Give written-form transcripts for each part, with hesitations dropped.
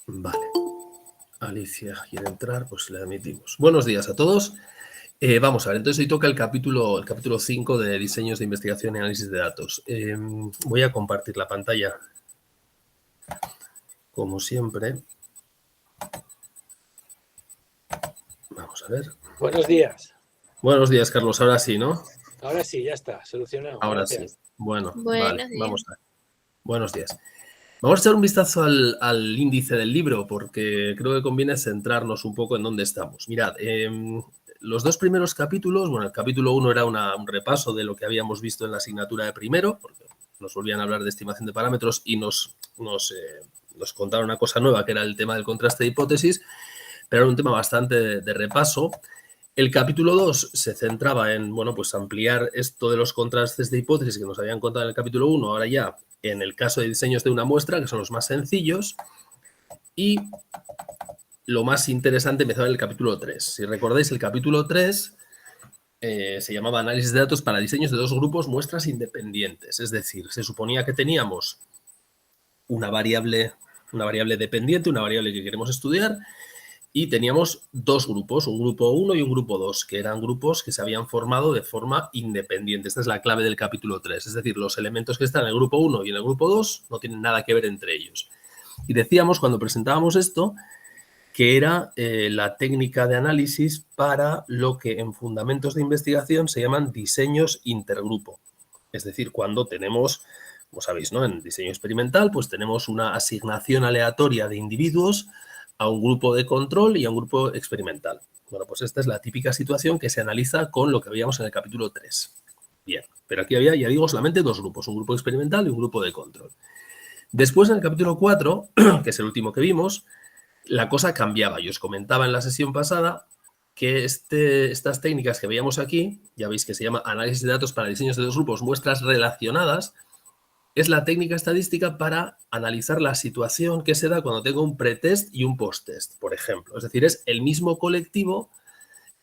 Vale. Alicia quiere entrar, pues le admitimos. Buenos días a todos. Vamos a ver, entonces hoy toca el capítulo 5 de diseños de investigación y análisis de datos. Voy a compartir la pantalla, como siempre. Vamos a ver. Buenos días. Buenos días, Carlos. Ahora sí, ¿no? Ahora sí, ya está, solucionado. Ahora Gracias. sí. Bueno, Buenos vale, días. vamos a ver. Buenos días. Vamos a echar un vistazo al índice del libro, porque creo que conviene centrarnos un poco en dónde estamos. Mirad, los dos primeros capítulos, bueno, el capítulo 1 era un repaso de lo que habíamos visto en la asignatura de primero, porque nos volvían a hablar de estimación de parámetros y nos contaron una cosa nueva, que era el tema del contraste de hipótesis, pero era un tema bastante de repaso. El capítulo 2 se centraba en, bueno, pues ampliar esto de los contrastes de hipótesis que nos habían contado en el capítulo 1, ahora ya en el caso de diseños de una muestra, que son los más sencillos, y lo más interesante empezaba en el capítulo 3. Si recordáis, el capítulo 3 se llamaba análisis de datos para diseños de dos grupos muestras independientes, es decir, se suponía que teníamos una variable dependiente, una variable que queremos estudiar, y teníamos dos grupos, un grupo 1 y un grupo 2, que eran grupos que se habían formado de forma independiente. Esta es la clave del capítulo 3. Es decir, los elementos que están en el grupo 1 y en el grupo 2 no tienen nada que ver entre ellos. Y decíamos, cuando presentábamos esto, que era la técnica de análisis para lo que en fundamentos de investigación se llaman diseños intergrupo. Es decir, cuando tenemos, como sabéis, ¿no? En diseño experimental, pues tenemos una asignación aleatoria de individuos a un grupo de control y a un grupo experimental. Bueno, pues esta es la típica situación que se analiza con lo que veíamos en el capítulo 3. Bien, pero aquí había, ya digo, solamente dos grupos, un grupo experimental y un grupo de control. Después, en el capítulo 4, que es el último que vimos, la cosa cambiaba. Yo os comentaba en la sesión pasada que estas técnicas que veíamos aquí, ya veis que se llama análisis de datos para diseños de dos grupos, muestras relacionadas, es la técnica estadística para analizar la situación que se da cuando tengo un pretest y un posttest, por ejemplo. Es decir, es el mismo colectivo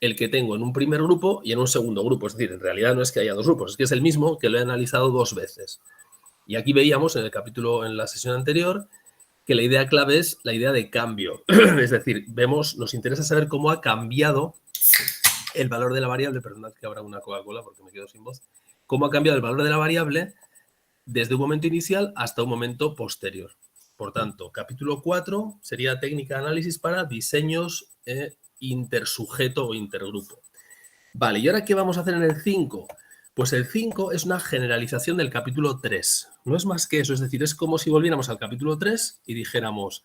el que tengo en un primer grupo y en un segundo grupo. Es decir, en realidad no es que haya dos grupos, es que es el mismo que lo he analizado dos veces. Y aquí veíamos en el capítulo, en la sesión anterior, que la idea clave es la idea de cambio. Es decir, nos interesa saber cómo ha cambiado el valor de la variable, perdonad que abra una Coca-Cola porque me quedo sin voz, cómo ha cambiado el valor de la variable desde un momento inicial hasta un momento posterior. Por tanto, capítulo 4 sería técnica de análisis para diseños intersujeto o intergrupo. Vale, ¿y ahora qué vamos a hacer en el 5? Pues el 5 es una generalización del capítulo 3. No es más que eso, es decir, es como si volviéramos al capítulo 3 y dijéramos,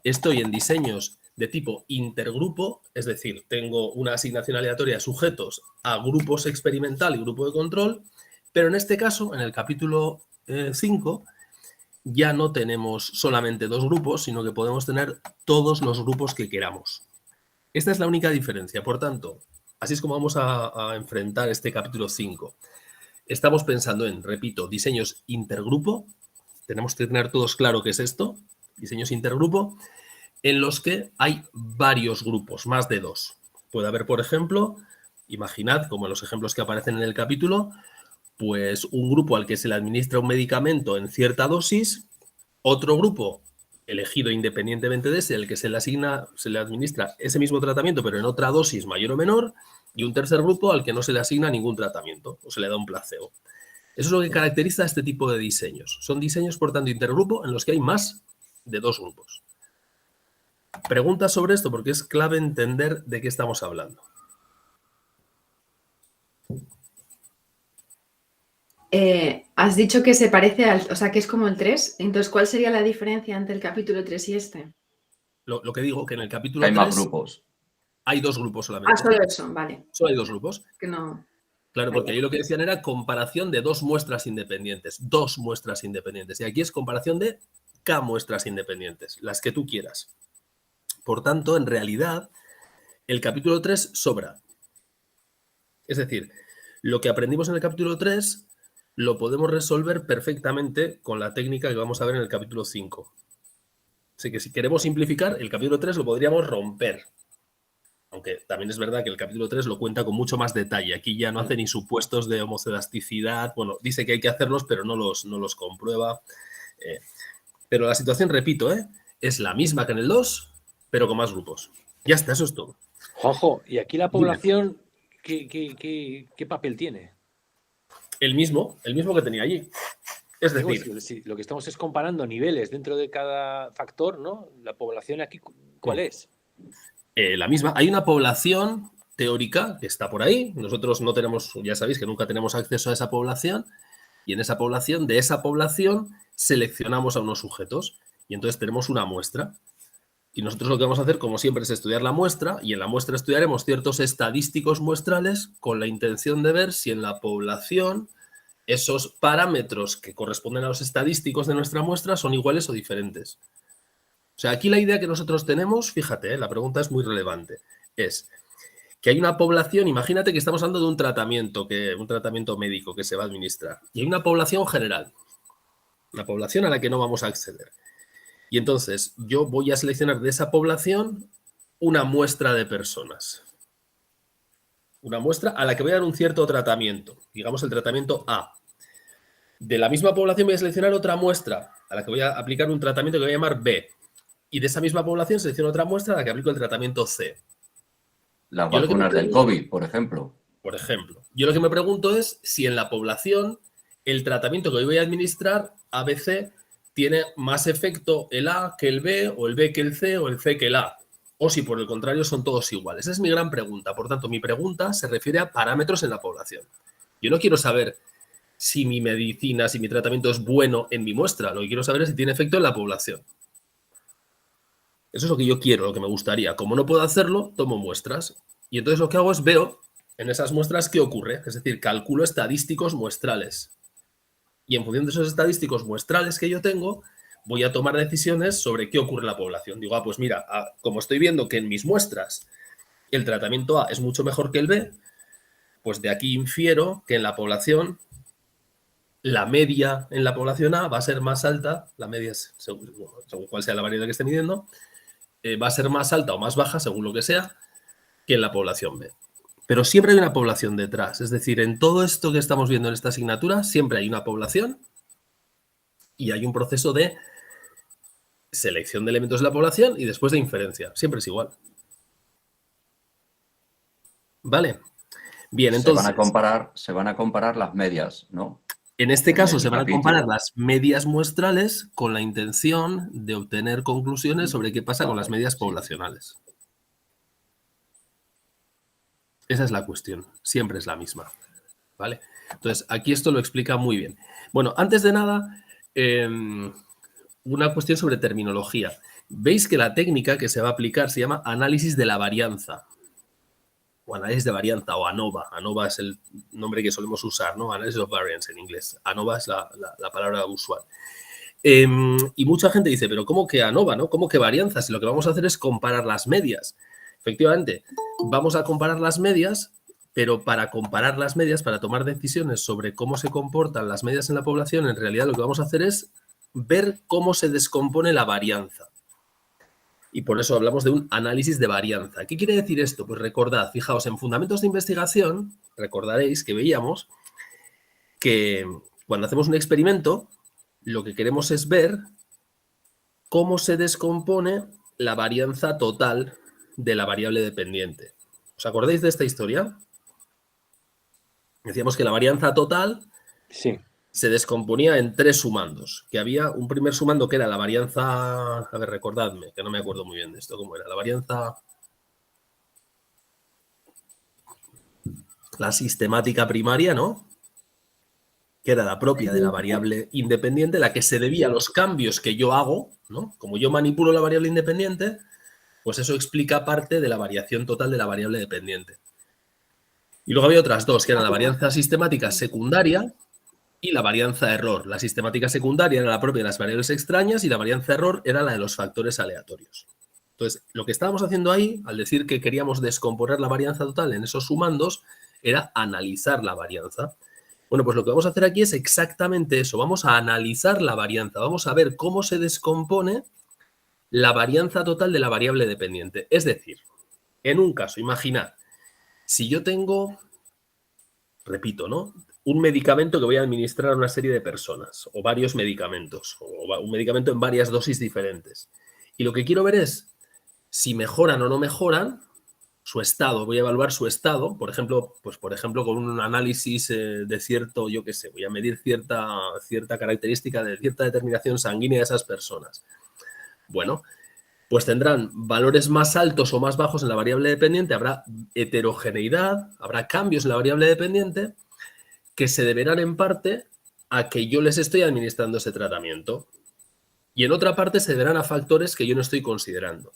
estoy en diseños de tipo intergrupo, es decir, tengo una asignación aleatoria de sujetos a grupos experimental y grupo de control, pero en este caso, en el capítulo 5, ya no tenemos solamente dos grupos, sino que podemos tener todos los grupos que queramos. Esta es la única diferencia. Por tanto, así es como vamos a enfrentar este capítulo 5. Estamos pensando en, repito, diseños intergrupo. Tenemos que tener todos claro qué es esto, diseños intergrupo, en los que hay varios grupos, más de dos. Puede haber, por ejemplo, imaginad, como en los ejemplos que aparecen en el capítulo, pues un grupo al que se le administra un medicamento en cierta dosis, otro grupo elegido independientemente de ese, el que se le administra ese mismo tratamiento, pero en otra dosis mayor o menor, y un tercer grupo al que no se le asigna ningún tratamiento o se le da un placebo. Eso es lo que caracteriza a este tipo de diseños. Son diseños, por tanto, intergrupo en los que hay más de dos grupos. Preguntas sobre esto porque es clave entender de qué estamos hablando. Has dicho que se parece o sea, que es como el 3. Entonces, ¿cuál sería la diferencia entre el capítulo 3 y este? Lo que digo, que en el capítulo Hay 3 más grupos. hay dos grupos solamente. Solo eso, vale. Solo hay dos grupos. Que no. Claro, porque ahí lo que decían era comparación de dos muestras independientes. Dos muestras independientes. Y aquí es comparación de K muestras independientes, las que tú quieras. Por tanto, en realidad, el capítulo 3 sobra. Es decir, lo que aprendimos en el capítulo 3 lo podemos resolver perfectamente con la técnica que vamos a ver en el capítulo 5. Así que si queremos simplificar, el capítulo 3 lo podríamos romper. Aunque también es verdad que el capítulo 3 lo cuenta con mucho más detalle. Aquí ya no hace ni supuestos de homocelasticidad. Bueno, dice que hay que hacerlos, pero no los comprueba. Pero la situación, repito, es la misma que en el 2, pero con más grupos. Ya está, eso es todo. Juanjo, ¿y aquí la Dime. población qué papel tiene? El mismo que tenía allí. Es Digo, decir, si lo que estamos es comparando niveles dentro de cada factor, ¿no? La población aquí, ¿cuál es? la misma. Hay una población teórica que está por ahí. Nosotros no tenemos, ya sabéis que nunca tenemos acceso a esa población. Y en esa población, de esa población, seleccionamos a unos sujetos. Y entonces tenemos una muestra. Y nosotros lo que vamos a hacer, como siempre, es estudiar la muestra. Y en la muestra estudiaremos ciertos estadísticos muestrales con la intención de ver si en la población esos parámetros que corresponden a los estadísticos de nuestra muestra son iguales o diferentes. O sea, aquí la idea que nosotros tenemos, fíjate, la pregunta es muy relevante, es que hay una población, imagínate que estamos hablando de un tratamiento médico que se va a administrar, y hay una población general, una población a la que no vamos a acceder. Y entonces yo voy a seleccionar de esa población una muestra de personas. Una muestra a la que voy a dar un cierto tratamiento, digamos el tratamiento A. De la misma población voy a seleccionar otra muestra a la que voy a aplicar un tratamiento que voy a llamar B. Y de esa misma población selecciono otra muestra a la que aplico el tratamiento C. Las Yo lo que me vacunas del pregunto, COVID, por ejemplo. yo lo que me pregunto es si en la población el tratamiento que hoy voy a administrar, ABC, tiene más efecto el A que el B, o el B que el C, o el C que el A. O si por el contrario son todos iguales. Esa es mi gran pregunta. Por tanto, mi pregunta se refiere a parámetros en la población. Yo no quiero saber si mi medicina, si mi tratamiento es bueno en mi muestra. Lo que quiero saber es si tiene efecto en la población. Eso es lo que yo quiero, lo que me gustaría. Como no puedo hacerlo, tomo muestras. Y entonces lo que hago es veo en esas muestras qué ocurre. Es decir, calculo estadísticos muestrales. Y en función de esos estadísticos muestrales que yo tengo, voy a tomar decisiones sobre qué ocurre en la población. Digo, pues mira, como estoy viendo que en mis muestras el tratamiento A es mucho mejor que el B, pues de aquí infiero que en la población la media en la población A va a ser más alta, la media es según cuál sea la variable que esté midiendo, va a ser más alta o más baja, según lo que sea, que en la población B. Pero siempre hay una población detrás. Es decir, en todo esto que estamos viendo en esta asignatura, siempre hay una población y hay un proceso de selección de elementos de la población y después de inferencia. Siempre es igual. ¿Vale? Bien, entonces, se van a comparar las medias, ¿no? en este caso se van a capítulo. comparar las medias muestrales con la intención de obtener conclusiones sobre qué pasa con las medias poblacionales. Esa es la cuestión, siempre es la misma, ¿vale? Entonces, aquí esto lo explica muy bien. Bueno, antes de nada, una cuestión sobre terminología. Veis que la técnica que se va a aplicar se llama análisis de la varianza, o análisis de varianza, o ANOVA. ANOVA es el nombre que solemos usar, ¿no? Analysis of Variance en inglés. ANOVA es la palabra usual. Y mucha gente dice, pero ¿cómo que ANOVA, no? ¿Cómo que varianza? Si lo que vamos a hacer es comparar las medias. Efectivamente, vamos a comparar las medias, pero para comparar las medias, para tomar decisiones sobre cómo se comportan las medias en la población, en realidad lo que vamos a hacer es ver cómo se descompone la varianza. Y por eso hablamos de un análisis de varianza. ¿Qué quiere decir esto? Pues recordad, fijaos, en fundamentos de investigación, recordaréis que veíamos que cuando hacemos un experimento, lo que queremos es ver cómo se descompone la varianza total de la variable dependiente. ¿Os acordáis de esta historia? Decíamos que la varianza total Sí. se descomponía en 3 sumandos, que había un primer sumando que era la varianza, a ver, recordadme, que no me acuerdo muy bien de esto, ¿cómo era? La sistemática primaria, ¿no? Que era la propia de la variable independiente, la que se debía a los cambios que yo hago, ¿no? Como yo manipulo la variable independiente, pues eso explica parte de la variación total de la variable dependiente. Y luego había otras dos, que eran la varianza sistemática secundaria y la varianza error. La sistemática secundaria era la propia de las variables extrañas y la varianza error era la de los factores aleatorios. Entonces, lo que estábamos haciendo ahí, al decir que queríamos descomponer la varianza total en esos sumandos, era analizar la varianza. Bueno, pues lo que vamos a hacer aquí es exactamente eso. Vamos a analizar la varianza. Vamos a ver cómo se descompone la varianza total de la variable dependiente. Es decir, en un caso, imaginad, si yo tengo, repito, ¿no? un medicamento que voy a administrar a una serie de personas, o varios medicamentos, o un medicamento en varias dosis diferentes. Y lo que quiero ver es si mejoran o no mejoran su estado. Voy a evaluar su estado, por ejemplo, con un análisis de cierto, yo qué sé, voy a medir cierta característica de cierta determinación sanguínea de esas personas. Bueno, pues tendrán valores más altos o más bajos en la variable dependiente, habrá heterogeneidad, habrá cambios en la variable dependiente que se deberán en parte a que yo les estoy administrando ese tratamiento y en otra parte se deberán a factores que yo no estoy considerando.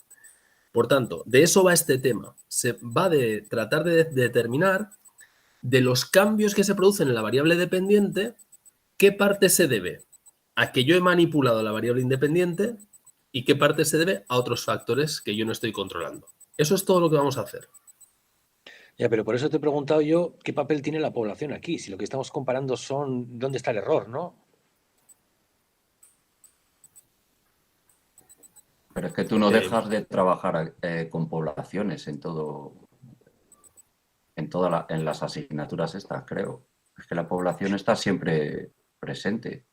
Por tanto, de eso va este tema. Se va de tratar de determinar de los cambios que se producen en la variable dependiente, qué parte se debe a que yo he manipulado la variable independiente y qué parte se debe a otros factores que yo no estoy controlando. Eso es todo lo que vamos a hacer. Ya, pero por eso te he preguntado yo qué papel tiene la población aquí, si lo que estamos comparando son dónde está el error, ¿no? Pero es que tú no dejas de trabajar con poblaciones en las asignaturas estas, creo. Es que la población está siempre presente.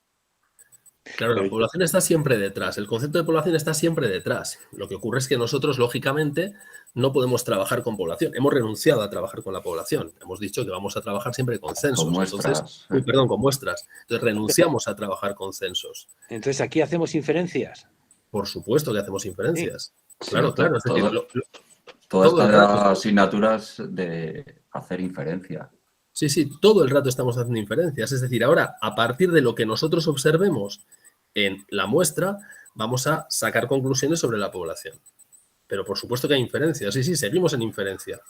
Claro, la población está siempre detrás, el concepto de población está siempre detrás. Lo que ocurre es que nosotros, lógicamente, no podemos trabajar con población. Hemos renunciado a trabajar con la población. Hemos dicho que vamos a trabajar siempre con censos. Con muestras. Con muestras. Entonces, renunciamos a trabajar con censos. Entonces, ¿aquí hacemos inferencias? Por supuesto que hacemos inferencias. Sí. Claro. Es decir, todas estas asignaturas de hacer inferencia. Sí, todo el rato estamos haciendo inferencias. Es decir, ahora, a partir de lo que nosotros observemos en la muestra, vamos a sacar conclusiones sobre la población. Pero por supuesto que hay inferencias. Sí, seguimos en inferencia.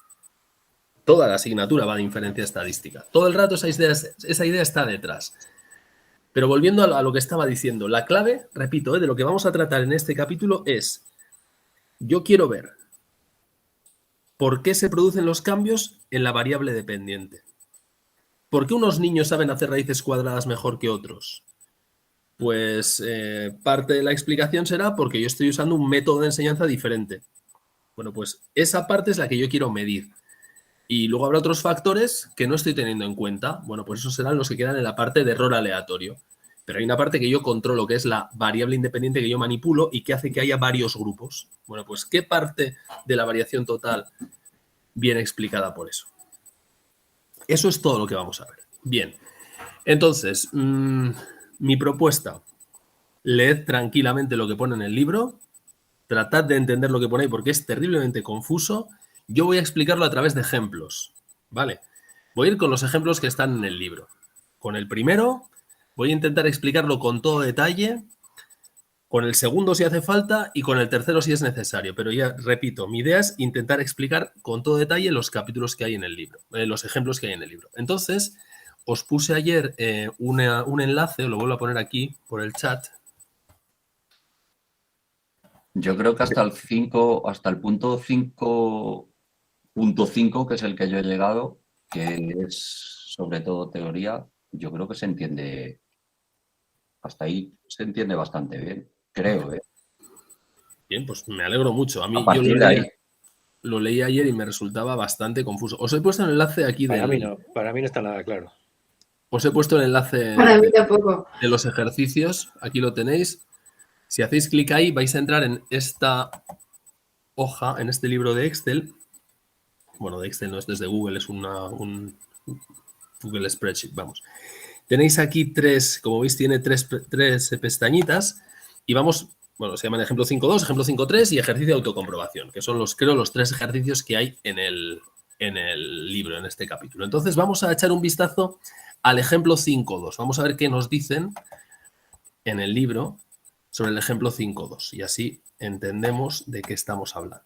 Toda la asignatura va de inferencia estadística. Todo el rato esa idea está detrás. Pero volviendo a lo que estaba diciendo, la clave, repito, de lo que vamos a tratar en este capítulo es, yo quiero ver por qué se producen los cambios en la variable dependiente. ¿Por qué unos niños saben hacer raíces cuadradas mejor que otros? Pues parte de la explicación será porque yo estoy usando un método de enseñanza diferente. Bueno, pues esa parte es la que yo quiero medir. Y luego habrá otros factores que no estoy teniendo en cuenta. Bueno, pues esos serán los que quedan en la parte de error aleatorio. Pero hay una parte que yo controlo, que es la variable independiente que yo manipulo y que hace que haya varios grupos. Bueno, pues ¿qué parte de la variación total viene explicada por eso? Eso es todo lo que vamos a ver. Bien, entonces, mi propuesta, leed tranquilamente lo que pone en el libro, tratad de entender lo que pone ahí porque es terriblemente confuso. Yo voy a explicarlo a través de ejemplos, ¿vale? Voy a ir con los ejemplos que están en el libro. Con el primero voy a intentar explicarlo con todo detalle, con el segundo si hace falta y con el tercero si es necesario. Pero ya repito, mi idea es intentar explicar con todo detalle los capítulos que hay en el libro, los ejemplos que hay en el libro. Entonces, os puse ayer un enlace, lo vuelvo a poner aquí por el chat. Yo creo que hasta el punto 5.5, que es el que yo he llegado, que es sobre todo teoría, yo creo que se entiende, hasta ahí se entiende bastante bien, creo. Bien, pues me alegro mucho. A mí A partir de ahí. Lo leí ayer y me resultaba bastante confuso. Os he puesto el enlace aquí para mí no está nada claro. Os he puesto el enlace Para mí tampoco. De los ejercicios, aquí lo tenéis. Si hacéis clic ahí, vais a entrar en esta hoja, en este libro de Excel. Bueno, de Excel no es desde Google, es un Google Spreadsheet, vamos. Tenéis aquí como veis, tiene tres pestañitas y vamos, bueno, se llaman ejemplo 5.2, ejemplo 5.3 y ejercicio de autocomprobación, que son los 3 ejercicios que hay en el libro, en este capítulo. Entonces vamos a echar un vistazo al ejemplo 5.2. Vamos a ver qué nos dicen en el libro sobre el ejemplo 5.2 y así entendemos de qué estamos hablando.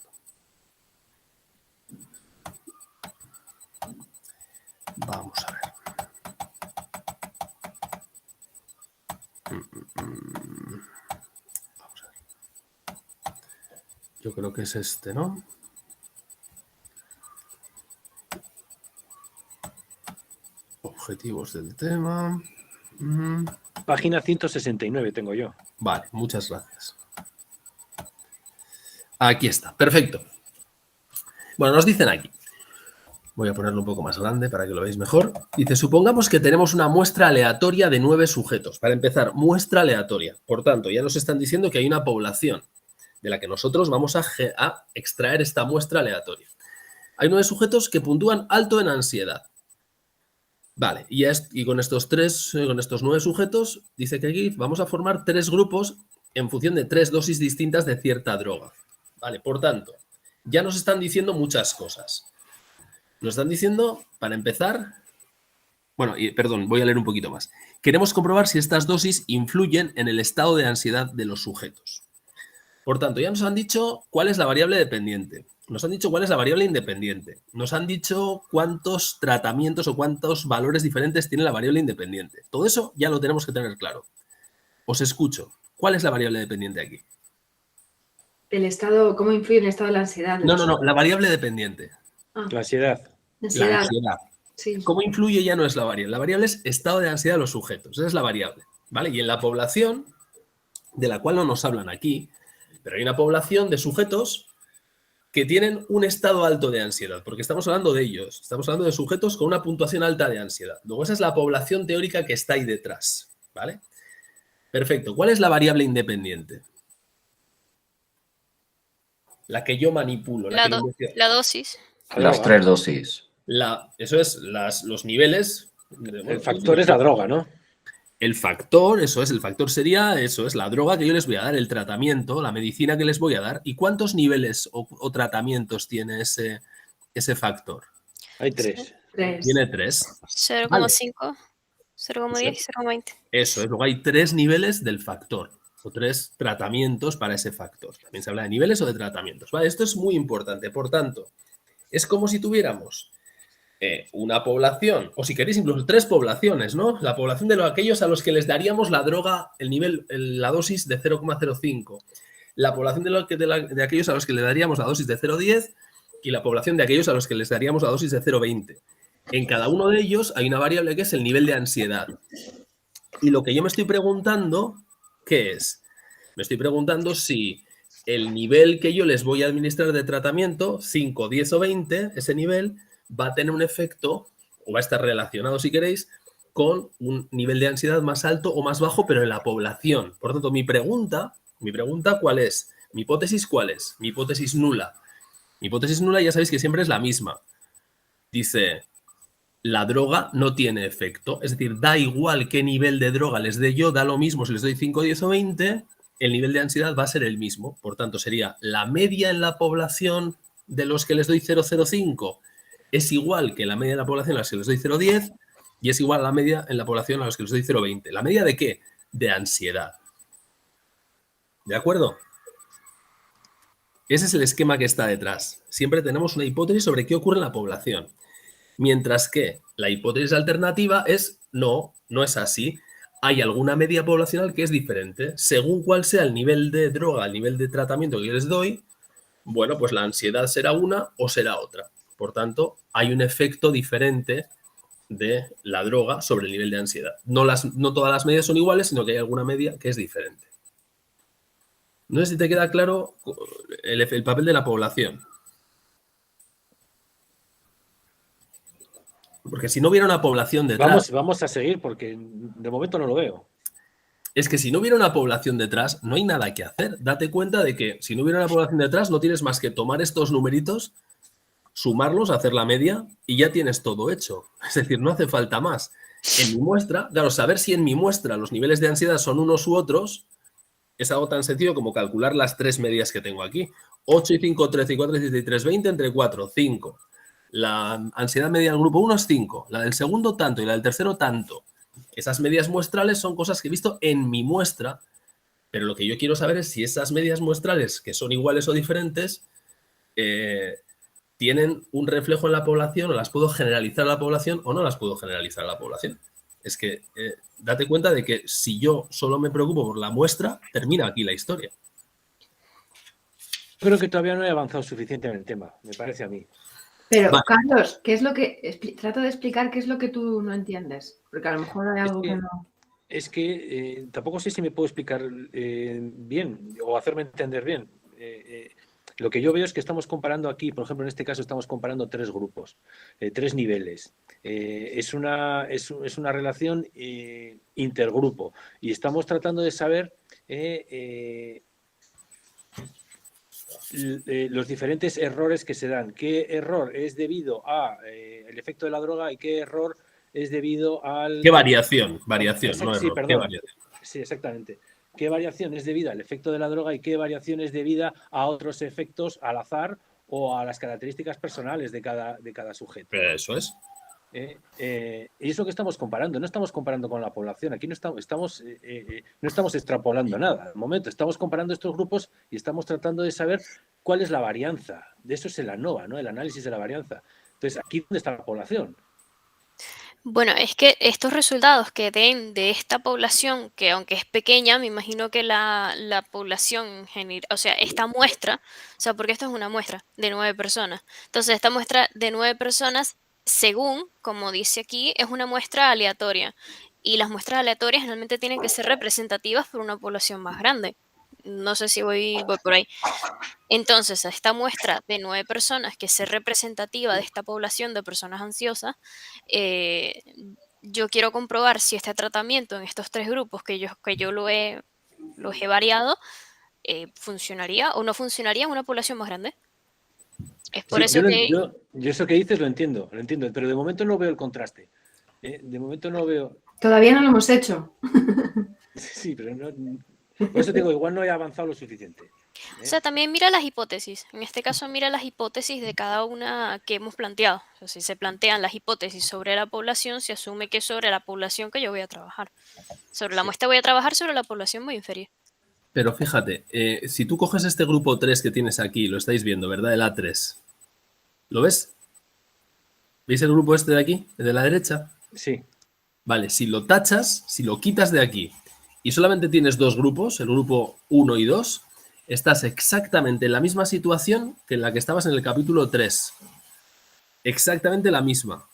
Vamos a ver. Vamos a ver. Yo creo que es este, ¿no? Objetivos del tema. Página 169 tengo yo. Vale, muchas gracias. Aquí está, perfecto. Bueno, nos dicen aquí. Voy a ponerlo un poco más grande para que lo veáis mejor. Dice, supongamos que tenemos una muestra aleatoria de 9 sujetos. Para empezar, muestra aleatoria. Por tanto, ya nos están diciendo que hay una población de la que nosotros vamos a extraer esta muestra aleatoria. Hay 9 sujetos que puntúan alto en ansiedad. Vale, y con estos 9 sujetos, dice que aquí vamos a formar 3 grupos en función de 3 dosis distintas de cierta droga. Vale, por tanto, ya nos están diciendo muchas cosas. Nos están diciendo, para empezar, perdón, voy a leer un poquito más. Queremos comprobar si estas dosis influyen en el estado de ansiedad de los sujetos. Por tanto, ya nos han dicho cuál es la variable dependiente. Nos han dicho cuál es la variable independiente. Nos han dicho cuántos tratamientos o cuántos valores diferentes tiene la variable independiente. Todo eso ya lo tenemos que tener claro. Os escucho. ¿Cuál es la variable dependiente aquí? El estado, ¿cómo influye en el estado de la ansiedad? No, la variable dependiente. La ansiedad. La ansiedad. Sí. ¿Cómo influye ya no es la variable? La variable es estado de ansiedad de los sujetos. Esa es la variable. ¿Vale? Y en la población, de la cual no nos hablan aquí, pero hay una población de sujetos que tienen un estado alto de ansiedad, porque estamos hablando de ellos. Estamos hablando de sujetos con una puntuación alta de ansiedad. Luego esa es la población teórica que está ahí detrás. ¿Vale? Perfecto. ¿Cuál es la variable independiente? La que yo manipulo. La dosis. Las 3 dosis. Eso es los niveles. El factor es la droga, ¿no? El factor, el factor sería, la droga que yo les voy a dar, el tratamiento, la medicina que les voy a dar. ¿Y cuántos niveles o tratamientos tiene ese factor? Hay 3. Tiene 3. 0,5, Vale. 0,10 y 0,20. Eso es, luego hay 3 niveles del factor o 3 tratamientos para ese factor. También se habla de niveles o de tratamientos. Vale, esto es muy importante. Por tanto, es como si tuviéramos una población, o si queréis incluso 3 poblaciones, ¿no? La población de aquellos a los que les daríamos la droga, la dosis de 0,05. La población de aquellos a los que le daríamos la dosis de 0,10 y la población de aquellos a los que les daríamos la dosis de 0,20. En cada uno de ellos hay una variable que es el nivel de ansiedad. Y lo que yo me estoy preguntando, ¿qué es? Me estoy preguntando si el nivel que yo les voy a administrar de tratamiento, 5, 10 o 20, ese nivel va a tener un efecto, o va a estar relacionado, si queréis, con un nivel de ansiedad más alto o más bajo, pero en la población. Por tanto, mi pregunta, ¿cuál es? ¿Mi hipótesis cuál es? Mi hipótesis nula. Mi hipótesis nula ya sabéis que siempre es la misma. Dice, la droga no tiene efecto. Es decir, da igual qué nivel de droga les dé yo, da lo mismo si les doy 5, 10 o 20, el nivel de ansiedad va a ser el mismo. Por tanto, sería la media en la población de los que les doy 0,05 es igual que la media de la población a los que les doy 0,10 y es igual a la media en la población a los que les doy 0,20. ¿La media de qué? De ansiedad. ¿De acuerdo? Ese es el esquema que está detrás. Siempre tenemos una hipótesis sobre qué ocurre en la población. Mientras que la hipótesis alternativa es no es así. Hay alguna media poblacional que es diferente. Según cuál sea el nivel de droga, el nivel de tratamiento que yo les doy, bueno, pues la ansiedad será una o será otra. Por tanto, hay un efecto diferente de la droga sobre el nivel de ansiedad. No todas las medias son iguales, sino que hay alguna media que es diferente. No sé si te queda claro el papel de la población. Porque si no hubiera una población detrás... Vamos a seguir porque de momento no lo veo. Es que si no hubiera una población detrás, no hay nada que hacer. Date cuenta de que si no hubiera una población detrás, no tienes más que tomar estos numeritos, sumarlos, hacer la media y ya tienes todo hecho. Es decir, no hace falta más. En mi muestra, claro, saber si en mi muestra los niveles de ansiedad son unos u otros es algo tan sencillo como calcular las 3 medias que tengo aquí. 8 y 5, 13 y 4, 16, 20 entre 4, 5. La ansiedad media del grupo 1 es 5, la del segundo tanto y la del tercero tanto. Esas medias muestrales son cosas que he visto en mi muestra, pero lo que yo quiero saber es si esas medias muestrales, que son iguales o diferentes, tienen un reflejo en la población o las puedo generalizar a la población o no las puedo generalizar a la población. Es que date cuenta de que si yo solo me preocupo por la muestra, termina aquí la historia. Creo que todavía no he avanzado suficiente en el tema, me parece a mí. Pero, vale. Carlos, ¿qué es lo que trata de explicar qué es lo que tú no entiendes? Porque a lo mejor hay algo que no... Es que tampoco sé si me puedo explicar bien o hacerme entender bien. Lo que yo veo es que estamos comparando aquí, por ejemplo, en este caso estamos comparando 3 grupos, 3 niveles. Es una relación intergrupo y estamos tratando de saber los diferentes errores que se dan. ¿Qué error es debido al efecto de la droga y qué error es debido al... ¿Qué variación? No sí, error. perdón. ¿Qué variación? Sí, exactamente. ¿Qué variación es debida al efecto de la droga y qué variación es debida a otros efectos al azar o a las características personales de cada sujeto? Eso es. Y es lo que estamos comparando. No estamos comparando con la población. Aquí no estamos extrapolando nada. Al momento estamos comparando estos grupos y estamos tratando de saber cuál es la varianza. De eso es el ANOVA, ¿no? El análisis de la varianza. Entonces, ¿aquí dónde está la población? Bueno, es que estos resultados que den de esta población, que aunque es pequeña, me imagino que la población en general, o sea, esta muestra, o sea, porque esto es una muestra de 9 personas. Entonces, esta muestra de 9 personas, según, como dice aquí, es una muestra aleatoria. Y las muestras aleatorias realmente tienen que ser representativas por una población más grande. No sé si voy por ahí. Entonces, a esta muestra de 9 personas, que es representativa de esta población de personas ansiosas, eh, yo quiero comprobar si este tratamiento en estos 3 grupos que yo los he variado, funcionaría o no funcionaría en una población más grande. Es por Sí, eso que... yo eso que dices lo entiendo, pero de momento no veo el contraste. De momento no veo... Todavía no lo hemos hecho. Sí, pero no... Por eso te digo, igual no he avanzado lo suficiente. O sea, también mira las hipótesis. En este caso, mira las hipótesis de cada una que hemos planteado. O sea, si se plantean las hipótesis sobre la población, se asume que es sobre la población que yo voy a trabajar. Sobre la muestra voy a trabajar sobre la población muy inferior. Pero fíjate, si tú coges este grupo 3 que tienes aquí, lo estáis viendo, ¿verdad? El A3. ¿Lo ves? ¿Veis el grupo este de aquí, el de la derecha? Sí. Vale, si lo tachas, si lo quitas de aquí y solamente tienes 2 grupos, el grupo 1 y 2, estás exactamente en la misma situación que en la que estabas en el capítulo 3. Exactamente la misma.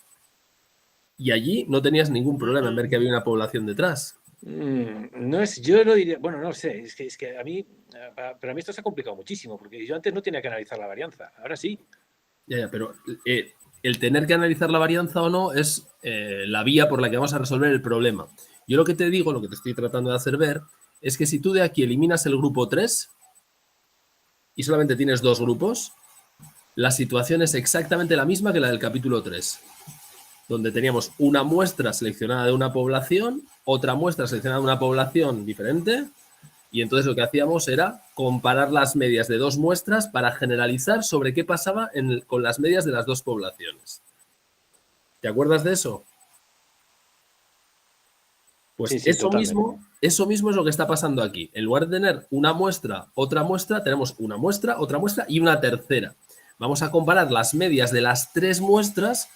Y allí no tenías ningún problema en ver que había una población detrás. No es, yo lo diría, bueno, no sé, es que a mí, pero a mí esto se ha complicado muchísimo, porque yo antes no tenía que analizar la varianza, ahora sí. Ya, pero el tener que analizar la varianza o no es la vía por la que vamos a resolver el problema. Yo lo que te digo, lo que te estoy tratando de hacer ver, es que si tú de aquí eliminas el grupo 3 y solamente tienes 2 grupos, la situación es exactamente la misma que la del capítulo 3, donde teníamos una muestra seleccionada de una población, otra muestra seleccionada de una población diferente, y entonces lo que hacíamos era comparar las medias de 2 muestras para generalizar sobre qué pasaba con las medias de las 2 poblaciones. ¿Te acuerdas de eso? Pues sí, eso mismo es lo que está pasando aquí. En lugar de tener una muestra, otra muestra, tenemos una muestra, otra muestra y una tercera. Vamos a comparar las medias de las 3 muestras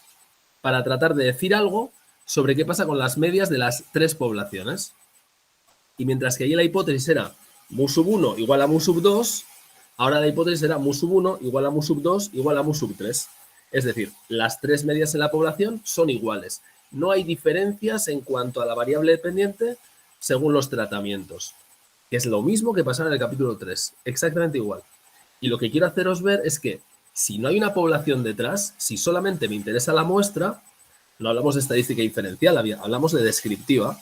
para tratar de decir algo sobre qué pasa con las medias de las 3 poblaciones. Y mientras que allí la hipótesis era mu sub 1 igual a mu sub 2, ahora la hipótesis era mu sub 1 igual a mu sub 2 igual a mu sub 3. Es decir, las 3 medias en la población son iguales. No hay diferencias en cuanto a la variable dependiente según los tratamientos, que es lo mismo que pasaba en el capítulo 3, exactamente igual. Y lo que quiero haceros ver es que si no hay una población detrás, si solamente me interesa la muestra, no hablamos de estadística diferencial, hablamos de descriptiva,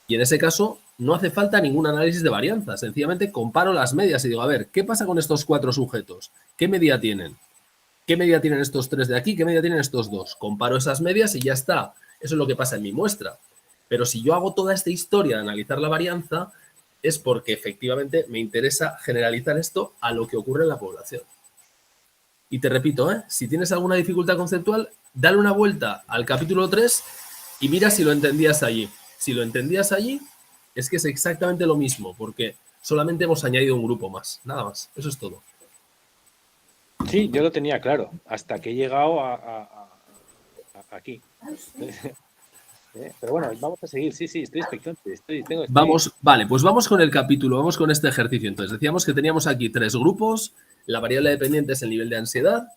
y en ese caso no hace falta ningún análisis de varianza, sencillamente comparo las medias y digo, a ver, ¿qué pasa con estos 4 sujetos? ¿Qué media tienen? ¿Qué media tienen estos 3 de aquí? ¿Qué media tienen estos 2? Comparo esas medias y ya está. Eso es lo que pasa en mi muestra. Pero si yo hago toda esta historia de analizar la varianza, es porque efectivamente me interesa generalizar esto a lo que ocurre en la población. Y te repito, si tienes alguna dificultad conceptual, dale una vuelta al capítulo 3 y mira si lo entendías allí. Si lo entendías allí, es que es exactamente lo mismo, porque solamente hemos añadido un grupo más, nada más. Eso es todo. Sí, yo lo tenía claro, hasta que he llegado aquí. Pero bueno, vamos a seguir. Sí, estoy expectante. Vale, pues vamos con el capítulo, vamos con este ejercicio. Entonces, decíamos que teníamos aquí 3 grupos. La variable dependiente es el nivel de ansiedad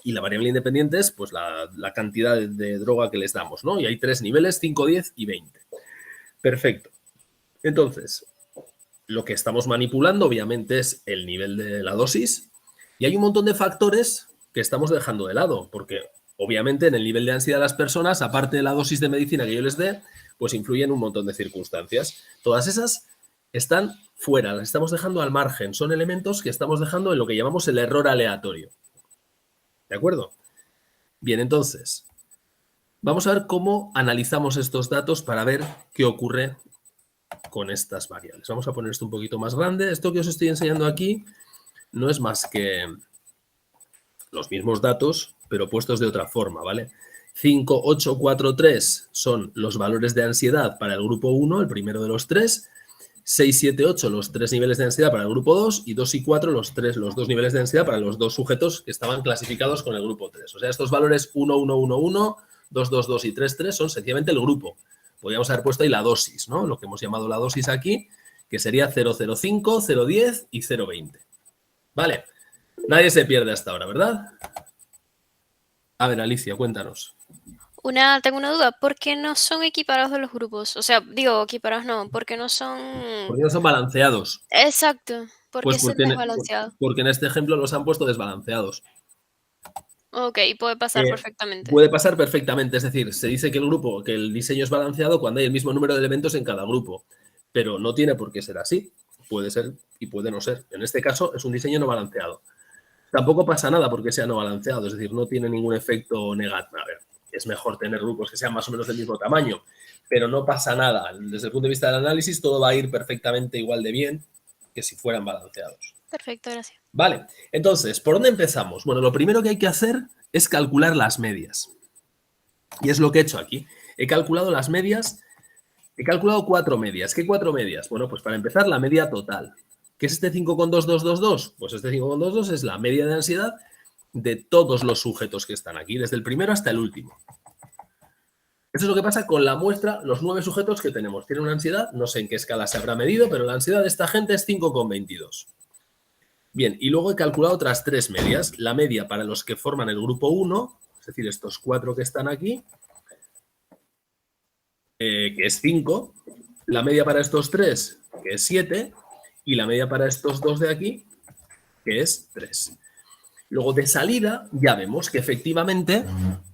y la variable independiente es pues, la cantidad de droga que les damos, ¿no? Y hay 3 niveles, 5, 10 y 20. Perfecto. Entonces, lo que estamos manipulando, obviamente, es el nivel de la dosis Y hay un montón de factores que estamos dejando de lado, porque obviamente en el nivel de ansiedad de las personas, aparte de la dosis de medicina que yo les dé, pues influyen un montón de circunstancias. Todas esas están fuera, las estamos dejando al margen, son elementos que estamos dejando en lo que llamamos el error aleatorio. ¿De acuerdo? Bien, entonces, vamos a ver cómo analizamos estos datos para ver qué ocurre con estas variables. Vamos a poner esto un poquito más grande. Esto que os estoy enseñando aquí no es más que los mismos datos, pero puestos de otra forma, ¿vale? 5, 8, 4, 3 son los valores de ansiedad para el grupo 1, el primero de los tres. 6, 7, 8 los 3 niveles de ansiedad para el grupo 2 y 2 y 4 los 2 niveles de ansiedad para los 2 sujetos que estaban clasificados con el grupo 3. O sea, estos valores 1, 1, 1, 1, 2, 2, 2 y 3, 3 son sencillamente el grupo. Podríamos haber puesto ahí la dosis, ¿no? Lo que hemos llamado la dosis aquí, que sería 0,05, 0,10 y 0,20. Vale, nadie se pierde hasta ahora, ¿verdad? A ver, Alicia, cuéntanos. Tengo una duda, ¿por qué no son equiparados de los grupos? O sea, digo, equiparados no, ¿por qué no son...? ¿Por qué no son balanceados? Exacto, ¿por qué Pues son desbalanceados? porque en este ejemplo los han puesto desbalanceados. Ok, puede pasar perfectamente. Puede pasar perfectamente, es decir, se dice que el diseño es balanceado cuando hay el mismo número de elementos en cada grupo, pero no tiene por qué ser así. Puede ser y puede no ser. En este caso es un diseño no balanceado. Tampoco pasa nada porque sea no balanceado, es decir, no tiene ningún efecto negativo. A ver, es mejor tener grupos que sean más o menos del mismo tamaño, pero no pasa nada. Desde el punto de vista del análisis, todo va a ir perfectamente igual de bien que si fueran balanceados. Perfecto, gracias. Vale, entonces, ¿por dónde empezamos? Bueno, lo primero que hay que hacer es calcular las medias. Y es lo que he hecho aquí. He calculado las medias, he calculado 4 medias. ¿Qué 4 medias? Bueno, pues para empezar, la media total. ¿Qué es este 5,2222? Pues este 5,22 es la media de ansiedad de todos los sujetos que están aquí, desde el primero hasta el último. Eso es lo que pasa con la muestra, los 9 sujetos que tenemos. Tienen una ansiedad, no sé en qué escala se habrá medido, pero la ansiedad de esta gente es 5,22. Bien, y luego he calculado otras 3 medias. La media para los que forman el grupo 1, es decir, estos 4 que están aquí, que es 5. La media para estos 3, que es 7. Y la media para estos 2 de aquí, que es 3. Luego de salida ya vemos que efectivamente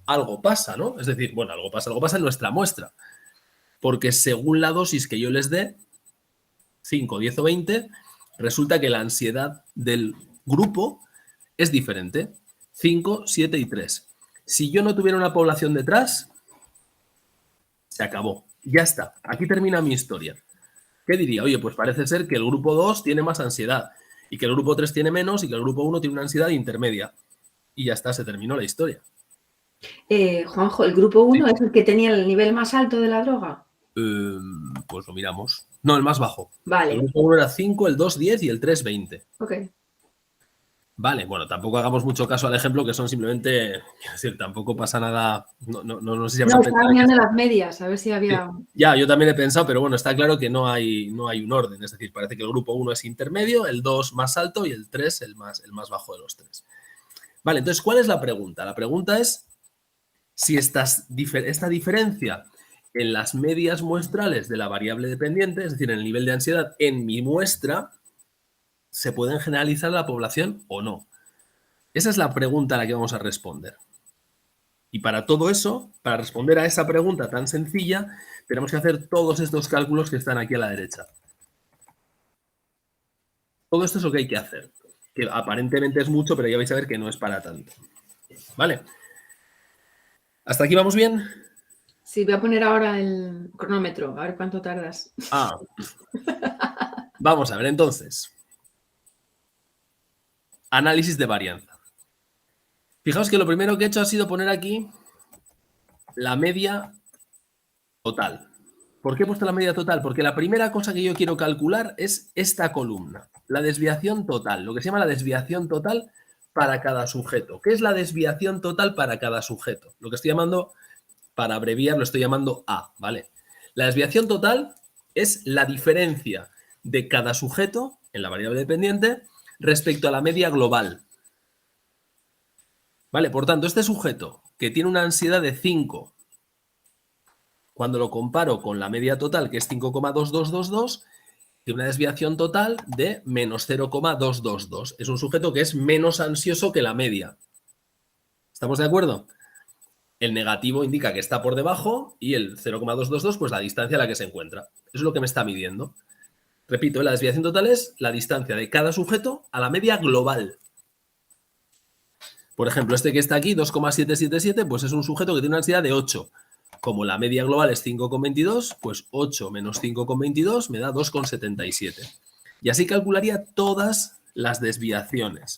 algo pasa, ¿no? Es decir, bueno, algo pasa en nuestra muestra. Porque según la dosis que yo les dé, 5, 10 o 20, resulta que la ansiedad del grupo es diferente. 5, 7 y 3. Si yo no tuviera una población detrás, se acabó. Ya está. Aquí termina mi historia. ¿Qué diría? Oye, pues parece ser que el grupo 2 tiene más ansiedad y que el grupo 3 tiene menos y que el grupo 1 tiene una ansiedad intermedia. Y ya está, se terminó la historia. Juanjo, ¿el grupo 1 es el que tenía el nivel más alto de la droga? Pues lo miramos. No, el más bajo. Vale. El grupo 1 era 5, el 2, 10 y el 3, 20. Ok. Vale, bueno, tampoco hagamos mucho caso al ejemplo, que son simplemente, es decir, tampoco pasa nada. No sé si No, estaba mirando las medias, a ver si había. Ya, yo también he pensado, pero bueno, está claro que no hay un orden. Es decir, parece que el grupo 1 es intermedio, el 2 más alto y el 3 el más bajo de los 3. Vale, entonces, ¿cuál es la pregunta? La pregunta es si esta diferencia en las medias muestrales de la variable dependiente, es decir, en el nivel de ansiedad en mi muestra, ¿se pueden generalizar a la población o no? Esa es la pregunta a la que vamos a responder. Y para todo eso, para responder a esa pregunta tan sencilla, tenemos que hacer todos estos cálculos que están aquí a la derecha. Todo esto es lo que hay que hacer, que aparentemente es mucho, pero ya vais a ver que no es para tanto. ¿Vale? ¿Hasta aquí vamos bien? Sí, voy a poner ahora el cronómetro, a ver cuánto tardas. Vamos a ver, entonces. Análisis de varianza. Fijaos que lo primero que he hecho ha sido poner aquí la media total. ¿Por qué he puesto la media total? Porque la primera cosa que yo quiero calcular es esta columna, la desviación total, lo que se llama la desviación total para cada sujeto. ¿Qué es la desviación total para cada sujeto? Lo que estoy llamando, para abreviar, lo estoy llamando A, ¿vale? La desviación total es la diferencia de cada sujeto en la variable dependiente respecto a la media global. ¿Vale? Por tanto, este sujeto que tiene una ansiedad de 5, cuando lo comparo con la media total, que es 5,2222, tiene una desviación total de menos 0,222. Es un sujeto que es menos ansioso que la media. ¿Estamos de acuerdo? El negativo indica que está por debajo y el 0,222, pues la distancia a la que se encuentra. Eso es lo que me está midiendo. Repito, la desviación total es la distancia de cada sujeto a la media global. Por ejemplo, este que está aquí, 2,777, pues es un sujeto que tiene una ansiedad de 8. Como la media global es 5,22, pues 8 menos 5,22 me da 2,77. Y así calcularía todas las desviaciones.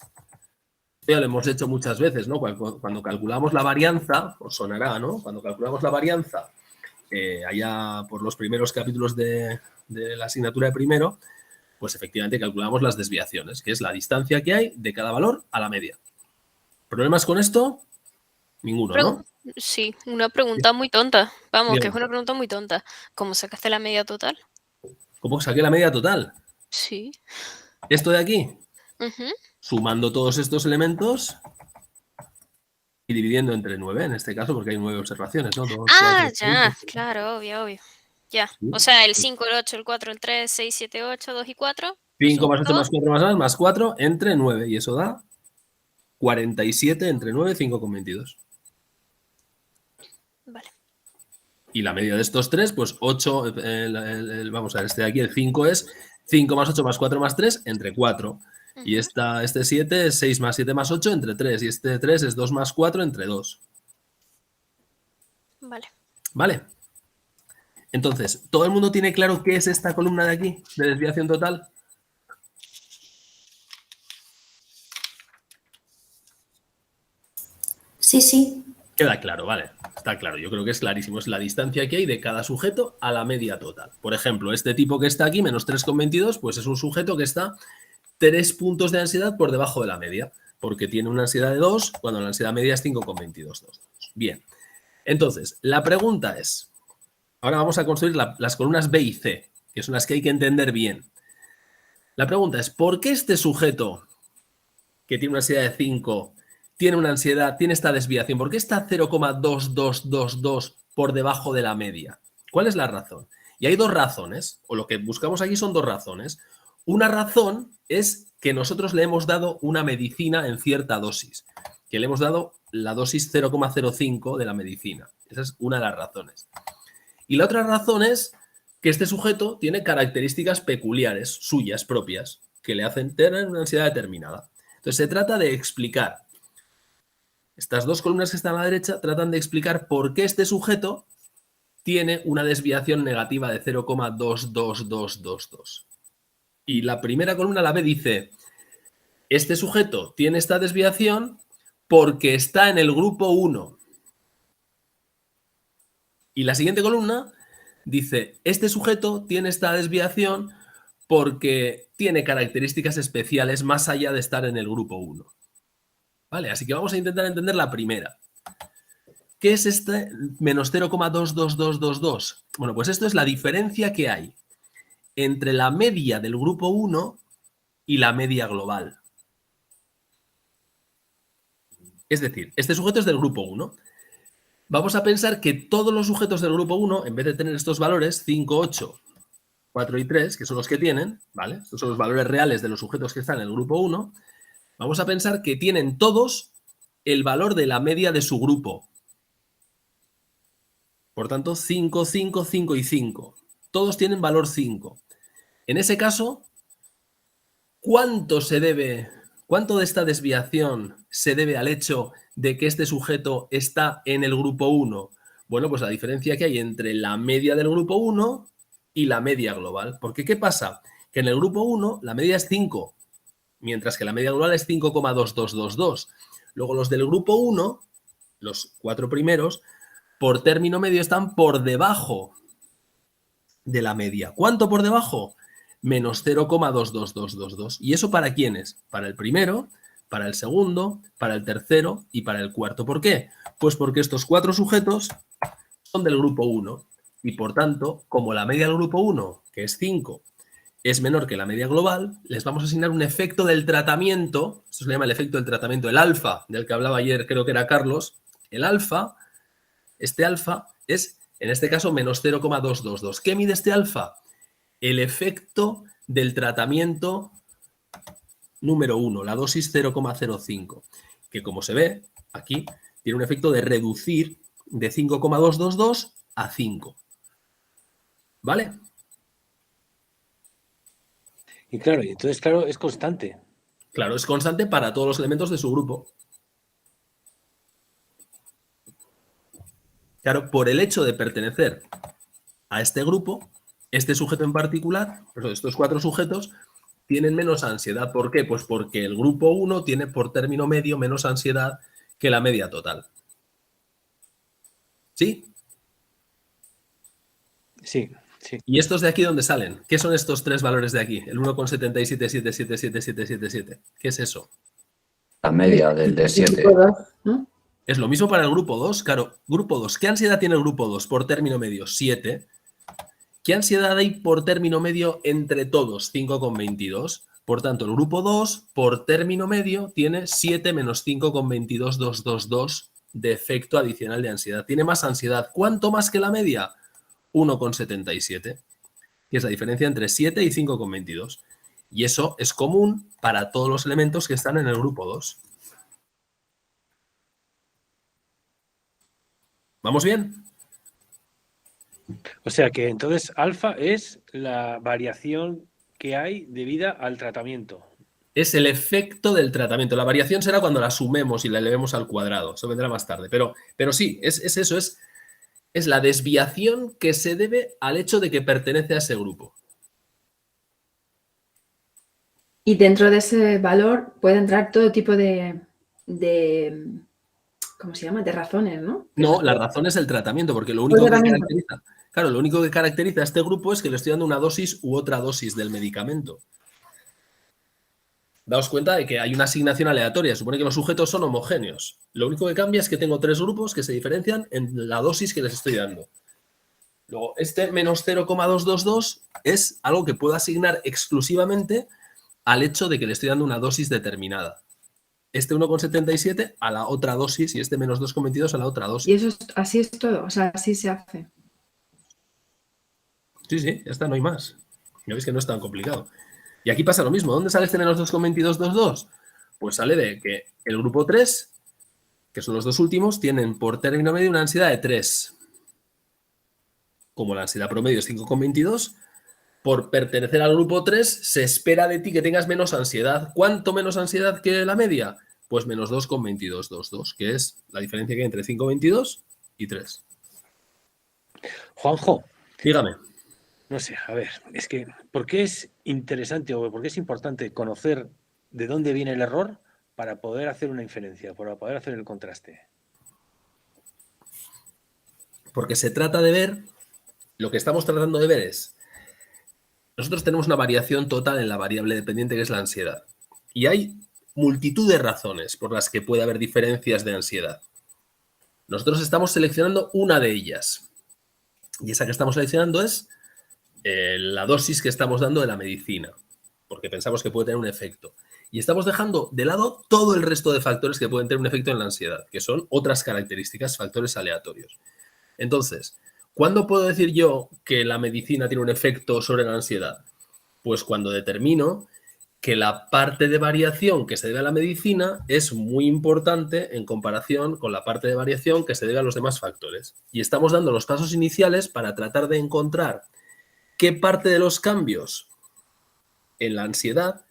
Ya lo hemos hecho muchas veces, ¿no? Cuando calculamos la varianza, os sonará, ¿no? Cuando calculamos la varianza, allá por los primeros capítulos de la asignatura de primero, pues efectivamente calculamos las desviaciones, que es la distancia que hay de cada valor a la media. ¿Problemas con esto? Ninguno, ¿no? Sí, una pregunta muy tonta. Vamos, Bien. que es una pregunta muy tonta. ¿Cómo sacaste la media total? ¿Cómo saqué la media total? Sí. Esto de aquí, Ujú. sumando todos estos elementos y dividiendo entre 9, en este caso, porque hay 9 observaciones, ¿no? 2, 4, Ya, 5. claro, obvio. Ya. Sí. O sea, el 5, el 8, el 4, el 3, 6, 7, 8, 2 y 4. 5 más 8 más 4 más 4 entre 9. Y eso da 47 entre 9, 5,22. Vale. Y la media de estos tres, pues 8, vamos a ver, este de aquí, el 5 es 5 más 8 más 4 más 3 entre 4. Y este 7 es 6 más 7 más 8 entre 3. Y este 3 es 2 más 4 entre 2. Vale. ¿Vale? Entonces, ¿todo el mundo tiene claro qué es esta columna de aquí, de desviación total? Sí, sí. Queda claro, vale. Está claro, yo creo que es clarísimo. Es la distancia que hay de cada sujeto a la media total. Por ejemplo, este tipo que está aquí, menos 3,22, pues es un sujeto que está 3 puntos de ansiedad por debajo de la media, porque tiene una ansiedad de 2 cuando la ansiedad media es 5,22. Bien. Entonces, la pregunta es, ahora vamos a construir las columnas B y C, que son las que hay que entender bien. La pregunta es, ¿por qué este sujeto que tiene una ansiedad de 5 tiene una ansiedad, tiene esta desviación? ¿Por qué está 0,2222 por debajo de la media? ¿Cuál es la razón? Y hay dos razones, o lo que buscamos aquí son dos razones. Una razón es que nosotros le hemos dado una medicina en cierta dosis, que le hemos dado la dosis 0,05 de la medicina. Esa es una de las razones. Y la otra razón es que este sujeto tiene características peculiares, suyas, propias, que le hacen tener una ansiedad determinada. Entonces se trata de explicar. Estas dos columnas que están a la derecha tratan de explicar por qué este sujeto tiene una desviación negativa de 0,22222. Y la primera columna, la B, dice, este sujeto tiene esta desviación porque está en el grupo 1. Y la siguiente columna dice, este sujeto tiene esta desviación porque tiene características especiales más allá de estar en el grupo 1. ¿Vale? Así que vamos a intentar entender la primera. ¿Qué es este menos 0,22222? Bueno, pues esto es la diferencia que hay entre la media del grupo 1 y la media global. Es decir, este sujeto es del grupo 1. Vamos a pensar que todos los sujetos del grupo 1, en vez de tener estos valores, 5, 8, 4 y 3, que son los que tienen, ¿vale? Estos son los valores reales de los sujetos que están en el grupo 1, vamos a pensar que tienen todos el valor de la media de su grupo. Por tanto, 5, 5, 5 y 5. Todos tienen valor 5. En ese caso, ¿cuánto de esta desviación se debe al hecho de que este sujeto está en el grupo 1? Bueno, pues la diferencia que hay entre la media del grupo 1 y la media global. Porque ¿qué pasa? Que en el grupo 1 la media es 5, mientras que la media global es 5,2222. Luego los del grupo 1, los 4 primeros, por término medio están por debajo de la media. ¿Cuánto por debajo? Menos 0,22222. ¿Y eso para quién es? Para el primero, para el segundo, para el tercero y para el cuarto. ¿Por qué? Pues porque estos 4 sujetos son del grupo 1 y por tanto, como la media del grupo 1, que es 5, es menor que la media global, les vamos a asignar un efecto del tratamiento, esto se llama el efecto del tratamiento, el alfa, del que hablaba ayer, creo que era Carlos. El alfa, este alfa es, en este caso, menos 0,222. ¿Qué mide este alfa? El efecto del tratamiento número 1, la dosis 0,05, que como se ve aquí, tiene un efecto de reducir de 5,222 a 5. ¿Vale? Y claro, y entonces, claro, es constante. Claro, es constante para todos los elementos de su grupo. Claro, por el hecho de pertenecer a este grupo, este sujeto en particular, estos 4 sujetos, tienen menos ansiedad. ¿Por qué? Pues porque el grupo 1 tiene por término medio menos ansiedad que la media total. ¿Sí? Sí, sí. ¿Y estos de aquí dónde salen? ¿Qué son estos 3 valores de aquí? El 1,77777777. ¿Qué es eso? La media del de 7. ¿No? Es lo mismo para el grupo 2. Claro, grupo 2. ¿Qué ansiedad tiene el grupo 2 por término medio? 7. ¿Qué ansiedad hay por término medio entre todos? 5,22. Por tanto, el grupo 2 por término medio tiene 7 menos 5,22222 de efecto adicional de ansiedad. Tiene más ansiedad. ¿Cuánto más que la media? 1,77, que es la diferencia entre 7 y 5,22. Y eso es común para todos los elementos que están en el grupo 2. ¿Vamos bien? O sea que entonces alfa es la variación que hay debida al tratamiento. Es el efecto del tratamiento. La variación será cuando la sumemos y la elevemos al cuadrado. Eso vendrá más tarde. Pero sí, es eso, es la desviación que se debe al hecho de que pertenece a ese grupo. Y dentro de ese valor puede entrar todo tipo de ¿cómo se llama? De razones, ¿no? No, la razón es el tratamiento, porque lo único que caracteriza, claro, lo único que caracteriza a este grupo es que le estoy dando una dosis u otra dosis del medicamento. Daos cuenta de que hay una asignación aleatoria, supone que los sujetos son homogéneos. Lo único que cambia es que tengo 3 grupos que se diferencian en la dosis que les estoy dando. Luego, este menos 0,222 es algo que puedo asignar exclusivamente al hecho de que le estoy dando una dosis determinada. Este 1,77 a la otra dosis y este menos 2,22 a la otra dosis. Y eso así es todo, o sea, así se hace. Sí, ya está, no hay más. Ya veis que no es tan complicado. Y aquí pasa lo mismo. ¿Dónde sale este menos 2,2222? Pues sale de que el grupo 3, que son los dos últimos, tienen por término medio una ansiedad de 3. Como la ansiedad promedio es 5,22, por pertenecer al grupo 3 se espera de ti que tengas menos ansiedad. ¿Cuánto menos ansiedad que la media? Pues menos 2,2222, que es la diferencia que hay entre 5,22 y 3. Juanjo. Dígame. No sé, a ver, es que, ¿por qué es interesante o por qué es importante conocer de dónde viene el error para poder hacer una inferencia, para poder hacer el contraste? Porque se trata de ver, lo que estamos tratando de ver es, nosotros tenemos una variación total en la variable dependiente que es la ansiedad. Y hay multitud de razones por las que puede haber diferencias de ansiedad. Nosotros estamos seleccionando una de ellas. Y esa que estamos seleccionando es la dosis que estamos dando de la medicina, porque pensamos que puede tener un efecto. Y estamos dejando de lado todo el resto de factores que pueden tener un efecto en la ansiedad, que son otras características, factores aleatorios. Entonces, ¿cuándo puedo decir yo que la medicina tiene un efecto sobre la ansiedad? Pues cuando determino que la parte de variación que se debe a la medicina es muy importante en comparación con la parte de variación que se debe a los demás factores. Y estamos dando los pasos iniciales para tratar de encontrar qué parte de los cambios en la ansiedad,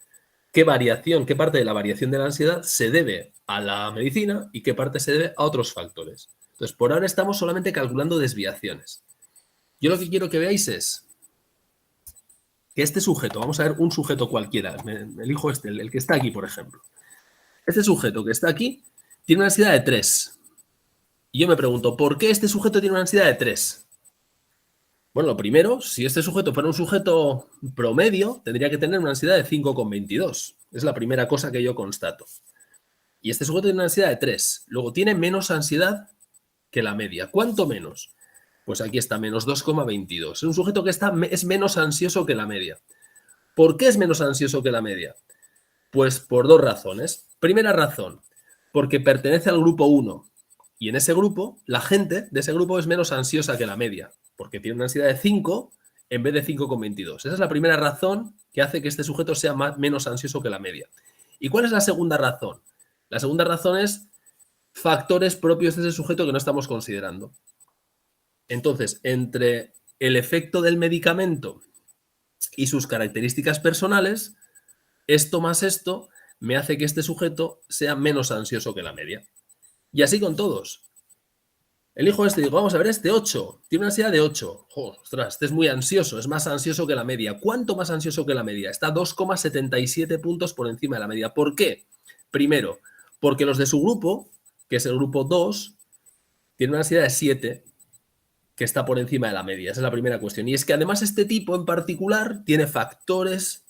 qué parte de la variación de la ansiedad se debe a la medicina y qué parte se debe a otros factores. Entonces, por ahora estamos solamente calculando desviaciones. Yo lo que quiero que veáis es que este sujeto, vamos a ver un sujeto cualquiera, me elijo este, el que está aquí, por ejemplo. Este sujeto que está aquí tiene una ansiedad de 3. Y yo me pregunto, ¿por qué este sujeto tiene una ansiedad de 3? Bueno, lo primero, si este sujeto fuera un sujeto promedio, tendría que tener una ansiedad de 5,22. Es la primera cosa que yo constato. Y este sujeto tiene una ansiedad de 3. Luego tiene menos ansiedad que la media. ¿Cuánto menos? Pues aquí está, menos 2,22. Es un sujeto que es menos ansioso que la media. ¿Por qué es menos ansioso que la media? Pues por 2 razones. Primera razón, porque pertenece al grupo 1. Y en ese grupo, la gente de ese grupo es menos ansiosa que la media, porque tiene una ansiedad de 5 en vez de 5,22. Esa es la primera razón que hace que este sujeto sea menos ansioso que la media. ¿Y cuál es la segunda razón? La segunda razón es factores propios de ese sujeto que no estamos considerando. Entonces, entre el efecto del medicamento y sus características personales, esto más esto me hace que este sujeto sea menos ansioso que la media. Y así con todos. Elijo este y digo, vamos a ver, este 8, tiene una ansiedad de 8. Ostras, este es muy ansioso, es más ansioso que la media. ¿Cuánto más ansioso que la media? Está 2,77 puntos por encima de la media. ¿Por qué? Primero, porque los de su grupo, que es el grupo 2, tienen una ansiedad de 7, que está por encima de la media. Esa es la primera cuestión. Y es que además este tipo en particular tiene factores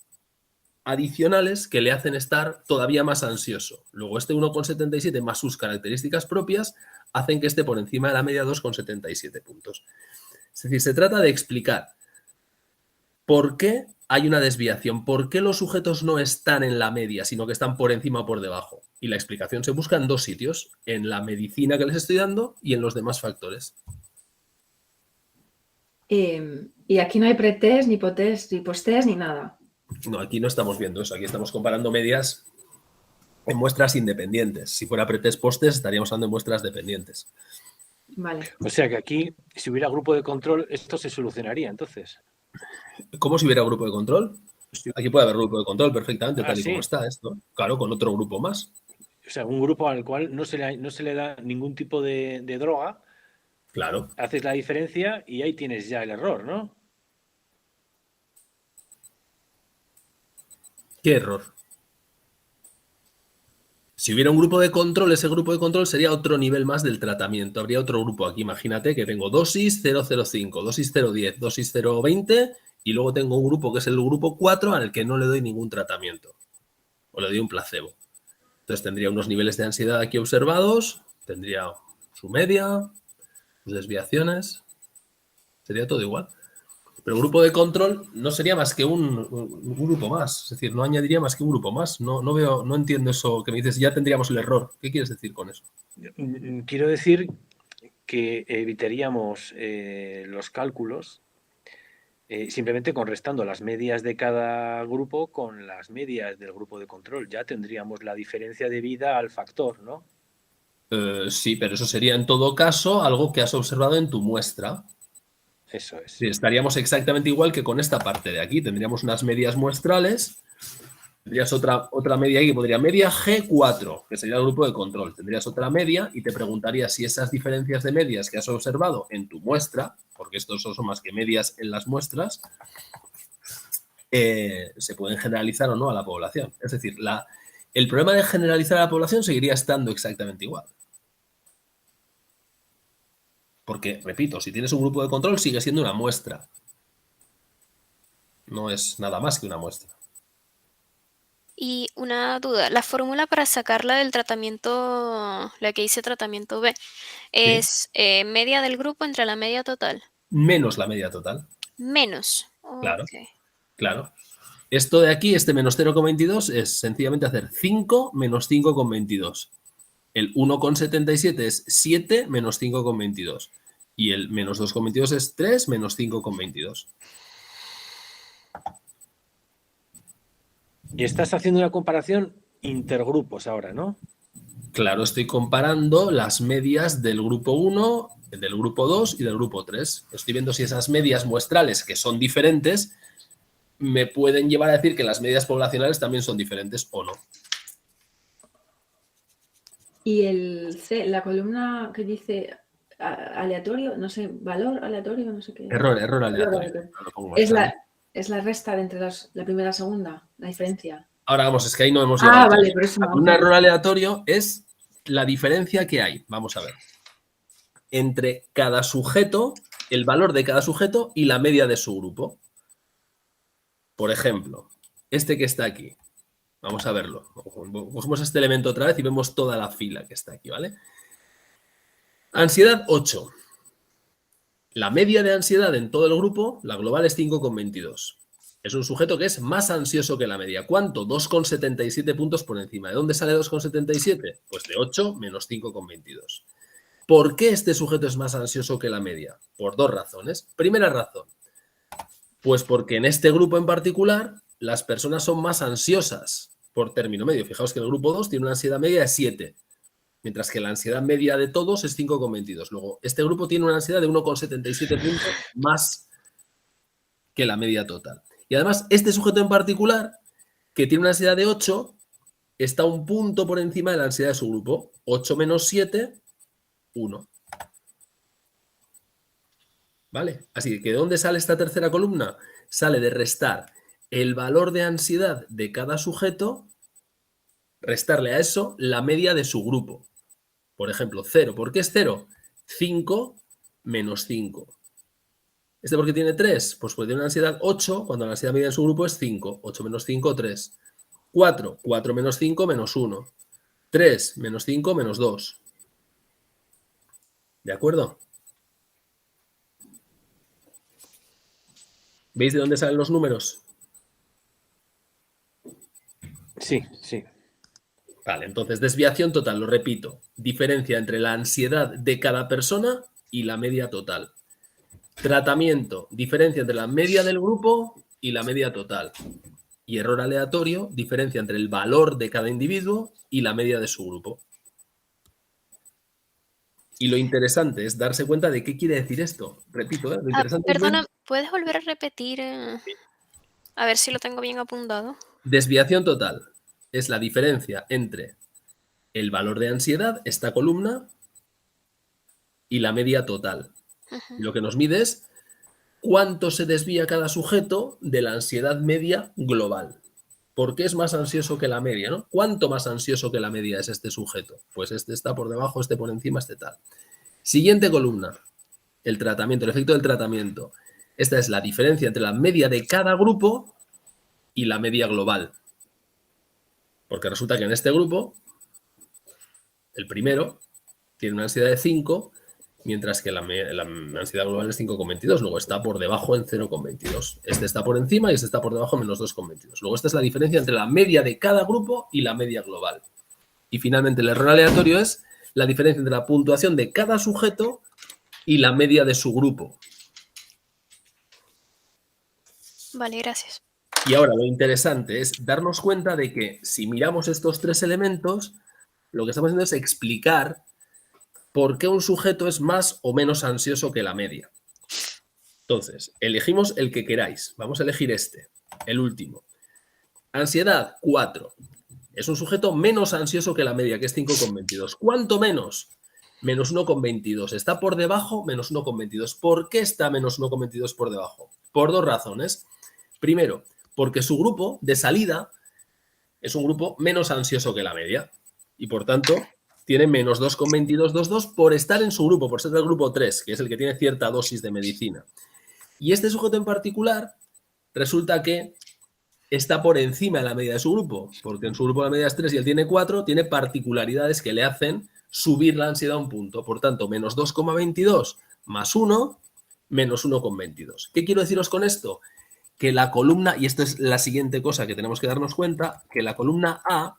adicionales que le hacen estar todavía más ansioso. Luego este 1,77 más sus características propias hacen que esté por encima de la media 2,77 puntos. Es decir, se trata de explicar por qué hay una desviación, por qué los sujetos no están en la media, sino que están por encima o por debajo. Y la explicación se busca en dos sitios, en la medicina que les estoy dando y en los demás factores. Y aquí no hay pretest, ni potest, ni posttest, ni nada. No, aquí no estamos viendo eso, aquí estamos comparando medias en muestras independientes. Si fuera pretest posttest estaríamos hablando de muestras dependientes. Vale. O sea que aquí, si hubiera grupo de control, esto se solucionaría entonces. ¿Cómo si hubiera grupo de control? Aquí puede haber grupo de control perfectamente, tal y ¿sí? como está esto. Claro, con otro grupo más. O sea, un grupo al cual no se le da ningún tipo de droga. Claro. Haces la diferencia y ahí tienes ya el error, ¿no? ¿Qué error? Si hubiera un grupo de control, ese grupo de control sería otro nivel más del tratamiento. Habría otro grupo aquí. Imagínate que tengo dosis 0,05, dosis 0,10, dosis 0,20 y luego tengo un grupo que es el grupo 4 al que no le doy ningún tratamiento. O le doy un placebo. Entonces tendría unos niveles de ansiedad aquí observados, tendría su media, sus desviaciones, sería todo igual. Pero el grupo de control no sería más que un grupo más, es decir, no añadiría más que un grupo más. No entiendo eso que me dices, ya tendríamos el error. ¿Qué quieres decir con eso? Quiero decir que evitaríamos los cálculos simplemente contrastando las medias de cada grupo con las medias del grupo de control. Ya tendríamos la diferencia debida al factor, ¿no? Sí, pero eso sería en todo caso algo que has observado en tu muestra. Eso es. Sí, estaríamos exactamente igual que con esta parte de aquí. Tendríamos unas medias muestrales. Tendrías otra media aquí que podría media G4, que sería el grupo de control. Tendrías otra media y te preguntaría si esas diferencias de medias que has observado en tu muestra, porque estos no son más que medias en las muestras, se pueden generalizar o no a la población. Es decir, el problema de generalizar a la población seguiría estando exactamente igual. Porque, repito, si tienes un grupo de control sigue siendo una muestra. No es nada más que una muestra. Y una duda, la fórmula para sacarla del tratamiento, la que dice tratamiento B, es media del grupo entre la media total. Menos la media total. Menos. Claro, Okay. claro. Esto de aquí, este menos 0,22, es sencillamente hacer 5 menos 5,22. El 1,77 es 7 menos 5,22. Y el menos 2,22 es 3 menos 5,22. Y estás haciendo una comparación intergrupos ahora, ¿no? Claro, estoy comparando las medias del grupo 1, del grupo 2 y del grupo 3. Estoy viendo si esas medias muestrales, que son diferentes, me pueden llevar a decir que las medias poblacionales también son diferentes o no. Y el C, la columna que dice aleatorio, no sé, valor aleatorio, no sé qué. Error aleatorio. Es la resta de entre la primera y la segunda, la diferencia. Ahora vamos, es que ahí no hemos llegado. Vale, por eso Un error aleatorio es la diferencia que hay, vamos a ver, entre cada sujeto, el valor de cada sujeto y la media de su grupo. Por ejemplo, este que está aquí. Vamos a verlo. Cogemos este elemento otra vez y vemos toda la fila que está aquí, ¿vale? Ansiedad 8. La media de ansiedad en todo el grupo, la global es 5,22. Es un sujeto que es más ansioso que la media. ¿Cuánto? 2,77 puntos por encima. ¿De dónde sale 2,77? Pues de 8 menos 5,22. ¿Por qué este sujeto es más ansioso que la media? Por dos razones. Primera razón. Pues porque en este grupo en particular las personas son más ansiosas por término medio. Fijaos que el grupo 2 tiene una ansiedad media de 7, mientras que la ansiedad media de todos es 5,22. Luego, este grupo tiene una ansiedad de 1,77 puntos más que la media total. Y además, este sujeto en particular, que tiene una ansiedad de 8, está un punto por encima de la ansiedad de su grupo. 8 menos 7, 1. ¿Vale? Así que, ¿de dónde sale esta tercera columna? Sale de restar el valor de ansiedad de cada sujeto, restarle a eso la media de su grupo. Por ejemplo, 0. ¿Por qué es 0? 5 menos 5. ¿Este por qué tiene 3? Pues porque tiene una ansiedad 8, cuando la ansiedad media en su grupo es 5. 8 menos 5, 3. 4. 4 menos 5, menos 1. 3 menos 5, menos 2. ¿De acuerdo? ¿Veis de dónde salen los números? Sí, sí. Vale, entonces desviación total, lo repito. Diferencia entre la ansiedad de cada persona y la media total. Tratamiento, diferencia entre la media del grupo y la media total. Y error aleatorio, diferencia entre el valor de cada individuo y la media de su grupo. Y lo interesante es darse cuenta de qué quiere decir esto. Repito, lo interesante es ver Perdona, ¿puedes volver a repetir? A ver si lo tengo bien apuntado. desviación total. Es la diferencia entre el valor de ansiedad, esta columna, y la media total. Ujú. Lo que nos mide es cuánto se desvía cada sujeto de la ansiedad media global. ¿Por qué es más ansioso que la media, no? ¿Cuánto más ansioso que la media es este sujeto? Pues este está por debajo, este por encima, este tal. Siguiente columna, el tratamiento, el efecto del tratamiento. Esta es la diferencia entre la media de cada grupo y la media global. Porque resulta que en este grupo, el primero tiene una ansiedad de 5, mientras que la ansiedad global es 5,22. Luego está por debajo en 0,22. Este está por encima y este está por debajo en menos 2,22. Luego esta es la diferencia entre la media de cada grupo y la media global. Y finalmente el error aleatorio es la diferencia entre la puntuación de cada sujeto y la media de su grupo. Vale, gracias. Y ahora lo interesante es darnos cuenta de que si miramos estos tres elementos, lo que estamos haciendo es explicar por qué un sujeto es más o menos ansioso que la media. Entonces, elegimos el que queráis. Vamos a elegir este, el último. Ansiedad, 4. Es un sujeto menos ansioso que la media, que es 5,22. ¿Cuánto menos? Menos 1,22. Está por debajo, menos 1,22. ¿Por qué está menos 1,22 por debajo? Por dos razones. Primero, porque su grupo de salida es un grupo menos ansioso que la media y por tanto tiene menos 2,2222 por estar en su grupo, por ser del grupo 3, que es el que tiene cierta dosis de medicina. Y este sujeto en particular resulta que está por encima de la media de su grupo, porque en su grupo la media es 3 y él tiene 4, tiene particularidades que le hacen subir la ansiedad a un punto. Por tanto, menos 2,22 más 1, menos 1,22. ¿Qué quiero deciros con esto? Que la columna, y esta es la siguiente cosa que tenemos que darnos cuenta, que la columna A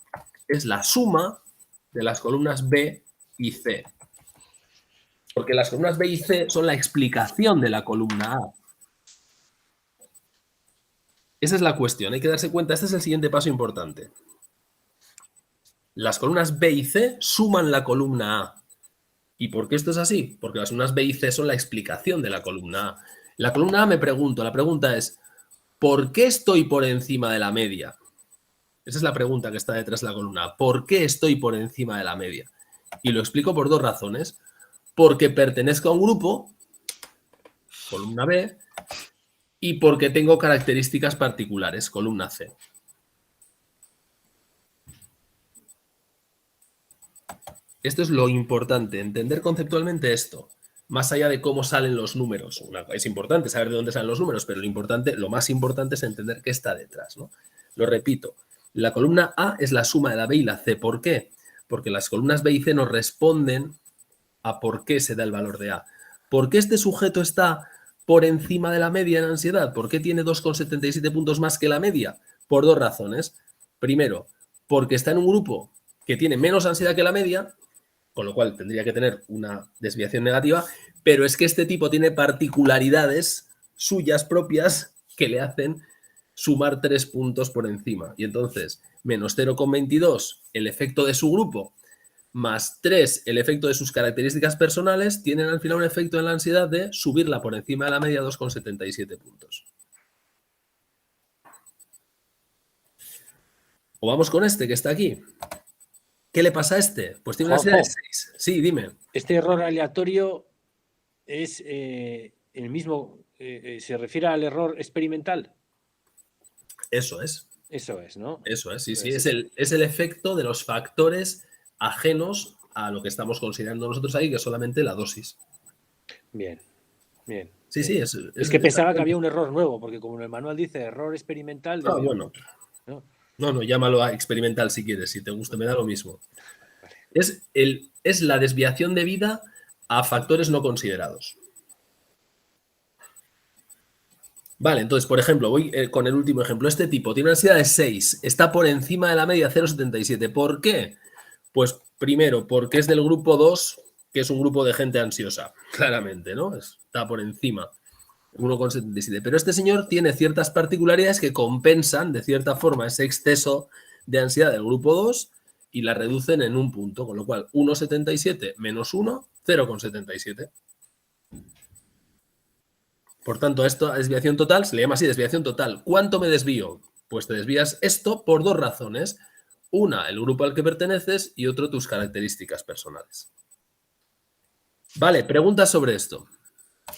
es la suma de las columnas B y C. Porque las columnas B y C son la explicación de la columna A. Esa es la cuestión, hay que darse cuenta, este es el siguiente paso importante. Las columnas B y C suman la columna A. ¿Y por qué esto es así? Porque las columnas B y C son la explicación de la columna A. La columna A me pregunto, la pregunta es, ¿por qué estoy por encima de la media? Esa es la pregunta que está detrás de la columna A. ¿Por qué estoy por encima de la media? Y lo explico por dos razones. Porque pertenezco a un grupo, columna B, y porque tengo características particulares, columna C. Esto es lo importante, entender conceptualmente esto, más allá de cómo salen los números. Es importante saber de dónde salen los números, pero lo más importante es entender qué está detrás, ¿no? Lo repito, la columna A es la suma de la B y la C. ¿Por qué? Porque las columnas B y C nos responden a por qué se da el valor de A. ¿Por qué este sujeto está por encima de la media en ansiedad? ¿Por qué tiene 2,77 puntos más que la media? Por dos razones. Primero, porque está en un grupo que tiene menos ansiedad que la media, con lo cual tendría que tener una desviación negativa, pero es que este tipo tiene particularidades suyas propias que le hacen sumar 3 puntos por encima. Y entonces, menos 0,22, el efecto de su grupo, más 3, el efecto de sus características personales, tienen al final un efecto en la ansiedad de subirla por encima de la media 2,77 puntos. O vamos con este que está aquí. ¿Qué le pasa a este? Pues tiene una ansiedad de 6. Sí, dime. Este error aleatorio es el mismo, se refiere al error experimental. Eso es. Eso es, ¿no? Eso es, sí, sí. Pues Es el efecto de los factores ajenos a lo que estamos considerando nosotros ahí, que es solamente la dosis. Bien, bien. Sí, sí. Es que pensaba que había un error nuevo, porque como en el manual dice error experimental... Ah, bueno. ¿no? No, llámalo a experimental si quieres, si te gusta, me da lo mismo. Vale. Es la desviación debida a factores no considerados. Vale, entonces, por ejemplo, voy con el último ejemplo. Este tipo tiene una ansiedad de 6, está por encima de la media 0,77. ¿Por qué? Pues primero, porque es del grupo 2, que es un grupo de gente ansiosa, claramente, ¿no? Está por encima, 1,77. Pero este señor tiene ciertas particularidades que compensan, de cierta forma, ese exceso de ansiedad del grupo 2 y la reducen en un punto, con lo cual 1,77 menos 1, 0,77. Por tanto, esto a desviación total se le llama así, desviación total. ¿Cuánto me desvío? Pues te desvías esto por 2 razones. Una, el grupo al que perteneces y otro, tus características personales. Vale, preguntas sobre esto.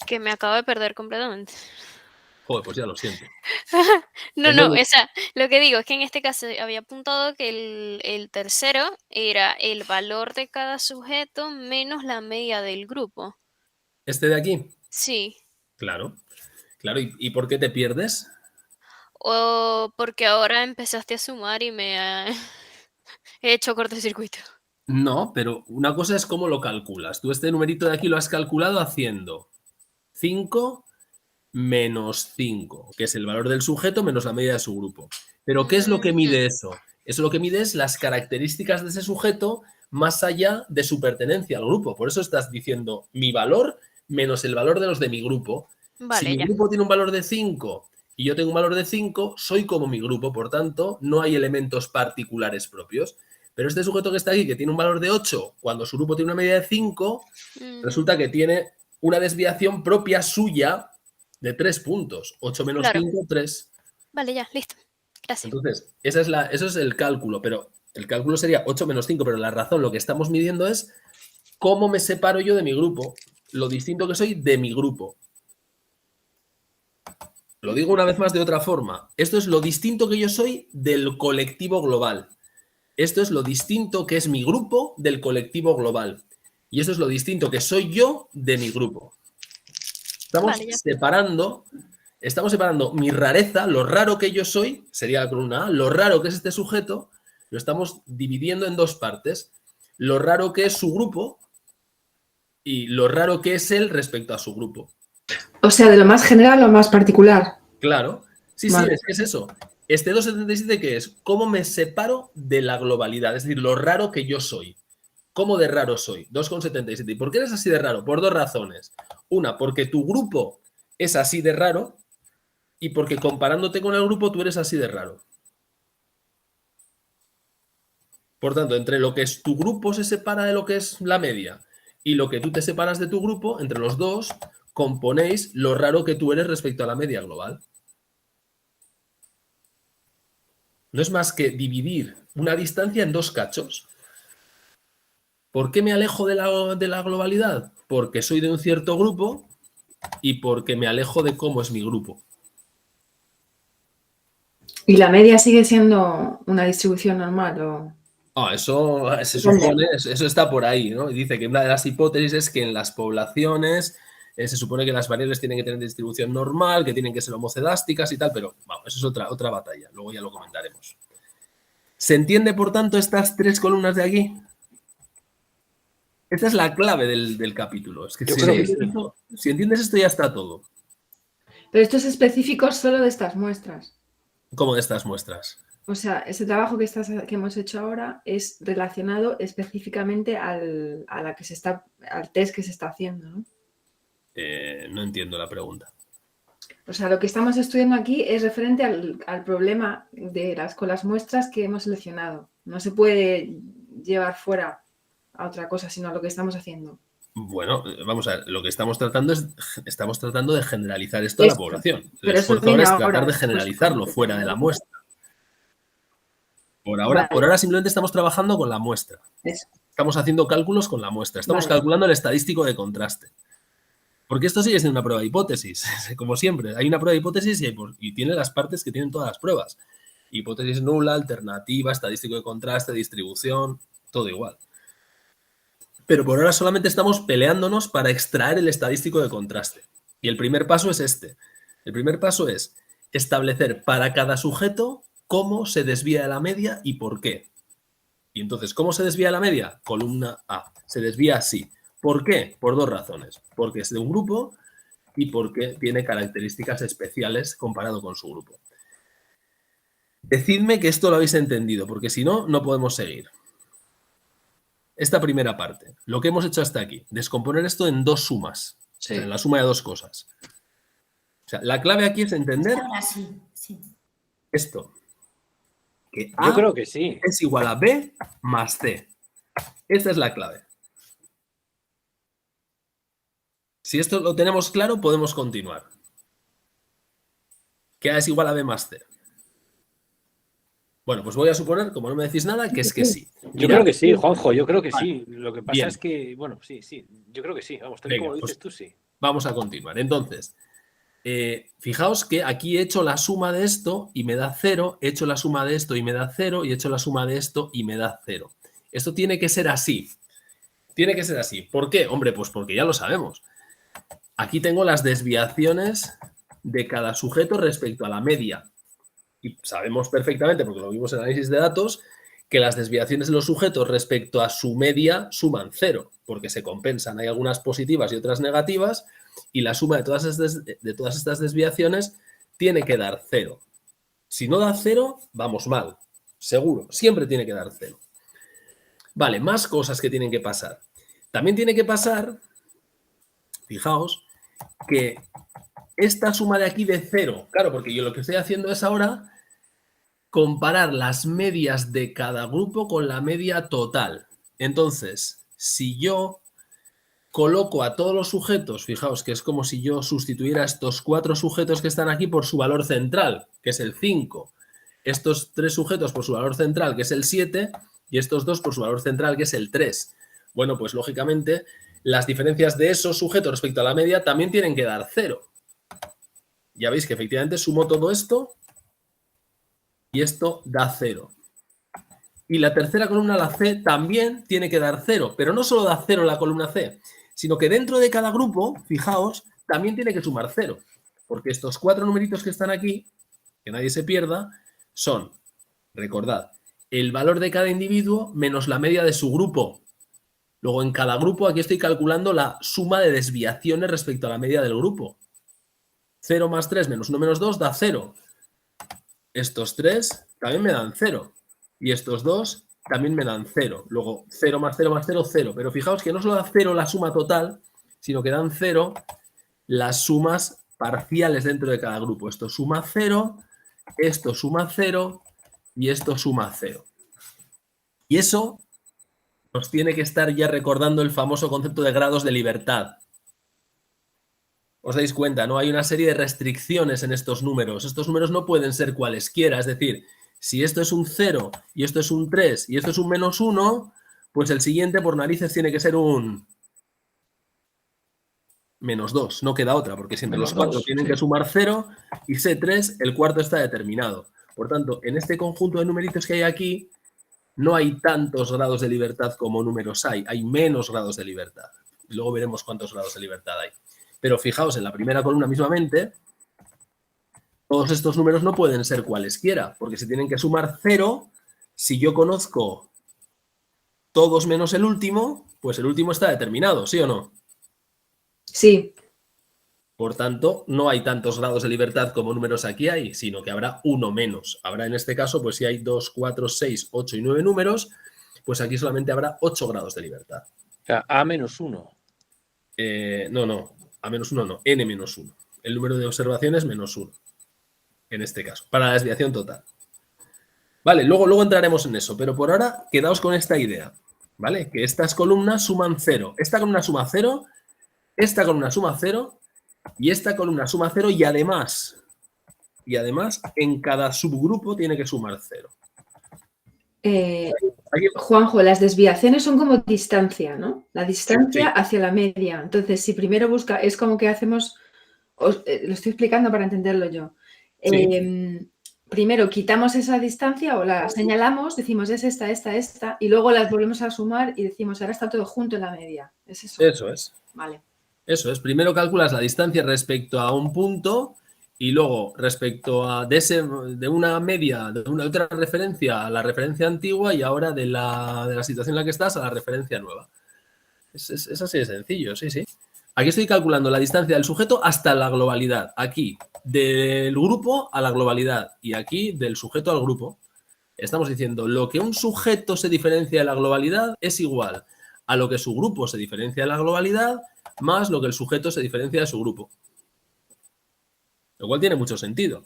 Que me acabo de perder completamente. Joder, pues ya lo siento. No, Entonces, o sea, lo que digo es que en este caso había apuntado que el tercero era el valor de cada sujeto menos la media del grupo. ¿este de aquí? Sí. Claro, claro. ¿Y por qué te pierdes? O porque ahora empezaste a sumar y he hecho cortocircuito. No, pero una cosa es cómo lo calculas. Tú este numerito de aquí lo has calculado haciendo 5 menos 5, que es el valor del sujeto menos la media de su grupo. Pero ¿qué es lo que mide eso? Eso lo que mide es las características de ese sujeto más allá de su pertenencia al grupo. Por eso estás diciendo mi valor menos el valor de los de mi grupo. Si Vale, mi ya. grupo tiene un valor de 5 y yo tengo un valor de 5, soy como mi grupo, por tanto, no hay elementos particulares propios. Pero este sujeto que está aquí, que tiene un valor de 8, cuando su grupo tiene una media de 5, resulta que tiene una desviación propia suya de 3 puntos. 8 menos Claro. 5, 3. Vale, ya, listo. Gracias. Entonces, eso es el cálculo, pero el cálculo sería 8 menos 5, pero la razón, lo que estamos midiendo es cómo me separo yo de mi grupo, lo distinto que soy de mi grupo. Lo digo una vez más de otra forma. Esto es lo distinto que yo soy del colectivo global. Esto es lo distinto que es mi grupo del colectivo global. Y esto es lo distinto que soy yo de mi grupo. Estamos Vale, ya. separando mi rareza, lo raro que yo soy, sería la columna A, lo raro que es este sujeto, lo estamos dividiendo en 2 partes. Lo raro que es su grupo y lo raro que es él respecto a su grupo. O sea, de lo más general a lo más particular. Claro. Sí, Vale. sí, es que es eso. Este 2,77, ¿qué es? ¿Cómo me separo de la globalidad? Es decir, lo raro que yo soy. ¿Cómo de raro soy? 2,77. ¿Y por qué eres así de raro? Por 2 razones. Una, porque tu grupo es así de raro y porque comparándote con el grupo tú eres así de raro. Por tanto, entre lo que es tu grupo se separa de lo que es la media y lo que tú te separas de tu grupo, entre los dos componéis lo raro que tú eres respecto a la media global. No es más que dividir una distancia en 2 cachos. ¿Por qué me alejo de la globalidad? Porque soy de un cierto grupo y porque me alejo de cómo es mi grupo. ¿Y la media sigue siendo una distribución normal? Eso se supone, eso está por ahí, ¿no? Y dice que una de las hipótesis es que en las poblaciones se supone que las variables tienen que tener distribución normal, que tienen que ser homocedásticas y tal, pero vamos, eso es otra batalla, luego ya lo comentaremos. ¿Se entiende, por tanto, estas 3 columnas de aquí? Esta es la clave del capítulo. Es que si entiendes esto ya está todo. Pero esto es específico solo de estas muestras. ¿Cómo de estas muestras? O sea, ese trabajo que hemos hecho ahora es relacionado específicamente al test que se está haciendo, ¿no? No entiendo la pregunta. O sea, lo que estamos estudiando aquí es referente al problema con las muestras que hemos seleccionado. No se puede llevar fuera a otra cosa, sino a lo que estamos haciendo. Bueno, vamos a ver, lo que estamos tratando de generalizar esto a la población. El Pero eso esfuerzo ahora viene es tratar ahora, de después, generalizarlo cuando fuera de la terminemos. muestra. Por Vale. ahora simplemente estamos trabajando con la muestra. Eso. Estamos haciendo cálculos con la muestra. Estamos Vale. calculando el estadístico de contraste. Porque esto sigue siendo una prueba de hipótesis, como siempre. Hay una prueba de hipótesis y tiene las partes que tienen todas las pruebas. Hipótesis nula, alternativa, estadístico de contraste, distribución, todo igual. Pero por ahora solamente estamos peleándonos para extraer el estadístico de contraste. Y el primer paso es este. El primer paso es establecer para cada sujeto cómo se desvía de la media y por qué. Y entonces, ¿cómo se desvía de la media? Columna A. Se desvía así. ¿Por qué? Por dos razones. Porque es de un grupo y porque tiene características especiales comparado con su grupo. Decidme que esto lo habéis entendido, porque si no, no podemos seguir. Esta primera parte, lo que hemos hecho hasta aquí, descomponer esto en dos sumas, Sí. o sea, en la suma de dos cosas. O sea, la clave aquí es entender Ahora sí, sí. esto, que Yo A creo que sí. es igual a B más C. Esta es la clave. Si esto lo tenemos claro, podemos continuar. Que A es igual a B más C. Bueno, pues voy a suponer, como no me decís nada, que es que sí. Yo Mirad, creo que sí, Juanjo, yo creo que Vale. sí. Lo que pasa Bien. es que, bueno, sí, yo creo que sí. Vamos, tal y Venga, como lo pues- dices tú, sí. Vamos a continuar. Entonces, fijaos que aquí he hecho la suma de esto y me da 0, he hecho la suma de esto y me da 0, y he hecho la suma de esto y me da 0. Esto tiene que ser así. Tiene que ser así. ¿Por qué? Hombre, pues porque ya lo sabemos. Aquí tengo las desviaciones de cada sujeto respecto a la media. Y sabemos perfectamente, porque lo vimos en análisis de datos, que las desviaciones de los sujetos respecto a su media suman 0, porque se compensan. Hay algunas positivas y otras negativas, y la suma de todas estas desviaciones tiene que dar 0. Si no da 0, vamos mal. Seguro. Siempre tiene que dar 0. Vale, más cosas que tienen que pasar. También tiene que pasar, fijaos, que esta suma de aquí de 0, claro, porque yo lo que estoy haciendo es ahora comparar las medias de cada grupo con la media total. Entonces, si yo coloco a todos los sujetos, fijaos que es como si yo sustituyera a estos 4 sujetos que están aquí por su valor central, que es el 5, estos 3 sujetos por su valor central, que es el 7, y estos 2 por su valor central, que es el 3. Bueno, pues lógicamente las diferencias de esos sujetos respecto a la media también tienen que dar 0. Ya veis que efectivamente sumo todo esto y esto da 0. Y la tercera columna, la C, también tiene que dar 0, pero no solo da 0 la columna C, sino que dentro de cada grupo, fijaos, también tiene que sumar 0, porque estos 4 numeritos que están aquí, que nadie se pierda, son, recordad, el valor de cada individuo menos la media de su grupo. Luego, en cada grupo, aquí estoy calculando la suma de desviaciones respecto a la media del grupo. 0 más 3 menos 1 menos 2 da 0. Estos 3 también me dan 0. Y estos 2 también me dan 0. Luego, 0 más 0 más 0, 0. Pero fijaos que no solo da 0 la suma total, sino que dan 0 las sumas parciales dentro de cada grupo. Esto suma 0, esto suma 0 y esto suma 0. Y eso nos tiene que estar ya recordando el famoso concepto de grados de libertad. Os dais cuenta, ¿no? Hay una serie de restricciones en estos números. Estos números no pueden ser cualesquiera. Es decir, si esto es un 0 y esto es un 3 y esto es un menos 1, pues el siguiente por narices tiene que ser un menos 2. No queda otra, porque siempre Menos los 4 2, tienen sí. que sumar 0 y C3, el cuarto está determinado. Por tanto, en este conjunto de numeritos que hay aquí, no hay tantos grados de libertad como números hay menos grados de libertad. Y luego veremos cuántos grados de libertad hay. Pero fijaos, en la primera columna mismamente, todos estos números no pueden ser cualesquiera, porque se tienen que sumar 0. Si yo conozco todos menos el último, pues el último está determinado, ¿sí o no? Sí. Por tanto, no hay tantos grados de libertad como números aquí hay, sino que habrá uno menos. Habrá en este caso, pues si hay 2, 4, 6, 8 y 9 números, pues aquí solamente habrá 8 grados de libertad. O sea, A menos 1. No, A menos 1 no, N menos 1. el número de observaciones menos 1, en este caso, para la desviación total. Vale, luego entraremos en eso, pero por ahora quedaos con esta idea, ¿vale? Que estas columnas suman 0. Esta columna suma 0, esta columna suma 0 y esta columna suma 0 y además en cada subgrupo tiene que sumar 0. Juanjo, las desviaciones son como distancia, ¿no? La distancia hacia la media. Entonces, si primero busca, es como que hacemos, lo estoy explicando para entenderlo yo. Primero quitamos esa distancia o la señalamos, decimos es esta, y luego las volvemos a sumar y decimos ahora está todo junto en la media. ¿Es eso? Eso es. Vale. Eso es. Primero calculas la distancia respecto a un punto y luego respecto a de una media, de una otra referencia a la referencia antigua y ahora de la situación en la que estás a la referencia nueva. Es así de sencillo, sí, sí. Aquí estoy calculando la distancia del sujeto hasta la globalidad. Aquí, del grupo a la globalidad. Y aquí, del sujeto al grupo. Estamos diciendo, lo que un sujeto se diferencia de la globalidad es igual a lo que su grupo se diferencia de la globalidad más lo que el sujeto se diferencia de su grupo. Lo cual tiene mucho sentido.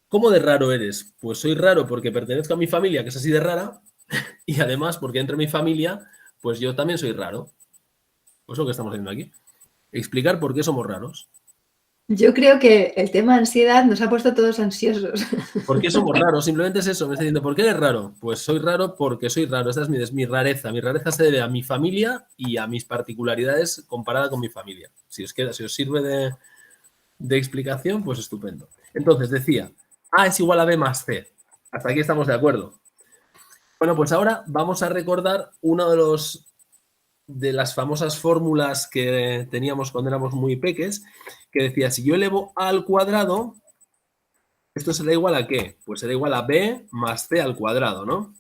¿Cómo de raro eres? Pues soy raro porque pertenezco a mi familia, que es así de rara, y además porque entre mi familia, pues yo también soy raro. Pues lo que estamos haciendo aquí. Explicar por qué somos raros. Yo creo que el tema ansiedad nos ha puesto todos ansiosos. ¿Por qué somos raros? Simplemente es eso. Me está diciendo, ¿por qué eres raro? Pues soy raro porque soy raro. Esta es mi rareza. Mi rareza se debe a mi familia y a mis particularidades comparada con mi familia. Si os sirve de explicación, pues estupendo. Entonces, decía, A es igual a B más C. Hasta aquí estamos de acuerdo. Bueno, pues ahora vamos a recordar uno de las famosas fórmulas que teníamos cuando éramos muy peques, que decía, si yo elevo A al cuadrado, ¿esto será igual a qué? Pues será igual a B más C al cuadrado, ¿no?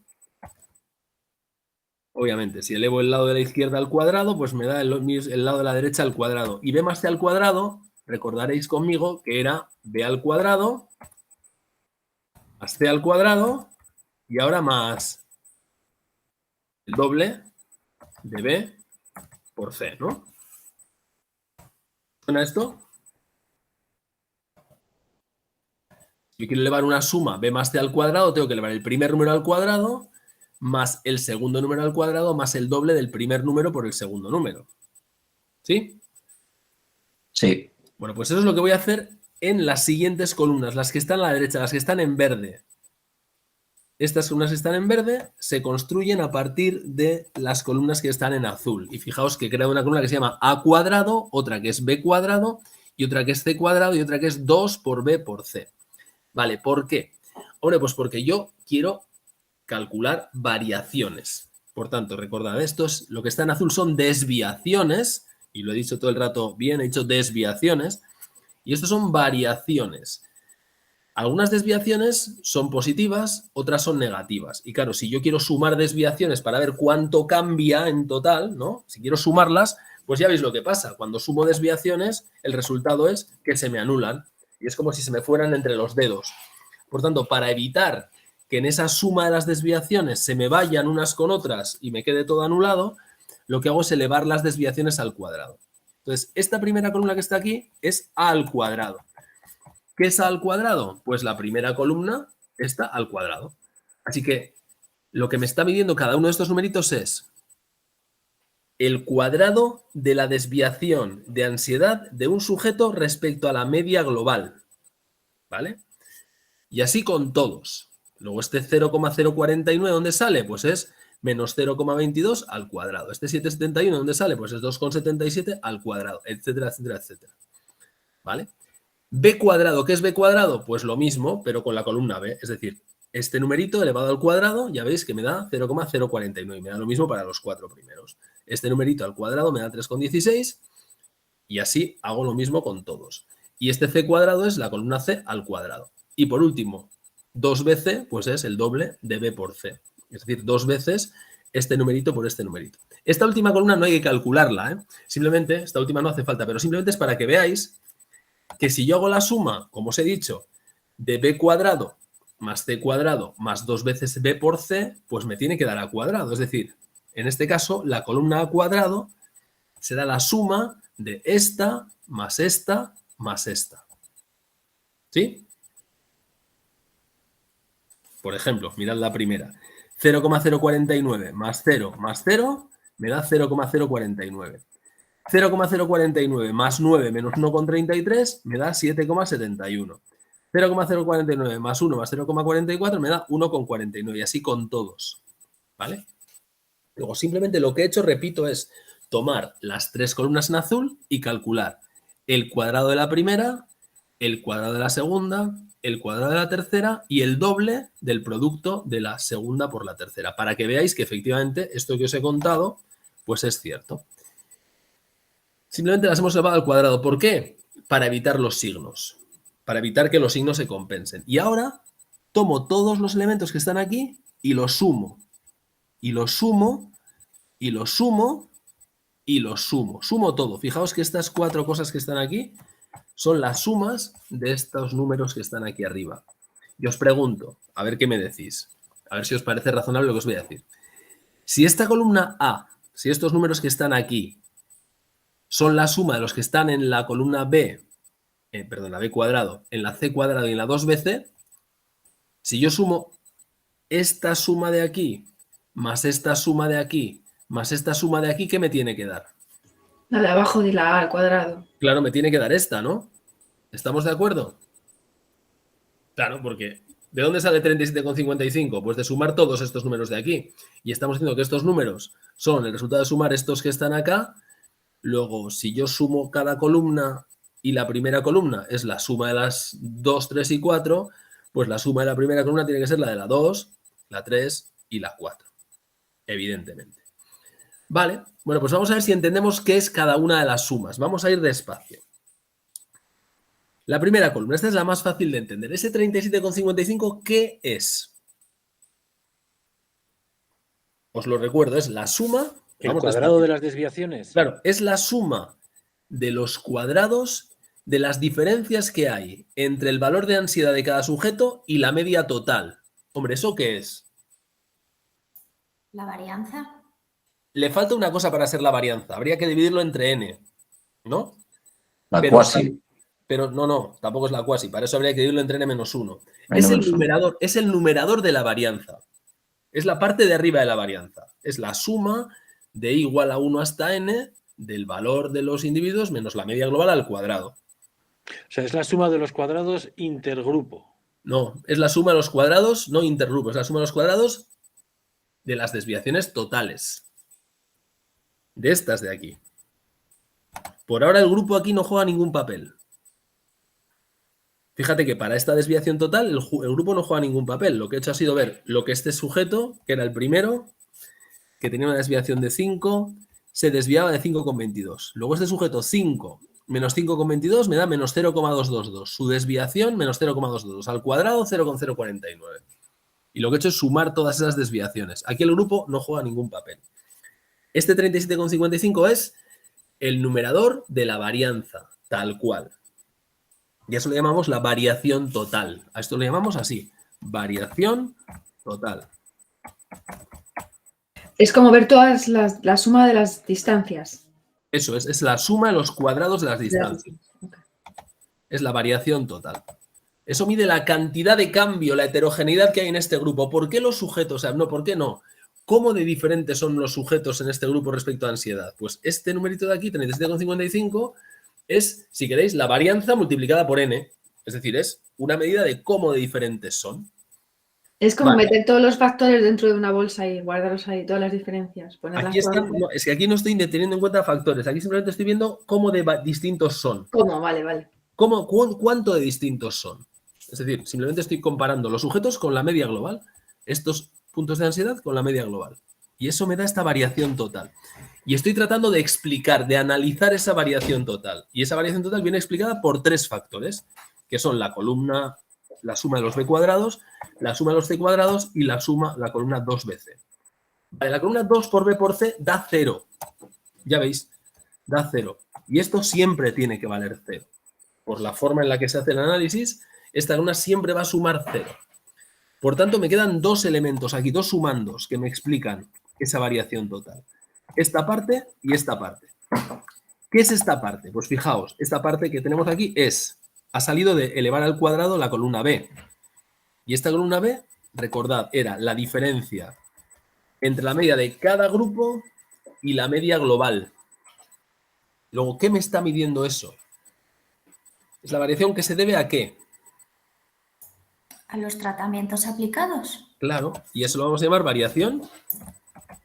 Obviamente, si elevo el lado de la izquierda al cuadrado, pues me da el lado de la derecha al cuadrado. Y B más C al cuadrado, recordaréis conmigo que era B al cuadrado más C al cuadrado y ahora más el doble de B por C, ¿no? ¿Suena esto? Si yo quiero elevar una suma B más C al cuadrado, tengo que elevar el primer número al cuadrado más el segundo número al cuadrado más el doble del primer número por el segundo número. ¿Sí? Sí. Bueno, pues eso es lo que voy a hacer en las siguientes columnas, las que están a la derecha, las que están en verde. Estas columnas que están en verde se construyen a partir de las columnas que están en azul. Y fijaos que crea una columna que se llama A cuadrado, otra que es B cuadrado y otra que es C cuadrado y otra que es 2 por B por C. Vale, ¿por qué? Hombre, pues porque yo quiero calcular variaciones. Por tanto, recordad, lo que está en azul son desviaciones, y lo he dicho todo el rato bien, he dicho desviaciones, y estos son variaciones. Algunas desviaciones son positivas, otras son negativas. Y claro, si yo quiero sumar desviaciones para ver cuánto cambia en total, ¿no? Si quiero sumarlas, pues ya veis lo que pasa. Cuando sumo desviaciones, el resultado es que se me anulan. Y es como si se me fueran entre los dedos. Por tanto, para evitar que en esa suma de las desviaciones se me vayan unas con otras y me quede todo anulado, lo que hago es elevar las desviaciones al cuadrado. Entonces, esta primera columna que está aquí es A al cuadrado. ¿Qué es A al cuadrado? Pues la primera columna está al cuadrado. Así que lo que me está midiendo cada uno de estos numeritos es el cuadrado de la desviación de ansiedad de un sujeto respecto a la media global. ¿Vale? Y así con todos. Luego este 0,049, ¿dónde sale? Pues es menos 0,22 al cuadrado. Este 7,71, ¿dónde sale? Pues es 2,77 al cuadrado, etcétera, etcétera, etcétera. ¿Vale? B cuadrado, ¿qué es B cuadrado? Pues lo mismo, pero con la columna B. Es decir, este numerito elevado al cuadrado, ya veis que me da 0,049 y me da lo mismo para los 4 primeros. Este numerito al cuadrado me da 3,16 y así hago lo mismo con todos. Y este C cuadrado es la columna C al cuadrado. Y por último, 2bc, pues es el doble de B por C. Es decir, 2 veces este numerito por este numerito. Esta última columna no hay que calcularla, ¿eh? Simplemente, esta última no hace falta, pero simplemente es para que veáis que si yo hago la suma, como os he dicho, de B cuadrado más C cuadrado más 2 veces B por C, pues me tiene que dar A cuadrado. Es decir, en este caso, la columna A cuadrado será la suma de esta más esta. ¿Sí? Por ejemplo, mirad la primera. 0,049 más 0 más 0 me da 0,049. 0,049 más 9 menos 1,33 me da 7,71. 0,049 más 1 más 0,44 me da 1,49 y así con todos. ¿Vale? Luego simplemente lo que he hecho, repito, es tomar las tres columnas en azul y calcular el cuadrado de la primera, el cuadrado de la segunda, el cuadrado de la tercera y el doble del producto de la segunda por la tercera, para que veáis que efectivamente esto que os he contado, pues es cierto. Simplemente las hemos elevado al cuadrado. ¿Por qué? Para evitar los signos, para evitar que los signos se compensen. Y ahora tomo todos los elementos que están aquí y los sumo. Y los sumo, y los sumo, y los sumo. Sumo todo. Fijaos que estas cuatro cosas que están aquí son las sumas de estos números que están aquí arriba. Y os pregunto, a ver qué me decís. A ver si os parece razonable lo que os voy a decir. Si esta columna A, si estos números que están aquí son la suma de los que están en la columna B, la B cuadrado, en la C cuadrado y en la 2BC, si yo sumo esta suma de aquí, más esta suma de aquí, más esta suma de aquí, ¿qué me tiene que dar? La de abajo de la A al cuadrado. Claro, me tiene que dar esta, ¿no? ¿Estamos de acuerdo? Claro, porque ¿de dónde sale 37,55? Pues de sumar todos estos números de aquí. Y estamos diciendo que estos números son el resultado de sumar estos que están acá. Luego, si yo sumo cada columna y la primera columna es la suma de las 2, 3 y 4, pues la suma de la primera columna tiene que ser la de la 2, la 3 y la 4, evidentemente. Vale, bueno, pues vamos a ver si entendemos qué es cada una de las sumas. Vamos a ir despacio. La primera columna, esta es la más fácil de entender. Ese 37,55, ¿qué es? Os lo recuerdo, es la suma... ¿El cuadrado de las desviaciones? Claro, es la suma de los cuadrados de las diferencias que hay entre el valor de ansiedad de cada sujeto y la media total. Hombre, ¿eso qué es? ¿La varianza? Le falta una cosa para ser la varianza. Habría que dividirlo entre n, ¿no? La cuasi. Pero no, tampoco es la cuasi. Para eso habría que dividirlo entre n-1. N-1. Es el numerador de la varianza. Es la parte de arriba de la varianza. Es la suma de igual a 1 hasta n del valor de los individuos menos la media global al cuadrado. O sea, es la suma de los cuadrados intergrupo. No, es la suma de los cuadrados, no intergrupo, es la suma de los cuadrados de las desviaciones totales. De estas de aquí. Por ahora el grupo aquí no juega ningún papel. Fíjate que para esta desviación total el grupo no juega ningún papel. Lo que he hecho ha sido ver lo que este sujeto, que era el primero, que tenía una desviación de 5, se desviaba de 5,22. Luego este sujeto 5 menos 5,22 me da menos 0,222. Su desviación menos 0,222. Al cuadrado 0,049. Y lo que he hecho es sumar todas esas desviaciones. Aquí el grupo no juega ningún papel. Este 37,55 es el numerador de la varianza, tal cual. Y a eso le llamamos la variación total. A esto le llamamos así, variación total. Es como ver todas la suma de las distancias. Eso es la suma de los cuadrados de las distancias. Es la variación total. Eso mide la cantidad de cambio, la heterogeneidad que hay en este grupo. ¿Por qué los sujetos? O sea, no, ¿por qué no? ¿Cómo de diferentes son los sujetos en este grupo respecto a ansiedad? Pues este numerito de aquí, 37,55, es, si queréis, la varianza multiplicada por n. Es decir, es una medida de cómo de diferentes son. Es como Vale. meter todos los factores dentro de una bolsa y guardarlos ahí, todas las diferencias. Aquí están, no, es que aquí no estoy teniendo en cuenta factores. Aquí simplemente estoy viendo cómo de distintos son. ¿Cómo? Vale. ¿Cuánto de distintos son? Es decir, simplemente estoy comparando los sujetos con la media global. Estos puntos de ansiedad con la media global. Y eso me da esta variación total. Y estoy tratando de explicar, de analizar esa variación total. Y esa variación total viene explicada por tres factores, que son la columna, la suma de los b cuadrados, la suma de los c cuadrados y la columna 2bc. Vale, la columna 2 por b por c da 0. Ya veis, da 0. Y esto siempre tiene que valer 0. Por la forma en la que se hace el análisis, esta columna siempre va a sumar 0. Por tanto, me quedan dos elementos aquí, dos sumandos que me explican esa variación total. Esta parte y esta parte. ¿Qué es esta parte? Pues fijaos, esta parte que tenemos aquí ha salido de elevar al cuadrado la columna B. Y esta columna B, recordad, era la diferencia entre la media de cada grupo y la media global. Luego, ¿qué me está midiendo eso? ¿Es la variación que se debe a qué? ¿A los tratamientos aplicados? Claro, y eso lo vamos a llamar variación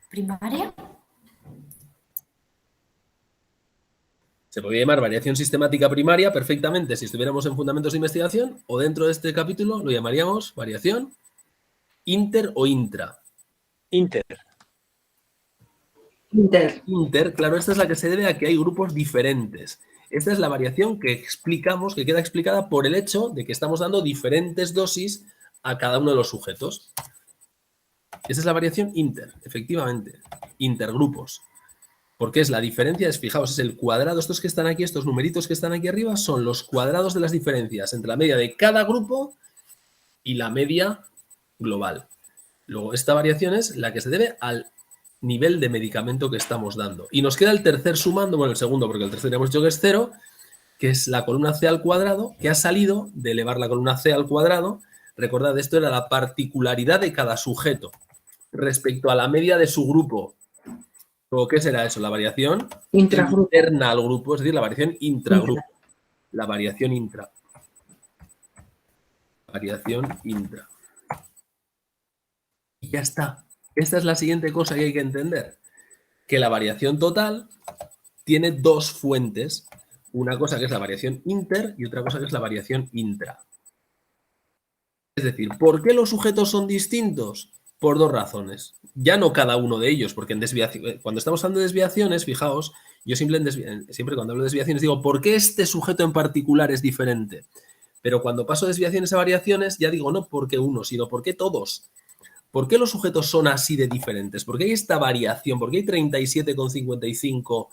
¿Primaria? Se podría llamar variación sistemática primaria perfectamente si estuviéramos en fundamentos de investigación, o dentro de este capítulo lo llamaríamos variación inter o intra. Inter. Inter, claro, esta es la que se debe a que hay grupos diferentes. Esta es la variación que explicamos, que queda explicada por el hecho de que estamos dando diferentes dosis a cada uno de los sujetos. Esa es la variación inter, efectivamente, intergrupos. Porque es la diferencia, fijaos, es el cuadrado, estos que están aquí, estos numeritos que están aquí arriba, son los cuadrados de las diferencias entre la media de cada grupo y la media global. Luego, esta variación es la que se debe al nivel de medicamento que estamos dando. Y nos queda el tercer sumando, bueno, el segundo, porque el tercero ya hemos dicho que es 0, que es la columna C al cuadrado, que ha salido de elevar la columna C al cuadrado. Recordad, esto era la particularidad de cada sujeto respecto a la media de su grupo. ¿O qué será eso? La variación Intragrupo. interna al grupo, es decir, la variación intragrupo. La variación intra. Variación intra. Y ya está. Esta es la siguiente cosa que hay que entender. Que la variación total tiene dos fuentes. Una cosa que es la variación inter y otra cosa que es la variación intra. Es decir, ¿por qué los sujetos son distintos? Por dos razones. Ya no cada uno de ellos, porque en desviación, cuando estamos hablando de desviaciones, fijaos, yo siempre cuando hablo de desviaciones digo, ¿por qué este sujeto en particular es diferente? Pero cuando paso de desviaciones a variaciones, ya digo, no porque uno, sino porque todos. ¿Por qué los sujetos son así de diferentes? ¿Por qué hay esta variación? ¿Por qué hay 37,55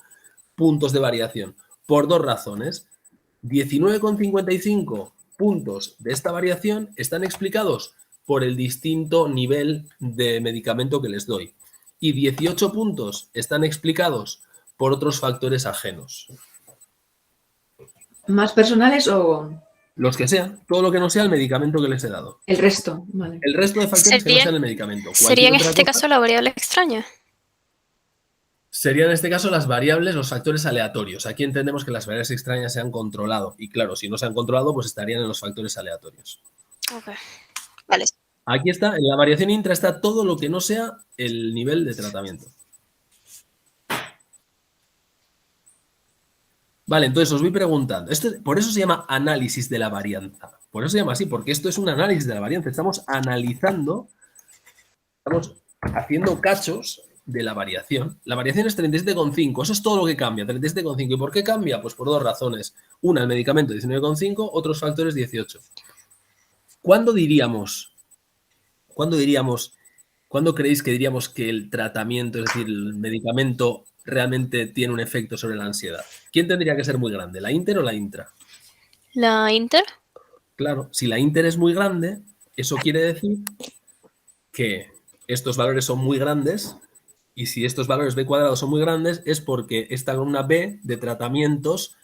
puntos de variación? Por dos razones. 19,55 puntos de esta variación están explicados por el distinto nivel de medicamento que les doy. Y 18 puntos están explicados por otros factores ajenos. ¿Más personales o Los que sean, todo lo que no sea el medicamento que les he dado. el resto? Vale. El resto de factores que no sean el medicamento. ¿Sería en Cualquier otra este cosa caso la variable extraña? serían en este caso las variables, los factores aleatorios. Aquí entendemos que las variables extrañas se han controlado. Y claro, si no se han controlado, pues estarían en los factores aleatorios. Ok. Vale. Aquí está, en la variación intra está todo lo que no sea el nivel de tratamiento. Vale, entonces os voy preguntando. Por eso se llama análisis de la varianza. Por eso se llama así, porque esto es un análisis de la varianza. Estamos analizando, estamos haciendo cachos de la variación. La variación es 37,5. Eso es todo lo que cambia, 37,5. ¿Y por qué cambia? Pues por dos razones. Una, el medicamento 19,5, otros factores 18. ¿Cuándo creéis que diríamos que el tratamiento, es decir, el medicamento realmente tiene un efecto sobre la ansiedad? ¿Quién tendría que ser muy grande, la inter o la intra? ¿La inter? Claro, si la inter es muy grande, eso quiere decir que estos valores son muy grandes, y si estos valores B cuadrado son muy grandes es porque esta columna B de tratamientos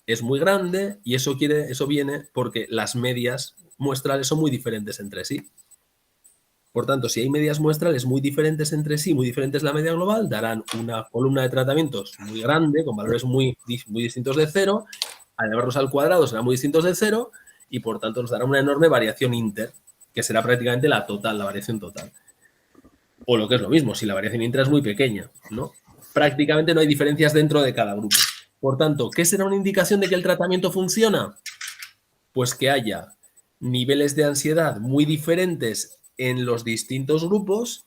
es muy grande, y eso viene porque las medias muestrales son muy diferentes entre sí. Por tanto, si hay medias muestrales muy diferentes entre sí, muy diferentes la media global, darán una columna de tratamientos muy grande, con valores muy distintos de 0, al llevarlos al cuadrado serán muy distintos de 0, y por tanto nos dará una enorme variación inter, que será prácticamente la total, la variación total. O lo que es lo mismo, si la variación intra es muy pequeña, ¿no? Prácticamente no hay diferencias dentro de cada grupo. Por tanto, ¿qué será una indicación de que el tratamiento funciona? Pues que haya niveles de ansiedad muy diferentes en los distintos grupos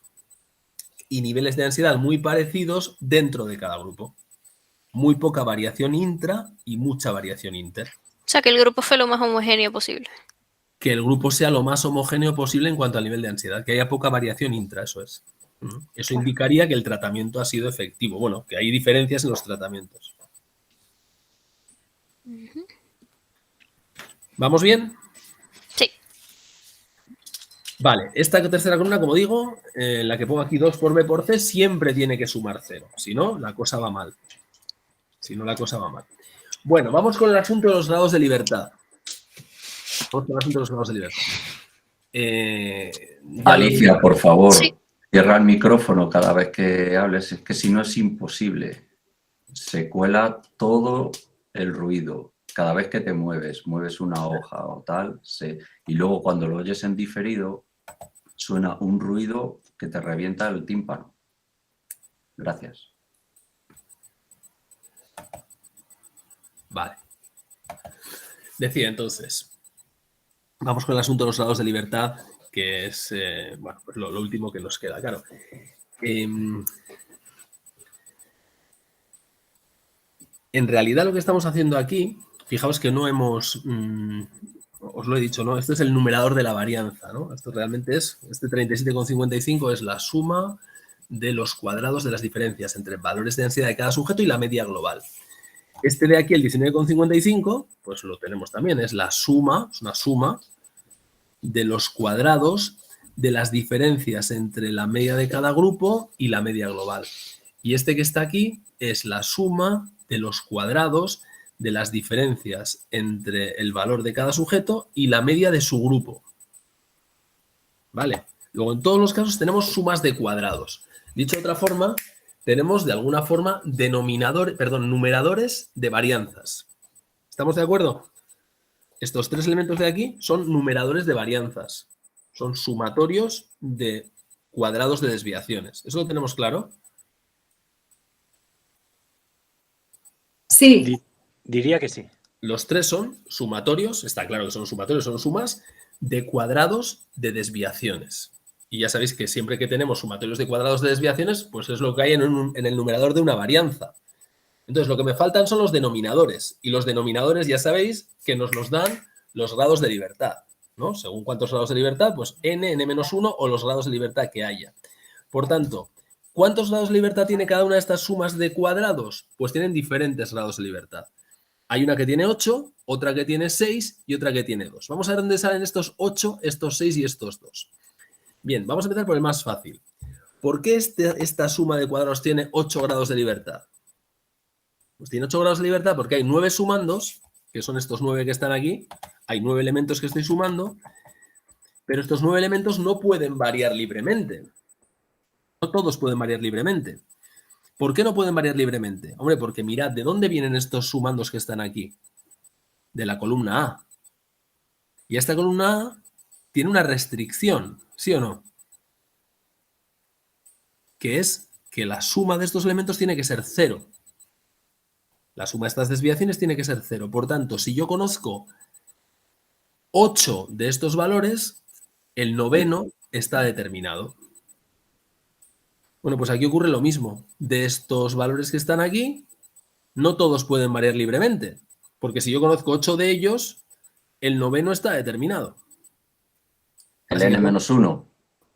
y niveles de ansiedad muy parecidos dentro de cada grupo. Muy poca variación intra y mucha variación inter. O sea, que el grupo fue lo más homogéneo posible. Que el grupo sea lo más homogéneo posible en cuanto al nivel de ansiedad, que haya poca variación intra, eso es. Eso indicaría que el tratamiento ha sido efectivo. Bueno, que hay diferencias en los tratamientos. ¿Vamos bien? Sí. Vale, esta tercera columna, como digo, la que pongo aquí 2 por B por C, siempre tiene que sumar 0. Si no, la cosa va mal. Si no, la cosa va mal. Bueno, vamos con el asunto de los grados de libertad. Vamos con el asunto de los grados de libertad. Alicia, por favor, Sí. cierra el micrófono cada vez que hables, es que si no es imposible. Se cuela todo el ruido. Cada vez que te mueves una hoja o tal, y luego cuando lo oyes en diferido, suena un ruido que te revienta el tímpano. Gracias. Vale. Decía entonces, vamos con el asunto de los grados de libertad, que es bueno, pues lo último que nos queda, claro. En realidad lo que estamos haciendo aquí, fijaos que no hemos, os lo he dicho, ¿no? Este es el numerador de la varianza, ¿no? Esto realmente es, este 37,55 es la suma de los cuadrados de las diferencias entre valores de densidad de cada sujeto y la media global. Este de aquí, el 19,55, pues lo tenemos también, es la suma, es una suma de los cuadrados de las diferencias entre la media de cada grupo y la media global. Y este que está aquí es la suma de los cuadrados de las diferencias entre el valor de cada sujeto y la media de su grupo. ¿Vale? Luego, en todos los casos tenemos sumas de cuadrados. Dicho de otra forma, tenemos de alguna forma numeradores de varianzas. ¿Estamos de acuerdo? Estos tres elementos de aquí son numeradores de varianzas. Son sumatorios de cuadrados de desviaciones. ¿Eso lo tenemos claro? Sí, Diría que sí. Los tres son sumatorios, está claro que son sumatorios, son sumas de cuadrados de desviaciones. Y ya sabéis que siempre que tenemos sumatorios de cuadrados de desviaciones, pues es lo que hay en el numerador de una varianza. Entonces, lo que me faltan son los denominadores. Y los denominadores ya sabéis que nos los dan los grados de libertad, ¿no? Según cuántos grados de libertad, pues n-1 o los grados de libertad que haya. Por tanto, ¿cuántos grados de libertad tiene cada una de estas sumas de cuadrados? Pues tienen diferentes grados de libertad. Hay una que tiene 8, otra que tiene 6 y otra que tiene 2. Vamos a ver dónde salen estos 8, estos 6 y estos 2. Bien, vamos a empezar por el más fácil. ¿Por qué esta suma de cuadrados tiene 8 grados de libertad? Pues tiene 8 grados de libertad porque hay 9 sumandos, que son estos 9 que están aquí. Hay 9 elementos que estoy sumando, pero estos 9 elementos no pueden variar libremente. No todos pueden variar libremente. ¿Por qué no pueden variar libremente? Hombre, porque mirad, ¿de dónde vienen estos sumandos que están aquí? De la columna A. Y esta columna A tiene una restricción, ¿sí o no? Que es que la suma de estos elementos tiene que ser 0. La suma de estas desviaciones tiene que ser 0. Por tanto, si yo conozco 8 de estos valores, el noveno está determinado. Bueno, pues aquí ocurre lo mismo. De estos valores que están aquí, no todos pueden variar libremente, porque si yo conozco 8 de ellos, el noveno está determinado. El Así que, n-1.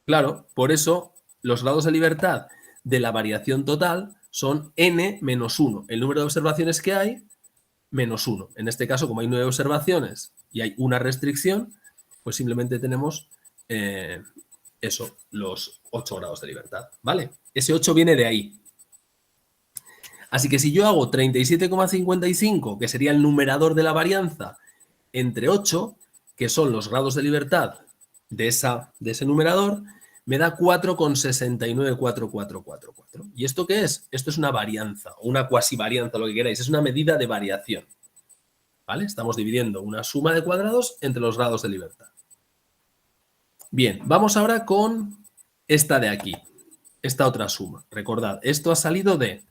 claro, por eso los grados de libertad de la variación total son n-1. El número de observaciones que hay, menos 1. En este caso, como hay 9 observaciones y hay una restricción, pues simplemente tenemos eso, los 8 grados de libertad, ¿vale? Ese 8 viene de ahí. Así que si yo hago 37,55, que sería el numerador de la varianza, entre 8, que son los grados de libertad de ese numerador, me da 4,694444. ¿Y esto qué es? Esto es una varianza, o una cuasivarianza, lo que queráis. Es una medida de variación. ¿Vale? Estamos dividiendo una suma de cuadrados entre los grados de libertad. Bien, vamos ahora con esta de aquí, esta otra suma. Recordad, esto ha salido de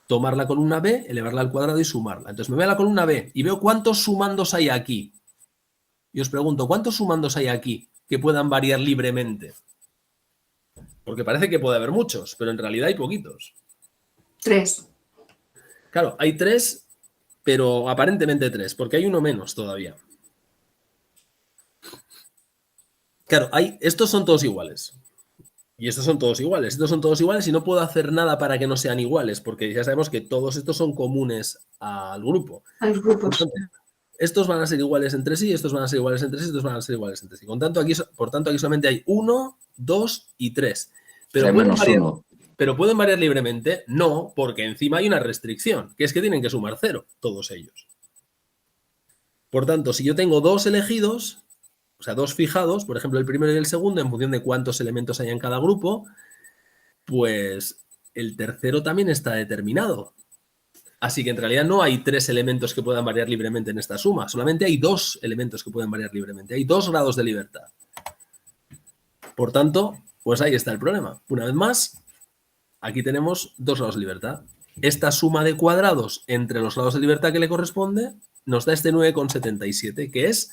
tomar la columna B, elevarla al cuadrado y sumarla. Entonces me voy a la columna B y veo cuántos sumandos hay aquí. Y os pregunto, ¿cuántos sumandos hay aquí que puedan variar libremente? Porque parece que puede haber muchos, pero en realidad hay poquitos. 3. Claro, hay 3, pero aparentemente 3, porque hay uno menos todavía. Claro, estos son todos iguales. Y estos son todos iguales. Estos son todos iguales y no puedo hacer nada para que no sean iguales, porque ya sabemos que todos estos son comunes al grupo. A los grupos. Entonces, estos van a ser iguales entre sí, estos van a ser iguales entre sí, estos van a ser iguales entre sí. Por tanto, aquí solamente hay 1, 2 y 3. Pero Hay pueden menos variar. 1. ¿Pero pueden variar libremente? No, porque encima hay una restricción, que es que tienen que sumar 0, todos ellos. Por tanto, si yo tengo dos elegidos, o sea, dos fijados, por ejemplo, el primero y el segundo, en función de cuántos elementos hay en cada grupo, pues el tercero también está determinado. Así que en realidad no hay 3 elementos que puedan variar libremente en esta suma, solamente hay 2 elementos que pueden variar libremente, hay 2 grados de libertad. Por tanto, pues ahí está el problema. Una vez más, aquí tenemos 2 grados de libertad. Esta suma de cuadrados entre los grados de libertad que le corresponde nos da este 9,77, que es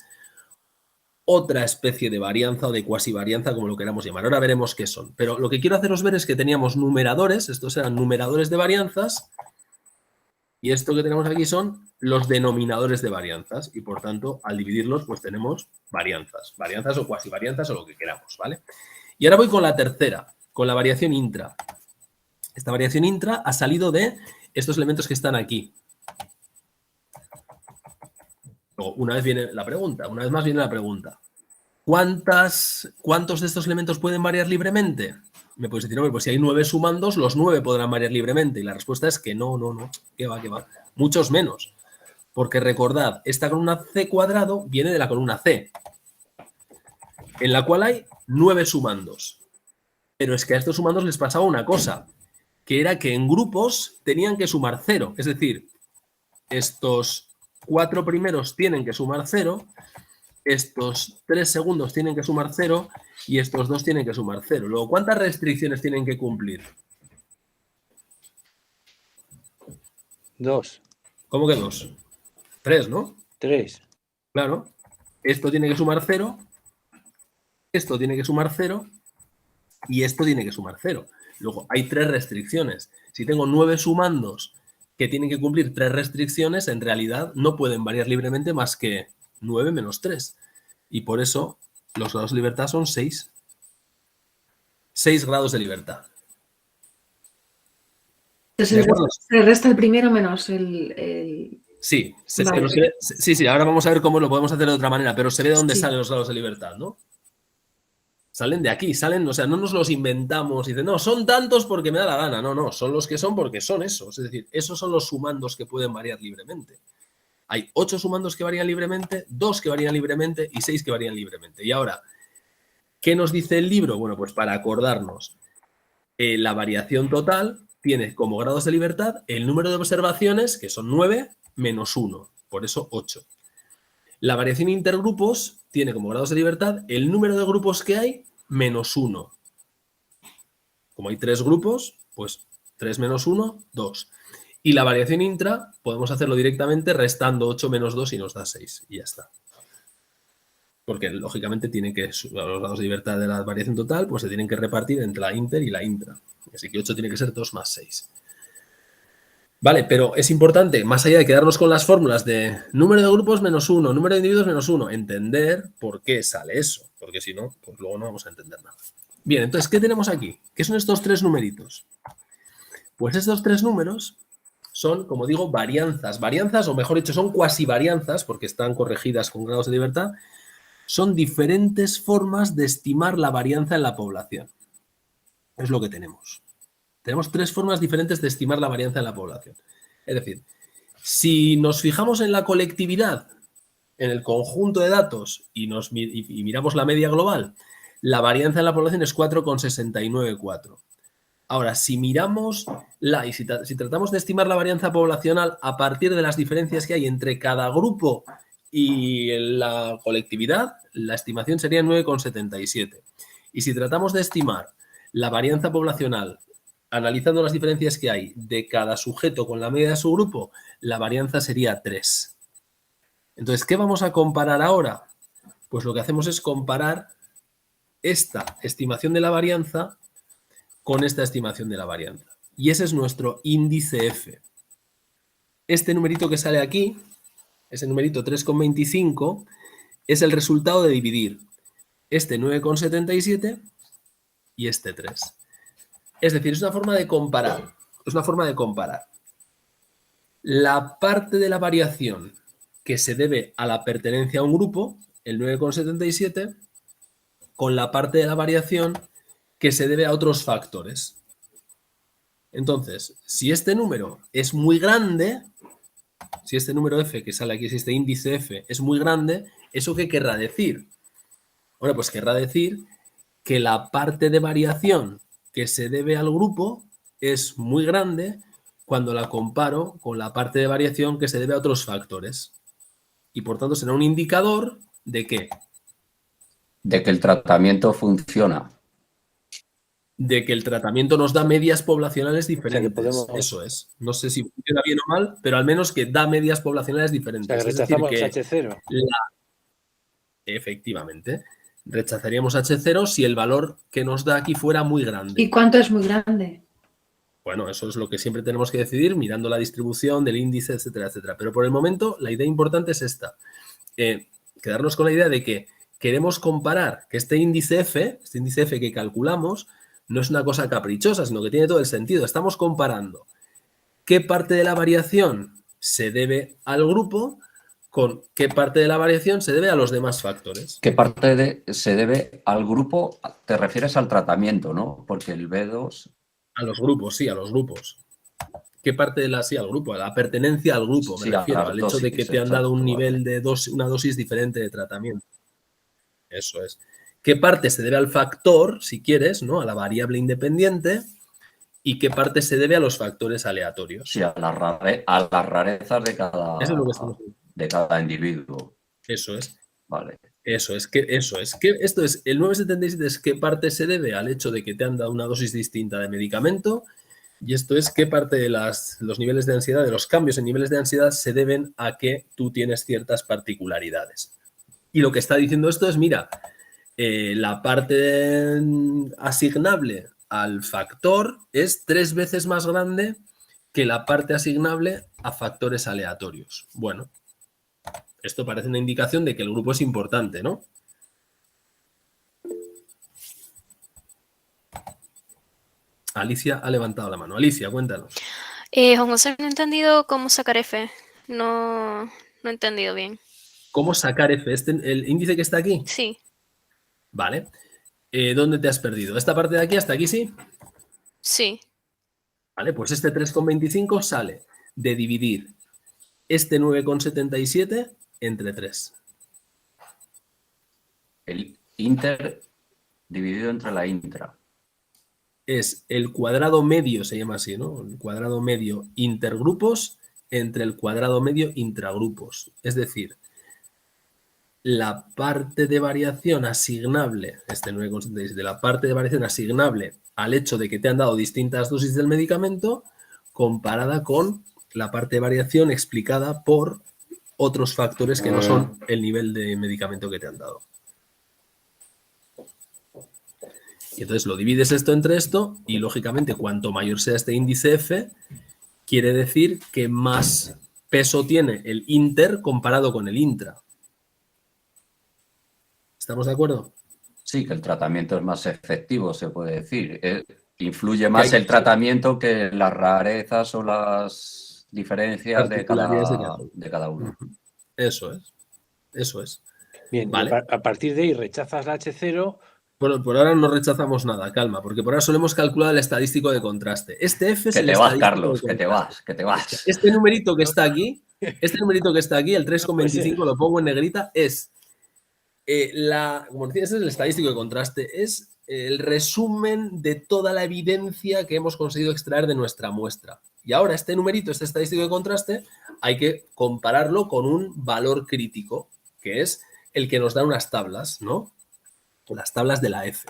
otra especie de varianza o de cuasivarianza, como lo queramos llamar. Ahora veremos qué son. Pero lo que quiero haceros ver es que teníamos numeradores, estos eran numeradores de varianzas, y esto que tenemos aquí son los denominadores de varianzas, y por tanto, al dividirlos, pues tenemos varianzas o cuasivarianzas o lo que queramos, ¿vale? Y ahora voy con la tercera, con la variación intra. Esta variación intra ha salido de estos elementos que están aquí. Luego, una vez más viene la pregunta. ¿Cuántos de estos elementos pueden variar libremente? Me puedes decir, pues si hay 9 sumandos, los 9 podrán variar libremente. Y la respuesta es que no. Que va. Muchos menos. Porque recordad, esta columna C cuadrado viene de la columna C, en la cual hay 9 sumandos. Pero es que a estos sumandos les pasaba una cosa, que era que en grupos tenían que sumar 0. Es decir, estos 4 primeros tienen que sumar 0, estos 3 segundos tienen que sumar 0 y estos 2 tienen que sumar 0. Luego, ¿cuántas restricciones tienen que cumplir? 2. ¿Cómo que 2? 3, ¿no? 3. Claro. Esto tiene que sumar 0, esto tiene que sumar 0 y esto tiene que sumar 0. Luego, hay 3 restricciones. Si tengo 9 sumandos que tienen que cumplir 3 restricciones, en realidad no pueden variar libremente más que 9 menos 3. Y por eso los grados de libertad son 6. 6 grados de libertad. Entonces, se resta el primero menos el... Sí, Vale. sí, ahora vamos a ver cómo lo podemos hacer de otra manera, pero se ve de dónde Sí. salen los grados de libertad, ¿no? Salen de aquí, o sea, no nos los inventamos y dicen, no, son tantos porque me da la gana. No, son los que son porque son esos. Es decir, esos son los sumandos que pueden variar libremente. Hay 8 sumandos que varían libremente, 2 que varían libremente y 6 que varían libremente. Y ahora, ¿qué nos dice el libro? Bueno, pues para acordarnos, la variación total tiene como grados de libertad el número de observaciones, que son 9, menos 1, por eso 8. La variación intergrupos tiene como grados de libertad el número de grupos que hay, menos 1. Como hay 3 grupos, pues 3 menos 1, 2. Y la variación intra podemos hacerlo directamente restando 8 menos 2 y nos da 6. Y ya está. Porque lógicamente los grados de libertad de la variación total pues se tienen que repartir entre la inter y la intra. Así que 8 tiene que ser 2 más 6. Vale, pero es importante, más allá de quedarnos con las fórmulas de número de grupos menos 1, número de individuos menos 1, entender por qué sale eso. Porque si no, pues luego no vamos a entender nada. Bien, entonces, ¿qué tenemos aquí? ¿Qué son estos 3 numeritos? Pues estos 3 números son, como digo, varianzas. Varianzas, o mejor dicho, son cuasivarianzas, porque están corregidas con grados de libertad. Son diferentes formas de estimar la varianza en la población. Es lo que tenemos. Tenemos 3 formas diferentes de estimar la varianza en la población. Es decir, si nos fijamos en la colectividad, en el conjunto de datos, y miramos la media global, la varianza en la población es 4,694. Ahora, si miramos si tratamos de estimar la varianza poblacional a partir de las diferencias que hay entre cada grupo y la colectividad, la estimación sería 9,77. Y si tratamos de estimar la varianza poblacional analizando las diferencias que hay de cada sujeto con la media de su grupo, la varianza sería 3. Entonces, ¿qué vamos a comparar ahora? Pues lo que hacemos es comparar esta estimación de la varianza con esta estimación de la varianza. Y ese es nuestro índice F. Este numerito que sale aquí, ese numerito 3,25, es el resultado de dividir este 9,77 y este 3. Es decir, es una forma de comparar. La parte de la variación que se debe a la pertenencia a un grupo, el 9,77, con la parte de la variación que se debe a otros factores. Entonces, si este número es muy grande, si este número f que sale aquí, si este índice f es muy grande, ¿eso qué querrá decir? Bueno, pues querrá decir que la parte de variación que se debe al grupo es muy grande cuando la comparo con la parte de variación que se debe a otros factores. Y por tanto será un indicador de ¿qué? De que el tratamiento funciona. De que el tratamiento nos da medias poblacionales diferentes. podemos- Eso es. No sé si funciona bien o mal, pero al menos que da medias poblacionales O diferentes. sea, que Es decir, rechazamos que H0. efectivamente, rechazaríamos H0 si el valor que nos da aquí fuera muy grande. ¿Y cuánto es muy grande? Bueno, eso es lo que siempre tenemos que decidir mirando la distribución del índice, etcétera, etcétera. Pero por el momento, la idea importante es esta. Quedarnos con la idea de que queremos comparar que este índice F que calculamos, no es una cosa caprichosa, sino que tiene todo el sentido. Estamos comparando qué parte de la variación se debe al grupo con qué parte de la variación se debe a los demás factores. ¿Qué parte se debe al grupo? Te refieres al tratamiento, ¿no? Porque el B2... A los grupos, sí, a los grupos. ¿Qué parte de la sí al grupo? A la pertenencia al grupo, me Sí, a refiero, las al hecho de que dosis, te han dado un exacto, nivel de una dosis diferente de tratamiento. Eso es. ¿Qué parte se debe al factor, si quieres, ¿no? A la variable independiente? ¿Y qué parte se debe a los factores aleatorios? Sí, a las rarezas de Eso es lo que estamos diciendo. de cada individuo. Eso es. Vale. Eso es. Esto es, el 977 es qué parte se debe al hecho de que te han dado una dosis distinta de medicamento, y esto es qué parte de los niveles de ansiedad, de los cambios en niveles de ansiedad se deben a que tú tienes ciertas particularidades. Y lo que está diciendo esto es, mira, la parte asignable al factor es 3 veces más grande que la parte asignable a factores aleatorios. Bueno, esto parece una indicación de que el grupo es importante, ¿no? Alicia ha levantado la mano. Alicia, cuéntanos. Juan José, no he entendido cómo sacar F. No he entendido bien. ¿Cómo sacar F? ¿El índice que está aquí? Sí. Vale. ¿Dónde te has perdido? ¿Esta parte de aquí hasta aquí sí? Sí. Vale, pues este 3,25 sale de dividir este 9,77 entre 3. El inter dividido entre la intra. Es el cuadrado medio, se llama así, ¿no? El cuadrado medio intergrupos entre el cuadrado medio intragrupos. Es decir, la parte de variación asignable, este 9,77, la parte de variación asignable al hecho de que te han dado distintas dosis del medicamento, comparada con la parte de variación explicada por otros factores que no son el nivel de medicamento que te han dado. Y entonces lo divides esto entre esto y, lógicamente, cuanto mayor sea este índice F, quiere decir que más peso tiene el inter comparado con el intra. ¿Estamos de acuerdo? Sí, que el tratamiento es más efectivo, se puede decir. Influye más el tratamiento que las rarezas o las diferencias de cada uno. Eso es. Eso es. Bien, vale. A partir de ahí rechazas la H0. Bueno, por ahora no rechazamos nada, calma, porque por ahora solo hemos calculado el estadístico de contraste. Este F es el estadístico de Carlos, contraste. que te vas. Este numerito que está aquí, el 3,25, lo pongo en negrita, es como decía, este es el estadístico de contraste, es el resumen de toda la evidencia que hemos conseguido extraer de nuestra muestra. Y ahora este numerito, este estadístico de contraste, hay que compararlo con un valor crítico, que es el que nos da unas tablas, ¿no? Las tablas de la F.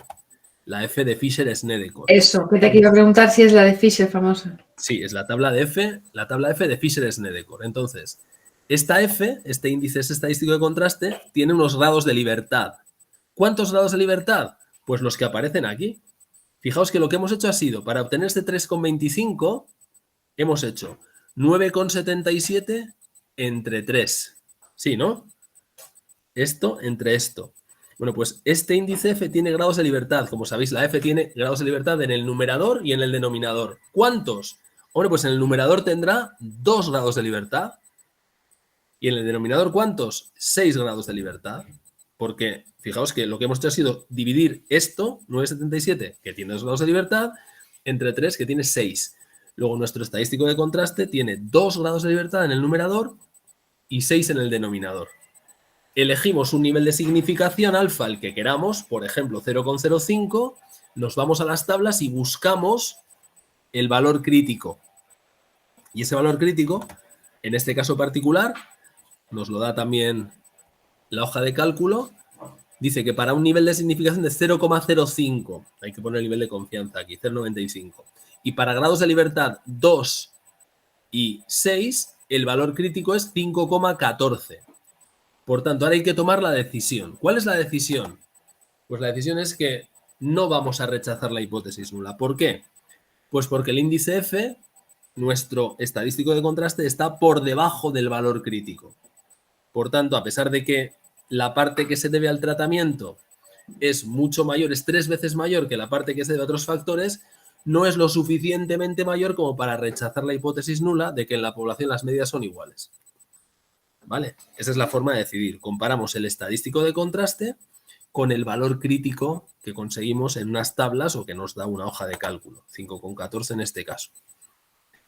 La F de Fisher-Snedeker. Eso, que te quiero preguntar si es la de Fisher famosa. Sí, es la tabla de F, de Fisher-Snedeker. Entonces, esta F, este índice estadístico de contraste, tiene unos grados de libertad. ¿Cuántos grados de libertad? Pues los que aparecen aquí. Fijaos que lo que hemos hecho ha sido, para obtener este 3,25, hemos hecho 9,77 entre 3. Sí, ¿no? Esto entre esto. Bueno, pues este índice F tiene grados de libertad. Como sabéis, la F tiene grados de libertad en el numerador y en el denominador. ¿Cuántos? Bueno, pues en el numerador tendrá 2 grados de libertad. ¿Y en el denominador cuántos? 6 grados de libertad. Porque fijaos que lo que hemos hecho ha sido dividir esto, 9,77, que tiene 2 grados de libertad, entre 3, que tiene 6. Luego nuestro estadístico de contraste tiene 2 grados de libertad en el numerador y 6 en el denominador. Elegimos un nivel de significación alfa, el que queramos, por ejemplo 0,05, nos vamos a las tablas y buscamos el valor crítico. Y ese valor crítico, en este caso particular, nos lo da también la hoja de cálculo. Dice que para un nivel de significación de 0,05, hay que poner el nivel de confianza aquí, 0,95. Y para grados de libertad 2 y 6, el valor crítico es 5,14. Por tanto, ahora hay que tomar la decisión. ¿Cuál es la decisión? Pues la decisión es que no vamos a rechazar la hipótesis nula. ¿Por qué? Pues porque el índice F, nuestro estadístico de contraste, está por debajo del valor crítico. Por tanto, a pesar de que la parte que se debe al tratamiento es mucho mayor, es 3 veces mayor que la parte que se debe a otros factores, no es lo suficientemente mayor como para rechazar la hipótesis nula de que en la población las medias son iguales. ¿Vale? Esa es la forma de decidir. Comparamos el estadístico de contraste con el valor crítico que conseguimos en unas tablas o que nos da una hoja de cálculo, 5,14 en este caso.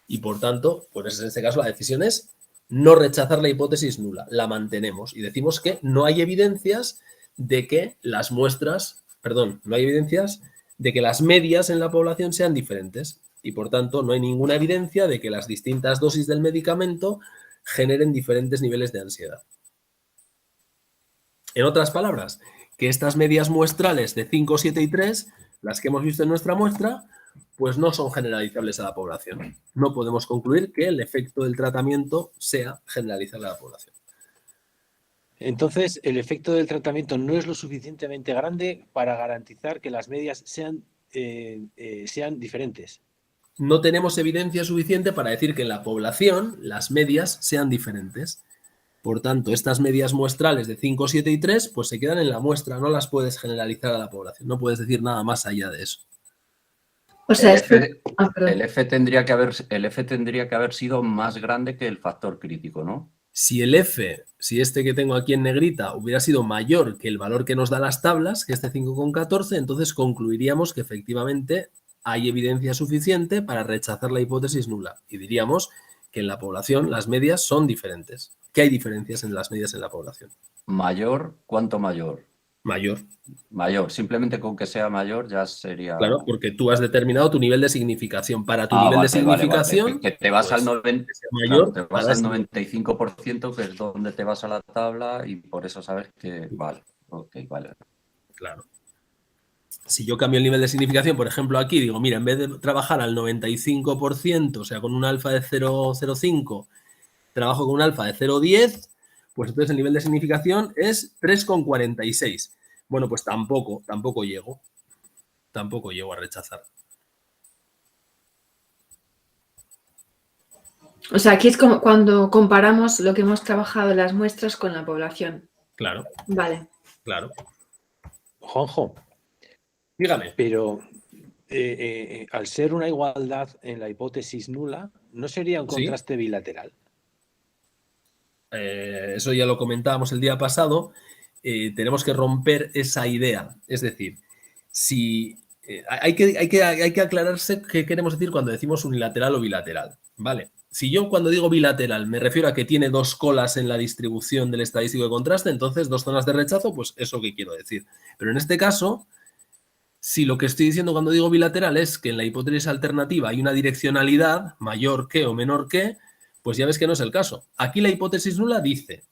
Y por tanto, pues en este caso la decisión es no rechazar la hipótesis nula, la mantenemos y decimos que no hay evidencias de que las muestras, perdón, no hay evidencias de que las medias en la población sean diferentes y por tanto no hay ninguna evidencia de que las distintas dosis del medicamento generen diferentes niveles de ansiedad. En otras palabras, que estas medias muestrales de 5, 7 y 3, las que hemos visto en nuestra muestra, pues no son generalizables a la población. No podemos concluir que el efecto del tratamiento sea generalizable a la población. Entonces, el efecto del tratamiento no es lo suficientemente grande para garantizar que las medias sean diferentes. No tenemos evidencia suficiente para decir que en la población las medias sean diferentes. Por tanto, estas medias muestrales de 5, 7 y 3 pues se quedan en la muestra, no las puedes generalizar a la población, no puedes decir nada más allá de eso. O sea, el F tendría que haber sido más grande que el factor crítico, ¿no? Si el F, si este que tengo aquí en negrita, hubiera sido mayor que el valor que nos da las tablas, que este 5,14, entonces concluiríamos que efectivamente hay evidencia suficiente para rechazar la hipótesis nula. Y diríamos que en la población las medias son diferentes, que hay diferencias en las medias en la población. ¿Mayor? ¿Cuánto mayor? Mayor. Mayor. Simplemente con que sea mayor ya sería... Claro, porque tú has determinado tu nivel de significación. Para tu nivel de significación... Vale. Que te vas pues, al 90, mayor, claro, te vas al 95%, que es donde te vas a la tabla y por eso sabes que... Vale, ok, vale. Claro. Si yo cambio el nivel de significación, por ejemplo, aquí digo, mira, en vez de trabajar al 95%, o sea, con un alfa de 0,05, trabajo con un alfa de 0,10, pues entonces el nivel de significación es 3,46. Bueno, pues tampoco llego a rechazar. O sea, aquí es como cuando comparamos lo que hemos trabajado en las muestras con la población. Claro. Vale. Claro. Juanjo. Dígame. Pero al ser una igualdad en la hipótesis nula, ¿no sería un contraste bilateral? Eso ya lo comentábamos el día pasado. Tenemos que romper esa idea. Es decir, si hay que aclararse qué queremos decir cuando decimos unilateral o bilateral. ¿Vale? Si yo cuando digo bilateral me refiero a que tiene 2 colas en la distribución del estadístico de contraste, entonces 2 zonas de rechazo, pues eso que quiero decir. Pero en este caso, si lo que estoy diciendo cuando digo bilateral es que en la hipótesis alternativa hay una direccionalidad mayor que o menor que, pues ya ves que no es el caso. Aquí la hipótesis nula dice,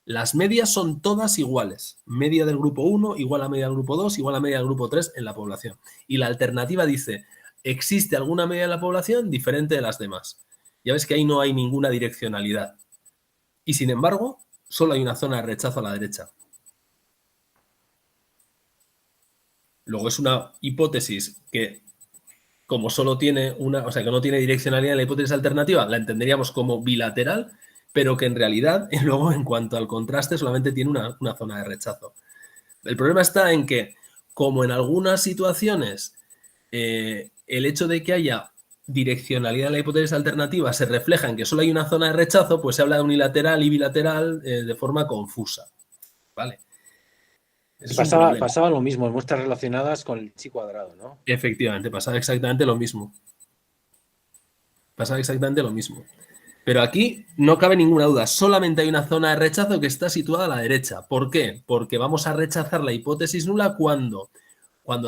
las medias son todas iguales. Media del grupo 1 igual a media del grupo 2 igual a media del grupo 3 en la población. Y la alternativa dice, existe alguna media en la población diferente de las demás. Ya ves que ahí no hay ninguna direccionalidad. Y sin embargo, solo hay una zona de rechazo a la derecha. Luego es una hipótesis que, como solo tiene una, o sea, que no tiene direccionalidad en la hipótesis alternativa, la entenderíamos como bilateral, pero que en realidad, luego en cuanto al contraste, solamente tiene una zona de rechazo. El problema está en que, como en algunas situaciones, el hecho de que haya direccionalidad en la hipótesis alternativa se refleja en que solo hay una zona de rechazo, pues se habla de unilateral y bilateral de forma confusa. ¿Vale? Pasaba lo mismo en muestras relacionadas con el chi cuadrado, ¿no? Efectivamente, pasaba exactamente lo mismo. Pasa exactamente lo mismo. Pero aquí no cabe ninguna duda, solamente hay una zona de rechazo que está situada a la derecha. ¿Por qué? Porque vamos a rechazar la hipótesis nula cuando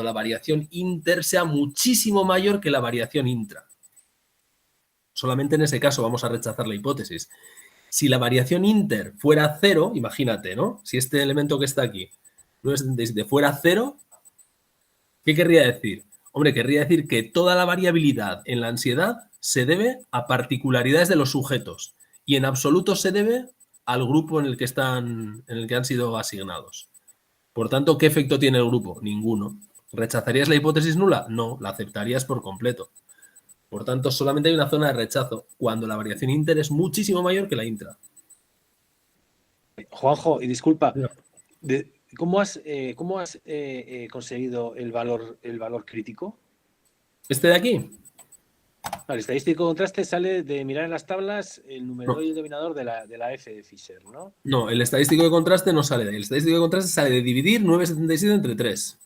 la variación inter sea muchísimo mayor que la variación intra. Solamente en ese caso vamos a rechazar la hipótesis. Si la variación inter fuera 0, imagínate, ¿no? Si este elemento que está aquí, 9,77, fuera 0, ¿qué querría decir? Hombre, querría decir que toda la variabilidad en la ansiedad se debe a particularidades de los sujetos y en absoluto se debe al grupo en el que han sido asignados. Por tanto, ¿qué efecto tiene el grupo? Ninguno. ¿Rechazarías la hipótesis nula? No, la aceptarías por completo. Por tanto, solamente hay una zona de rechazo cuando la variación inter es muchísimo mayor que la intra. Juanjo, y disculpa, ¿cómo has conseguido el valor crítico? ¿Este de aquí? El estadístico de contraste sale de mirar en las tablas el numerador No. y el denominador de la F de Fisher, ¿no? No, el estadístico de contraste no sale de ahí. El estadístico de contraste sale de dividir 9,77 entre 3.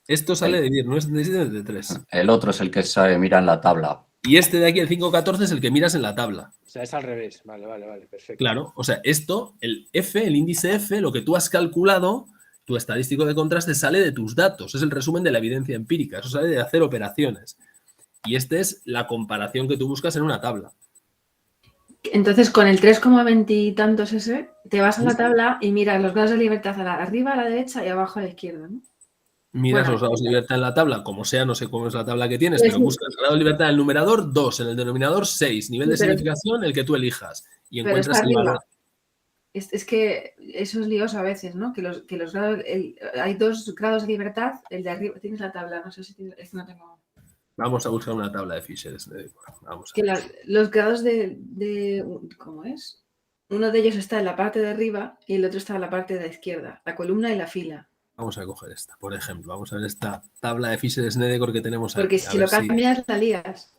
Esto sale de dividir 9,77 entre 3. El otro es el que sabe, mira en la tabla. Y este de aquí, el 5,14, es el que miras en la tabla. O sea, es al revés. Vale, perfecto. Claro, o sea, esto, el F, el índice F, lo que tú has calculado, tu estadístico de contraste sale de tus datos. Es el resumen de la evidencia empírica. Eso sale de hacer operaciones. Y esta es la comparación que tú buscas en una tabla. Entonces, con el 3,20 y tantos ese, te vas a la tabla y miras los grados de libertad arriba, a la derecha y abajo a la izquierda, ¿no? Miras Bueno, los grados de libertad en la tabla, como sea, no sé cómo es la tabla que tienes, pues pero sí. buscas el grado de libertad en el numerador 2, en el denominador 6, nivel de Sí, pero- significación el que tú elijas. Y Pero encuentras está el valor. arriba. Es que eso es lioso a veces, ¿no? Que los grados, hay 2 grados de libertad, el de arriba, tienes la tabla, no sé si tienes, es que no tengo. Vamos a buscar una tabla de Fisher. Vamos a Que ver. los grados ¿cómo es? Uno de ellos está en la parte de arriba y el otro está en la parte de la izquierda, la columna y la fila. Vamos a coger esta, por ejemplo. Vamos a ver esta tabla de Fisher-Snedecor que tenemos aquí. Porque A si ver lo cambias, la lías.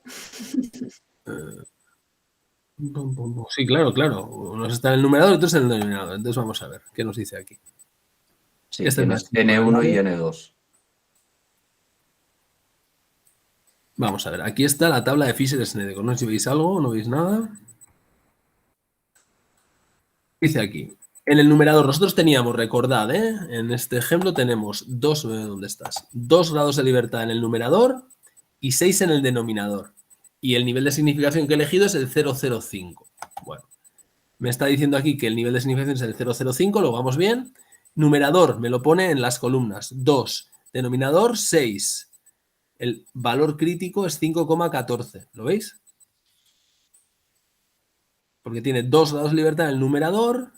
Sí, claro. Uno está en el numerador y otro está en el denominador. Entonces vamos a ver qué nos dice aquí. Sí, Este es tienes más N1 y claro. N2. Vamos a ver, aquí está la tabla de Fisher-Snedecor. No sé si veis algo o no veis nada. Dice aquí, en el numerador nosotros teníamos, recordad, en este ejemplo tenemos ¿dónde estás? 2 grados de libertad en el numerador y 6 en el denominador. Y el nivel de significación que he elegido es el 0,05. Bueno, me está diciendo aquí que el nivel de significación es el 0,05, lo vamos bien. Numerador me lo pone en las columnas 2, denominador 6. El valor crítico es 5,14. ¿Lo veis? Porque tiene 2 grados de libertad en el numerador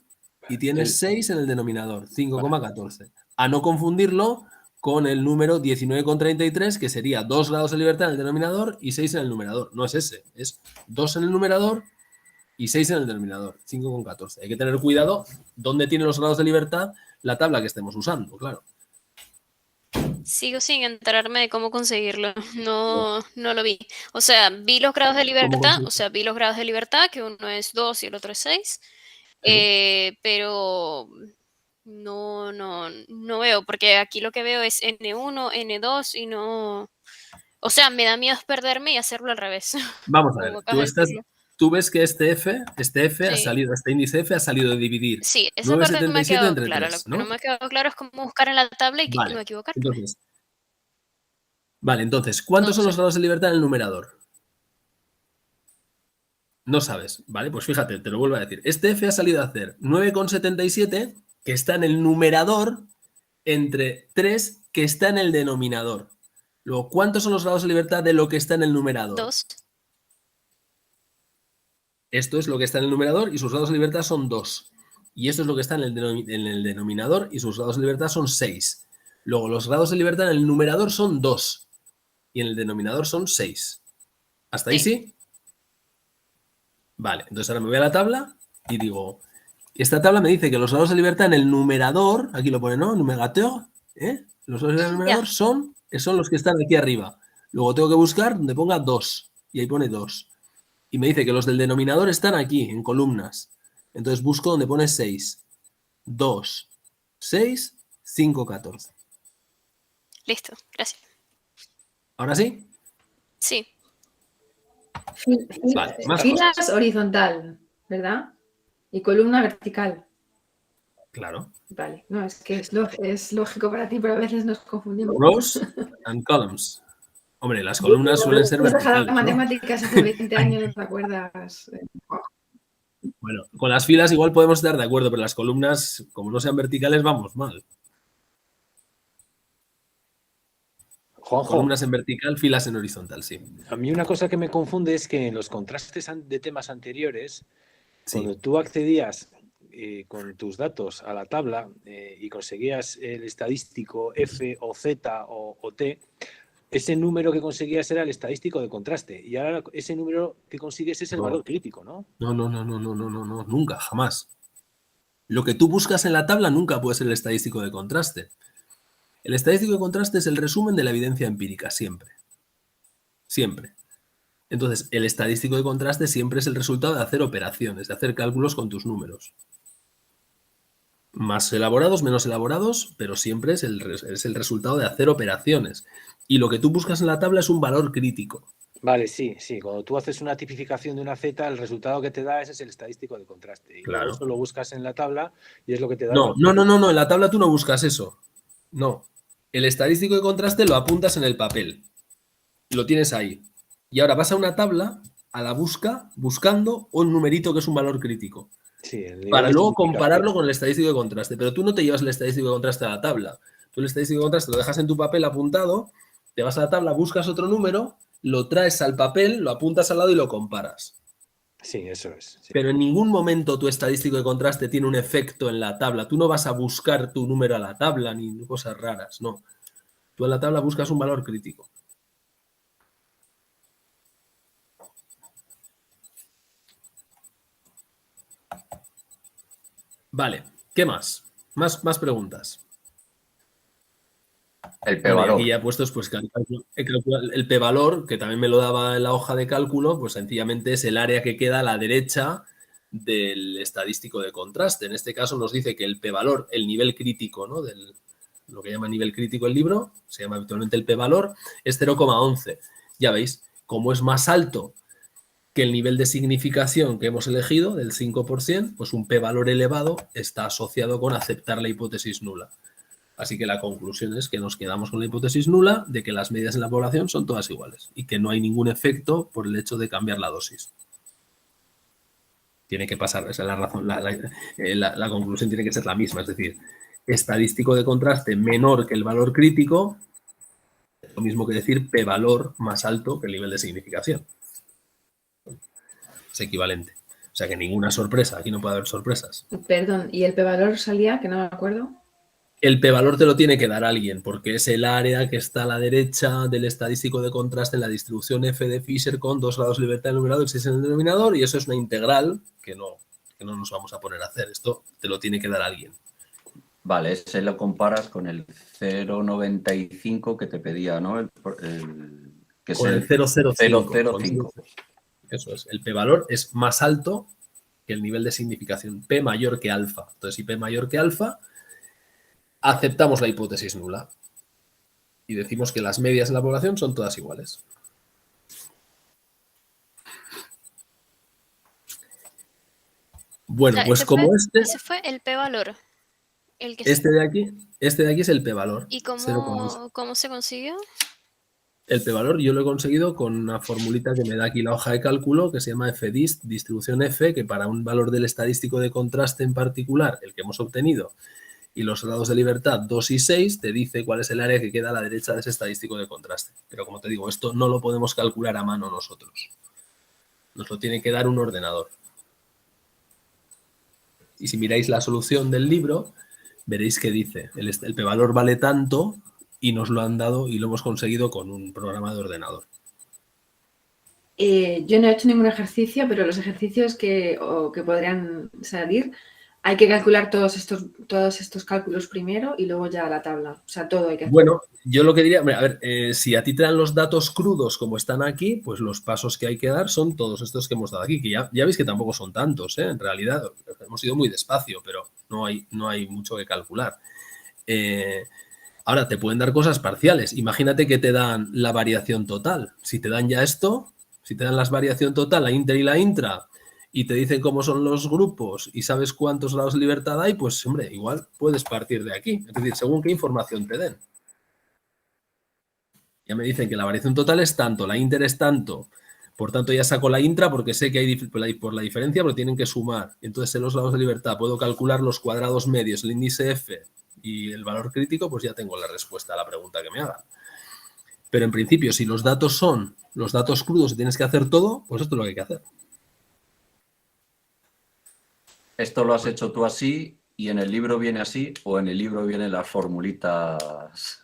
y tiene 6 en el denominador, 5,14. A no confundirlo con el número 19,33, que sería 2 grados de libertad en el denominador y 6 en el numerador. No es ese, es 2 en el numerador y 6 en el denominador, 5,14. Hay que tener cuidado dónde tiene los grados de libertad la tabla que estemos usando, claro. Sigo sin enterarme de cómo conseguirlo. No lo vi. O sea, vi los grados de libertad, que uno es 2 y el otro es 6. Sí. Pero no veo, porque aquí lo que veo es N1, N2 y no. O sea, me da miedo perderme y hacerlo al revés. Vamos a ver, Como acabas de decirlo. tú ves que este F ha Sí. salido, este índice F ha salido de dividir Sí, esa parte me ha 9,77 quedado entre clara. 3, Lo que ¿no? no me ha quedado claro es cómo buscar en la tabla y Vale, no equivocarme. entonces, ¿cuántos No son los sé. grados de libertad en el numerador? No sabes, ¿vale? Pues fíjate, te lo vuelvo a decir. Este F ha salido a hacer 9,77, que está en el numerador, entre 3, que está en el denominador. Luego, ¿cuántos son los grados de libertad de lo que está en el numerador? 2. Esto es lo que está en el numerador y sus grados de libertad son 2. Y esto es lo que está en el denominador y sus grados de libertad son 6. Luego, los grados de libertad en el numerador son 2 y en el denominador son 6. ¿Hasta ahí sí? Vale, entonces ahora me voy a la tabla y digo, esta tabla me dice que los grados de libertad en el numerador, aquí lo pone, ¿no? Numerateur, los grados de libertad en el numerador son los que están aquí arriba. Luego tengo que buscar donde ponga 2 y ahí pone 2. Y me dice que los del denominador están aquí, en columnas. Entonces busco donde pone 6. 2, 6, 5, 14. Listo, gracias. ¿Ahora sí? Sí. Vale, más Filas cosas. horizontal, ¿verdad? Y columna vertical. Claro. Vale, no, es que es lógico para ti, pero a veces nos confundimos. Rows and columns. Hombre, las columnas suelen ser Has dejado verticales, ¿no? matemáticas hace 20 años, no te acuerdas. Bueno, con las filas igual podemos estar de acuerdo, pero las columnas, como no sean verticales, vamos mal. Juanjo, Columnas en vertical, filas en horizontal, sí. a mí una cosa que me confunde es que en los contrastes de temas anteriores, Sí. cuando tú accedías con tus datos a la tabla y conseguías el estadístico F o Z o T, ese número que conseguías era el estadístico de contraste. Y ahora ese número que consigues es el No. valor crítico, ¿no? No, nunca, jamás. Lo que tú buscas en la tabla nunca puede ser el estadístico de contraste. El estadístico de contraste es el resumen de la evidencia empírica, siempre. Siempre. Entonces, el estadístico de contraste siempre es el resultado de hacer operaciones, de hacer cálculos con tus números. Más elaborados, menos elaborados, pero siempre es el resultado de hacer operaciones. Y lo que tú buscas en la tabla es un valor crítico. Vale, sí. Cuando tú haces una tipificación de una Z, el resultado que te da ese es el estadístico de contraste. Y Claro. luego eso lo buscas en la tabla y es lo que te da. No, en la tabla tú no buscas eso. No. El estadístico de contraste lo apuntas en el papel. Lo tienes ahí. Y ahora vas a una tabla, a la buscando un numerito que es un valor crítico. Sí, el nivel Para de luego significación. compararlo con el estadístico de contraste. Pero tú no te llevas el estadístico de contraste a la tabla. Tú el estadístico de contraste lo dejas en tu papel apuntado, te vas a la tabla, buscas otro número, lo traes al papel, lo apuntas al lado y lo comparas. Sí, eso es. Sí. Pero en ningún momento tu estadístico de contraste tiene un efecto en la tabla. Tú no vas a buscar tu número a la tabla ni cosas raras, no. Tú en la tabla buscas un valor crítico. Vale, ¿qué más? Más preguntas. El Bueno, y p-valor. aquí ya puestos, pues el p-valor, que también me lo daba en la hoja de cálculo, pues sencillamente es el área que queda a la derecha del estadístico de contraste. En este caso nos dice que el p-valor, el nivel crítico, ¿no? Lo que llama nivel crítico el libro, se llama habitualmente el p-valor, es 0,11. Ya veis, como es más alto que el nivel de significación que hemos elegido, del 5%, pues un p-valor elevado está asociado con aceptar la hipótesis nula. Así que la conclusión es que nos quedamos con la hipótesis nula de que las medias en la población son todas iguales y que no hay ningún efecto por el hecho de cambiar la dosis. Tiene que pasar, esa es la razón, la conclusión tiene que ser la misma, es decir, estadístico de contraste menor que el valor crítico, lo mismo que decir p-valor más alto que el nivel de significación. Es equivalente. O sea que ninguna sorpresa, aquí no puede haber sorpresas. Perdón, ¿y el p-valor salía? Que no me acuerdo. El p-valor te lo tiene que dar alguien, porque es el área que está a la derecha del estadístico de contraste en la distribución f de Fisher con 2 grados de libertad en el numerador y 6 en el denominador, y eso es una integral que no nos vamos a poner a hacer. Esto te lo tiene que dar alguien. Vale, ese lo comparas con el 0,95 que te pedía, ¿no? Que Con es el 0,05. 0,05. Eso es. El p-valor es más alto que el nivel de significación. P mayor que alfa. Entonces, si P mayor que alfa, aceptamos la hipótesis nula y decimos que las medias en la población son todas iguales. Bueno, O sea, pues como ese fue el p-valor. Este de aquí es el p-valor. ¿Y 0,1. cómo se consiguió? El p-valor yo lo he conseguido con una formulita que me da aquí la hoja de cálculo que se llama fdist, distribución f, que para un valor del estadístico de contraste en particular, el que hemos obtenido, y los grados de libertad 2 y 6, te dice cuál es el área que queda a la derecha de ese estadístico de contraste. Pero como te digo, esto no lo podemos calcular a mano nosotros. Nos lo tiene que dar un ordenador. Y si miráis la solución del libro, veréis que dice, el p-valor vale tanto y nos lo han dado y lo hemos conseguido con un programa de ordenador. Yo no he hecho ningún ejercicio, pero los ejercicios que podrían salir, hay que calcular todos estos cálculos primero y luego ya la tabla. O sea, todo hay que hacer. Bueno, yo lo que diría, a ver, si a ti te dan los datos crudos como están aquí, pues los pasos que hay que dar son todos estos que hemos dado aquí, que ya veis que tampoco son tantos, en realidad hemos ido muy despacio, pero no hay mucho que calcular. Ahora, te pueden dar cosas parciales. Imagínate que te dan la variación total. Si te dan ya esto, Si te dan la variación total, la inter y la intra, y te dicen cómo son los grupos y sabes cuántos grados de libertad hay, pues, hombre, igual puedes partir de aquí. Es decir, según qué información te den. Ya me dicen que la variación total es tanto, la inter es tanto. Por tanto, ya saco la intra porque sé que hay por la diferencia, pero tienen que sumar. Entonces, en los grados de libertad puedo calcular los cuadrados medios, el índice F y el valor crítico, pues ya tengo la respuesta a la pregunta que me hagan. Pero en principio, si los datos son los datos crudos y tienes que hacer todo, pues esto es lo que hay que hacer. ¿Esto lo has hecho tú así y en el libro viene así o en el libro vienen las formulitas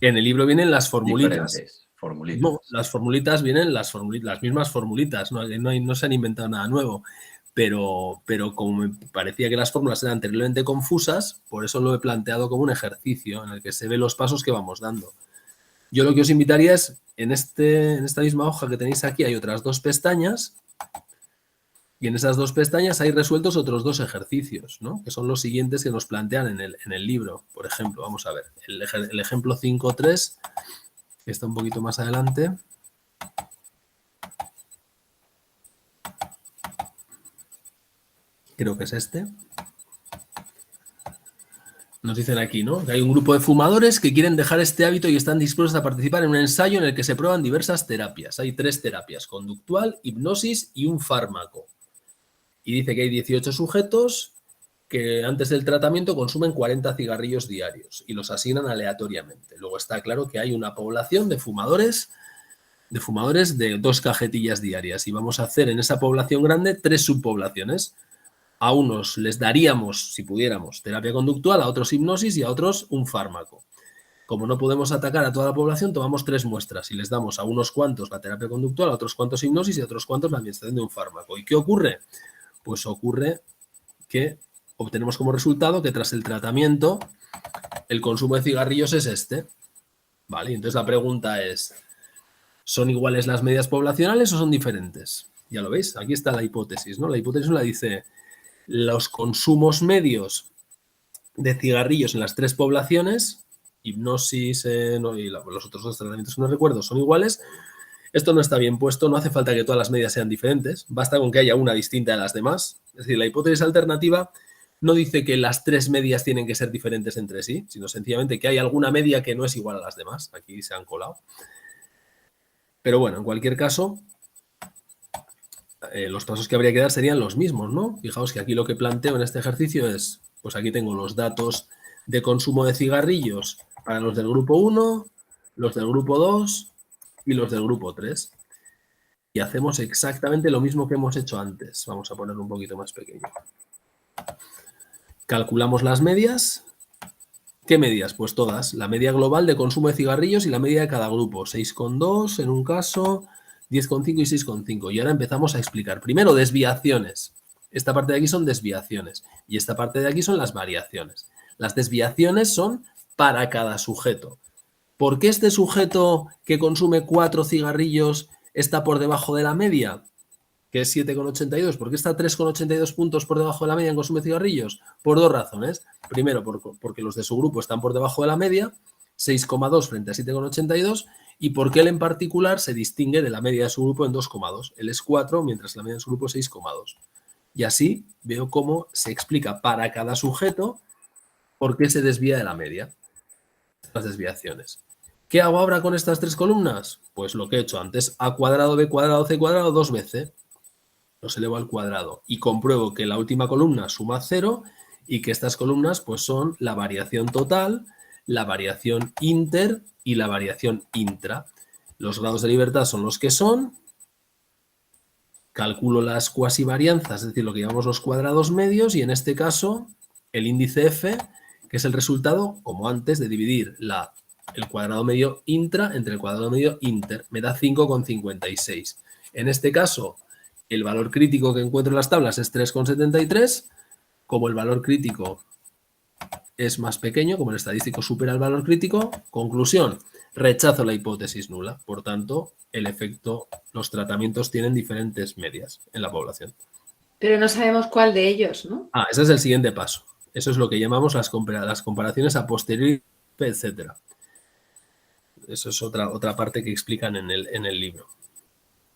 En el libro vienen las formulitas. diferentes? Formulitas. No, las formulitas vienen las mismas formulitas, no se han inventado nada nuevo. Pero como me parecía que las fórmulas eran terriblemente confusas, por eso lo he planteado como un ejercicio en el que se ven los pasos que vamos dando. Yo lo que os invitaría es, en esta misma hoja que tenéis aquí hay otras 2 pestañas y en esas 2 pestañas hay resueltos otros 2 ejercicios, ¿no? Que son los siguientes que nos plantean en el libro. Por ejemplo, vamos a ver, el ejemplo 5.3, que está un poquito más adelante. Creo que es este. Nos dicen aquí, ¿no? Que hay un grupo de fumadores que quieren dejar este hábito y están dispuestos a participar en un ensayo en el que se prueban diversas terapias. Hay 3 terapias, conductual, hipnosis y un fármaco. Y dice que hay 18 sujetos que antes del tratamiento consumen 40 cigarrillos diarios y los asignan aleatoriamente. Luego está claro que hay una población de fumadores de 2 cajetillas diarias y vamos a hacer en esa población grande 3 subpoblaciones. A unos les daríamos, si pudiéramos, terapia conductual, a otros hipnosis y a otros un fármaco. Como no podemos atacar a toda la población, tomamos 3 muestras y les damos a unos cuantos la terapia conductual, a otros cuantos hipnosis y a otros cuantos la administración de un fármaco. ¿Y qué ocurre? Pues ocurre que obtenemos como resultado que tras el tratamiento el consumo de cigarrillos es este. ¿Vale? Entonces la pregunta es, ¿son iguales las medias poblacionales o son diferentes? Ya lo veis, aquí está la hipótesis, ¿no? La hipótesis la dice, los consumos medios de cigarrillos en las 3 poblaciones, hipnosis y los otros 2 tratamientos que no recuerdo, son iguales. Esto no está bien puesto, no hace falta que todas las medias sean diferentes, basta con que haya una distinta de las demás. Es decir, la hipótesis alternativa no dice que las 3 medias tienen que ser diferentes entre sí, sino sencillamente que hay alguna media que no es igual a las demás. Aquí se han colado. Pero bueno, en cualquier caso, los pasos que habría que dar serían los mismos, ¿no? Fijaos que aquí lo que planteo en este ejercicio es, pues aquí tengo los datos de consumo de cigarrillos para los del grupo 1, los del grupo 2 y los del grupo 3. Y hacemos exactamente lo mismo que hemos hecho antes. Vamos a ponerlo un poquito más pequeño. Calculamos las medias. ¿Qué medias? Pues todas. La media global de consumo de cigarrillos y la media de cada grupo. 6,2 en un caso, 10,5 y 6,5. Y ahora empezamos a explicar. Primero, desviaciones. Esta parte de aquí son desviaciones. Y esta parte de aquí son las variaciones. Las desviaciones son para cada sujeto. ¿Por qué este sujeto que consume 4 cigarrillos está por debajo de la media? Que es 7,82. ¿Por qué está 3,82 puntos por debajo de la media en consumo de cigarrillos? Por 2 razones. Primero, porque los de su grupo están por debajo de la media, 6,2 frente a 7,82, y porque él en particular se distingue de la media de su grupo en 2,2. Él es 4, mientras la media de su grupo es 6,2. Y así veo cómo se explica para cada sujeto por qué se desvía de la media. Las desviaciones. ¿Qué hago ahora con estas 3 columnas? Pues lo que he hecho antes, a cuadrado, b cuadrado, c cuadrado, 2bc. Los elevo al cuadrado y compruebo que la última columna suma 0 y que estas columnas pues son la variación total, la variación inter y la variación intra. Los grados de libertad son los que son. Calculo las cuasivarianzas, es decir, lo que llamamos los cuadrados medios, y en este caso el índice F, que es el resultado, como antes, de dividir el cuadrado medio intra entre el cuadrado medio inter. Me da 5,56. En este caso, el valor crítico que encuentro en las tablas es 3,73. Como el valor crítico es más pequeño, como el estadístico supera el valor crítico, conclusión, rechazo la hipótesis nula. Por tanto, el efecto, los tratamientos tienen diferentes medias en la población. Pero no sabemos cuál de ellos, ¿no? Ese es el siguiente paso. Eso es lo que llamamos las comparaciones a posteriori, etc. Eso es otra parte que explican en el libro.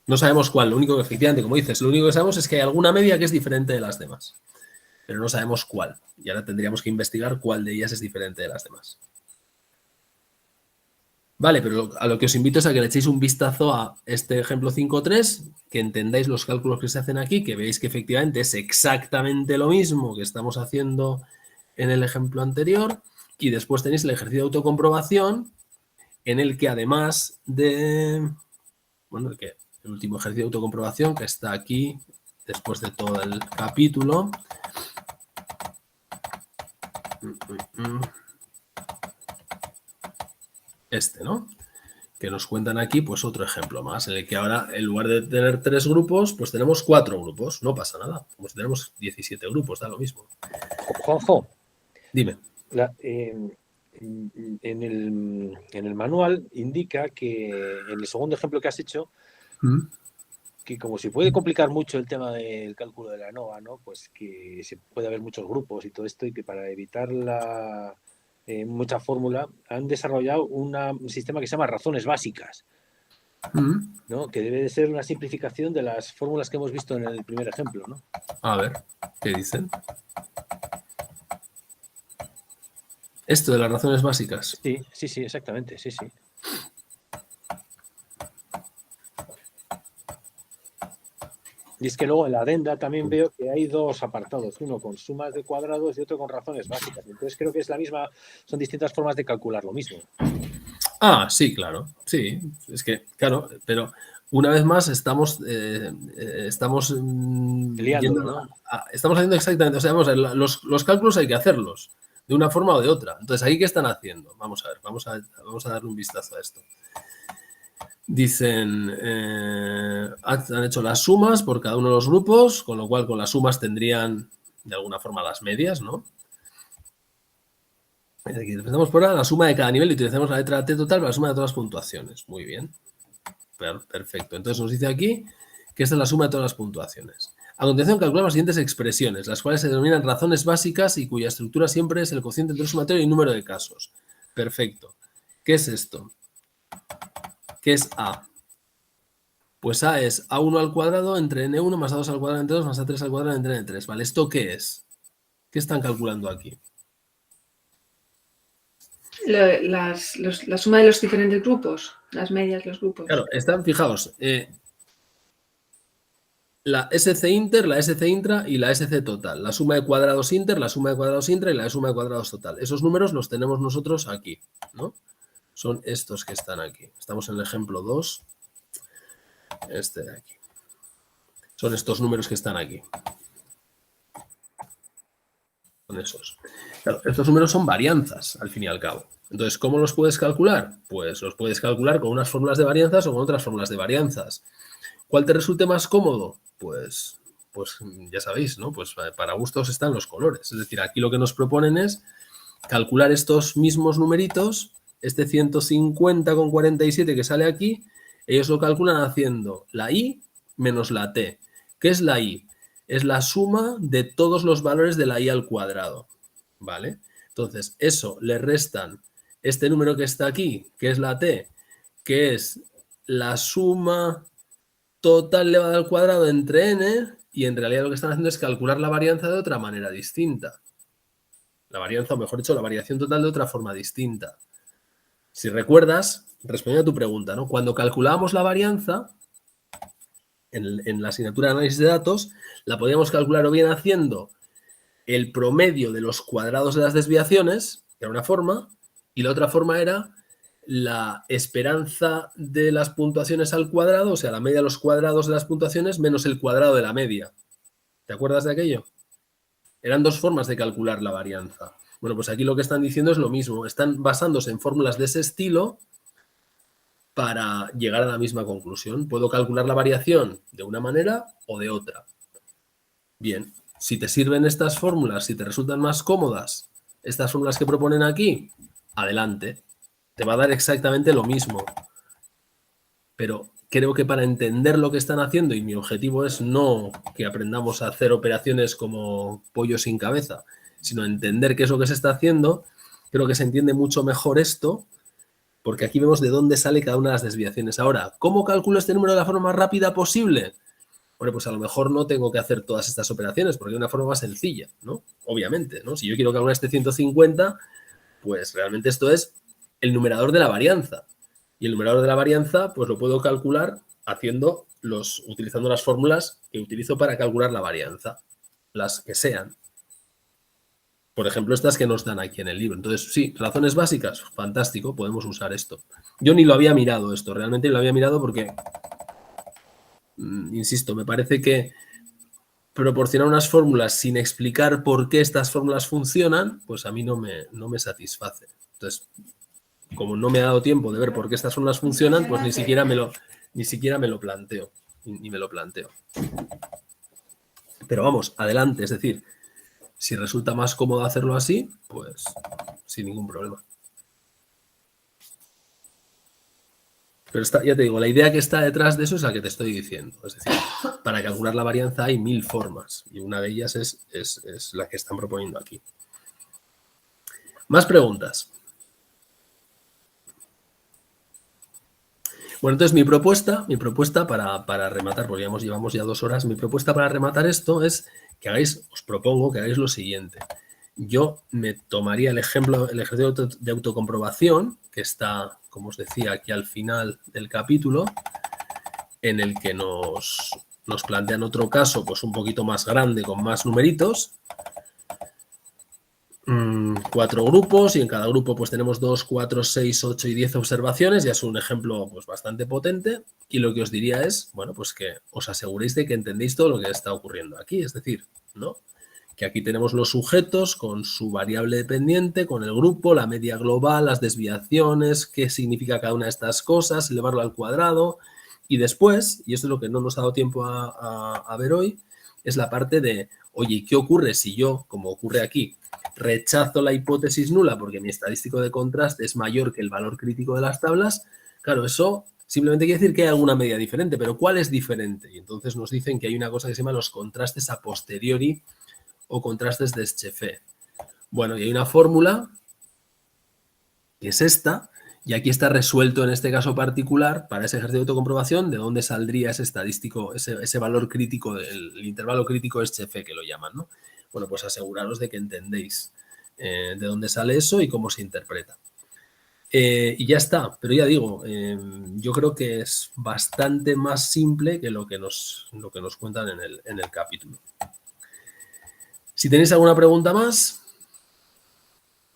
No sabemos cuál, lo único que efectivamente, como dices, lo único que sabemos es que hay alguna media que es diferente de las demás, pero no sabemos cuál. Y ahora tendríamos que investigar cuál de ellas es diferente de las demás. Vale, pero a lo que os invito es a que le echéis un vistazo a este ejemplo 5.3, que entendáis los cálculos que se hacen aquí, que veáis que efectivamente es exactamente lo mismo que estamos haciendo en el ejemplo anterior, y después tenéis el ejercicio de autocomprobación, en el que además de, bueno, el último ejercicio de autocomprobación que está aquí después de todo el capítulo. Este, ¿no? Que nos cuentan aquí, pues otro ejemplo más, en el que ahora, en lugar de tener 3 grupos, pues tenemos 4 grupos. No pasa nada, pues tenemos 17 grupos, da lo mismo. Juanjo, Dime. En el manual indica que en el segundo ejemplo que has hecho, que como se puede complicar mucho el tema del cálculo de la ANOVA, ¿no? Pues que se puede haber muchos grupos y todo esto, y que para evitar mucha fórmula han desarrollado un sistema que se llama razones básicas, ¿no? Que debe de ser una simplificación de las fórmulas que hemos visto en el primer ejemplo, ¿no? A ver, ¿qué dicen? Esto de las razones básicas. Sí, exactamente, sí. Y es que luego en la adenda también veo que hay 2 apartados, uno con sumas de cuadrados y otro con razones básicas. Entonces creo que es la misma, son distintas formas de calcular lo mismo. Ah, sí, claro. Sí, es que, claro, pero una vez más estamos Liando, ¿no? Estamos haciendo exactamente, o sea, vamos a ver, los cálculos hay que hacerlos de una forma o de otra. Entonces, ¿aquí qué están haciendo? Vamos a ver, vamos a darle un vistazo a esto. Dicen, han hecho las sumas por cada uno de los grupos, con lo cual con las sumas tendrían de alguna forma las medias, ¿no? Aquí empezamos por la suma de cada nivel y utilizamos la letra T total para la suma de todas las puntuaciones. Muy bien. Perfecto. Entonces nos dice aquí que esta es la suma de todas las puntuaciones. A continuación calculamos las siguientes expresiones, las cuales se denominan razones básicas y cuya estructura siempre es el cociente entre el sumatorio y el número de casos. Perfecto. ¿Qué es esto? ¿Qué es A? Pues A es A1 al cuadrado entre N1 más A2 al cuadrado entre 2 más A3 al cuadrado entre N3. ¿Vale? ¿Esto qué es? ¿Qué están calculando aquí? La suma de los diferentes grupos, las medias, los grupos. Claro, están, fijaos, la SC inter, la SC intra y la SC total. La suma de cuadrados inter, la suma de cuadrados intra y la suma de cuadrados total. Esos números los tenemos nosotros aquí, ¿no? Son estos que están aquí. Estamos en el ejemplo 2. Este de aquí. Son estos números que están aquí. Son esos. Claro, estos números son varianzas, al fin y al cabo. Entonces, ¿cómo los puedes calcular? Pues los puedes calcular con unas fórmulas de varianzas o con otras fórmulas de varianzas. ¿Cuál te resulte más cómodo? Pues ya sabéis, ¿no? Pues para gustos están los colores. Es decir, aquí lo que nos proponen es calcular estos mismos numeritos, este 150,47 que sale aquí, ellos lo calculan haciendo la I menos la T. ¿Qué es la I? Es la suma de todos los valores de la I al cuadrado, ¿vale? Entonces, eso le restan este número que está aquí, que es la T, que es la suma total elevada al cuadrado entre n, y en realidad lo que están haciendo es calcular la varianza de otra manera distinta. La varianza, o mejor dicho, la variación total de otra forma distinta. Si recuerdas, respondiendo a tu pregunta, ¿no? Cuando calculábamos la varianza, en la asignatura de análisis de datos, la podíamos calcular o bien haciendo el promedio de los cuadrados de las desviaciones, que era una forma, y la otra forma era la esperanza de las puntuaciones al cuadrado, o sea, la media de los cuadrados de las puntuaciones menos el cuadrado de la media. ¿Te acuerdas de aquello? Eran 2 formas de calcular la varianza. Bueno, pues aquí lo que están diciendo es lo mismo. Están basándose en fórmulas de ese estilo para llegar a la misma conclusión. Puedo calcular la variación de una manera o de otra. Bien, si te sirven estas fórmulas, si te resultan más cómodas estas fórmulas que proponen aquí, adelante. Te va a dar exactamente lo mismo. Pero creo que para entender lo que están haciendo, y mi objetivo es no que aprendamos a hacer operaciones como pollo sin cabeza, sino entender qué es lo que se está haciendo, creo que se entiende mucho mejor esto porque aquí vemos de dónde sale cada una de las desviaciones. Ahora, ¿cómo calculo este número de la forma más rápida posible? Bueno, pues a lo mejor no tengo que hacer todas estas operaciones porque hay una forma más sencilla, ¿no? Obviamente, ¿no? Si yo quiero calcular este 150, pues realmente esto es el numerador de la varianza. Y el numerador de la varianza, pues lo puedo calcular utilizando las fórmulas que utilizo para calcular la varianza, las que sean. Por ejemplo, estas que nos dan aquí en el libro. Entonces, sí, razones básicas, fantástico, podemos usar esto. Yo ni lo había mirado esto, realmente lo había mirado porque, insisto, me parece que proporcionar unas fórmulas sin explicar por qué estas fórmulas funcionan, pues a mí no me satisface. Entonces, como no me ha dado tiempo de ver por qué estas fórmulas funcionan, pues ni siquiera me lo planteo. Ni me lo planteo. Pero vamos, adelante, es decir, si resulta más cómodo hacerlo así, pues sin ningún problema. Pero ya te digo, la idea que está detrás de eso es la que te estoy diciendo. Es decir, para calcular la varianza hay 1000 formas y una de ellas es la que están proponiendo aquí. Más preguntas. Bueno, entonces mi propuesta para rematar, porque llevamos ya 2 horas, mi propuesta para rematar esto es que os propongo que hagáis lo siguiente. Yo me tomaría el ejercicio de autocomprobación, que está, como os decía, aquí al final del capítulo, en el que nos plantean otro caso pues un poquito más grande, con más numeritos. 4 grupos y en cada grupo pues tenemos 2, 4, 6, 8 y 10 observaciones. Ya es un ejemplo pues bastante potente y lo que os diría es, bueno, pues que os aseguréis de que entendéis todo lo que está ocurriendo aquí. Es decir, ¿no? Que aquí tenemos los sujetos con su variable dependiente, con el grupo, la media global, las desviaciones, qué significa cada una de estas cosas, elevarlo al cuadrado y después, y esto es lo que no nos ha dado tiempo a ver hoy, es la parte de, oye, ¿qué ocurre si yo, como ocurre aquí, rechazo la hipótesis nula porque mi estadístico de contraste es mayor que el valor crítico de las tablas? Claro, eso simplemente quiere decir que hay alguna medida diferente, pero ¿cuál es diferente? Y entonces nos dicen que hay una cosa que se llama los contrastes a posteriori o contrastes de Scheffé. Bueno, y hay una fórmula que es esta, y aquí está resuelto en este caso particular para ese ejercicio de autocomprobación de dónde saldría ese estadístico, ese valor crítico, el intervalo crítico de Scheffé que lo llaman, ¿no? Bueno, pues aseguraros de que entendéis de dónde sale eso y cómo se interpreta. Y ya está, pero ya digo, yo creo que es bastante más simple que lo que nos cuentan en el capítulo. Si tenéis alguna pregunta más.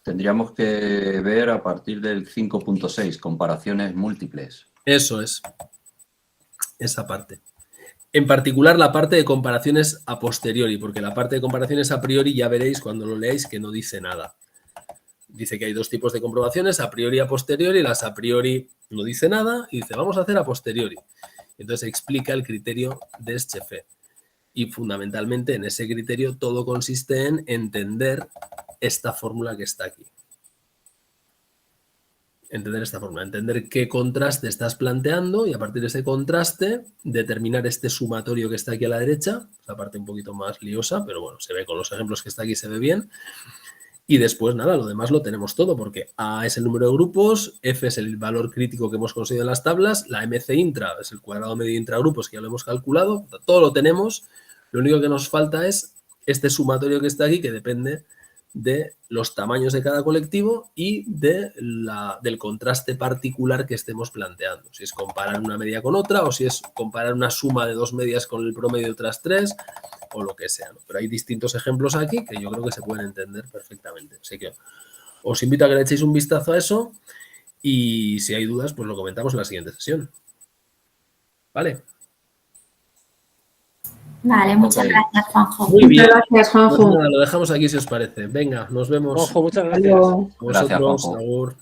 Tendríamos que ver a partir del 5.6, comparaciones múltiples. Eso es, esa parte. En particular la parte de comparaciones a posteriori, porque la parte de comparaciones a priori ya veréis cuando lo leáis que no dice nada. Dice que hay 2 tipos de comprobaciones, a priori y a posteriori. Las a priori no dice nada y dice vamos a hacer a posteriori. Entonces explica el criterio de Scheffé. Y fundamentalmente en ese criterio todo consiste en entender esta fórmula que está aquí. Entender esta fórmula, entender qué contraste estás planteando y a partir de ese contraste determinar este sumatorio que está aquí a la derecha, la parte un poquito más liosa, pero bueno, se ve con los ejemplos que está aquí, se ve bien. Y después, nada, lo demás lo tenemos todo porque A es el número de grupos, F es el valor crítico que hemos conseguido en las tablas, la MC intra es el cuadrado medio de intragrupos que ya lo hemos calculado, todo lo tenemos. Lo único que nos falta es este sumatorio que está aquí que depende de los tamaños de cada colectivo y del contraste particular que estemos planteando. Si es comparar una media con otra o si es comparar una suma de 2 medias con el promedio de otras 3 o lo que sea, ¿no? Pero hay distintos ejemplos aquí que yo creo que se pueden entender perfectamente. Así que os invito a que le echéis un vistazo a eso y si hay dudas, pues lo comentamos en la siguiente sesión. ¿Vale? Vale, muchas gracias, Juanjo. Muy bien. Muchas gracias, Juanjo. Pues nada, lo dejamos aquí si os parece. Venga, nos vemos. Ojo, muchas gracias. Adiós. Vosotros, Gracias, Juanjo. Agur.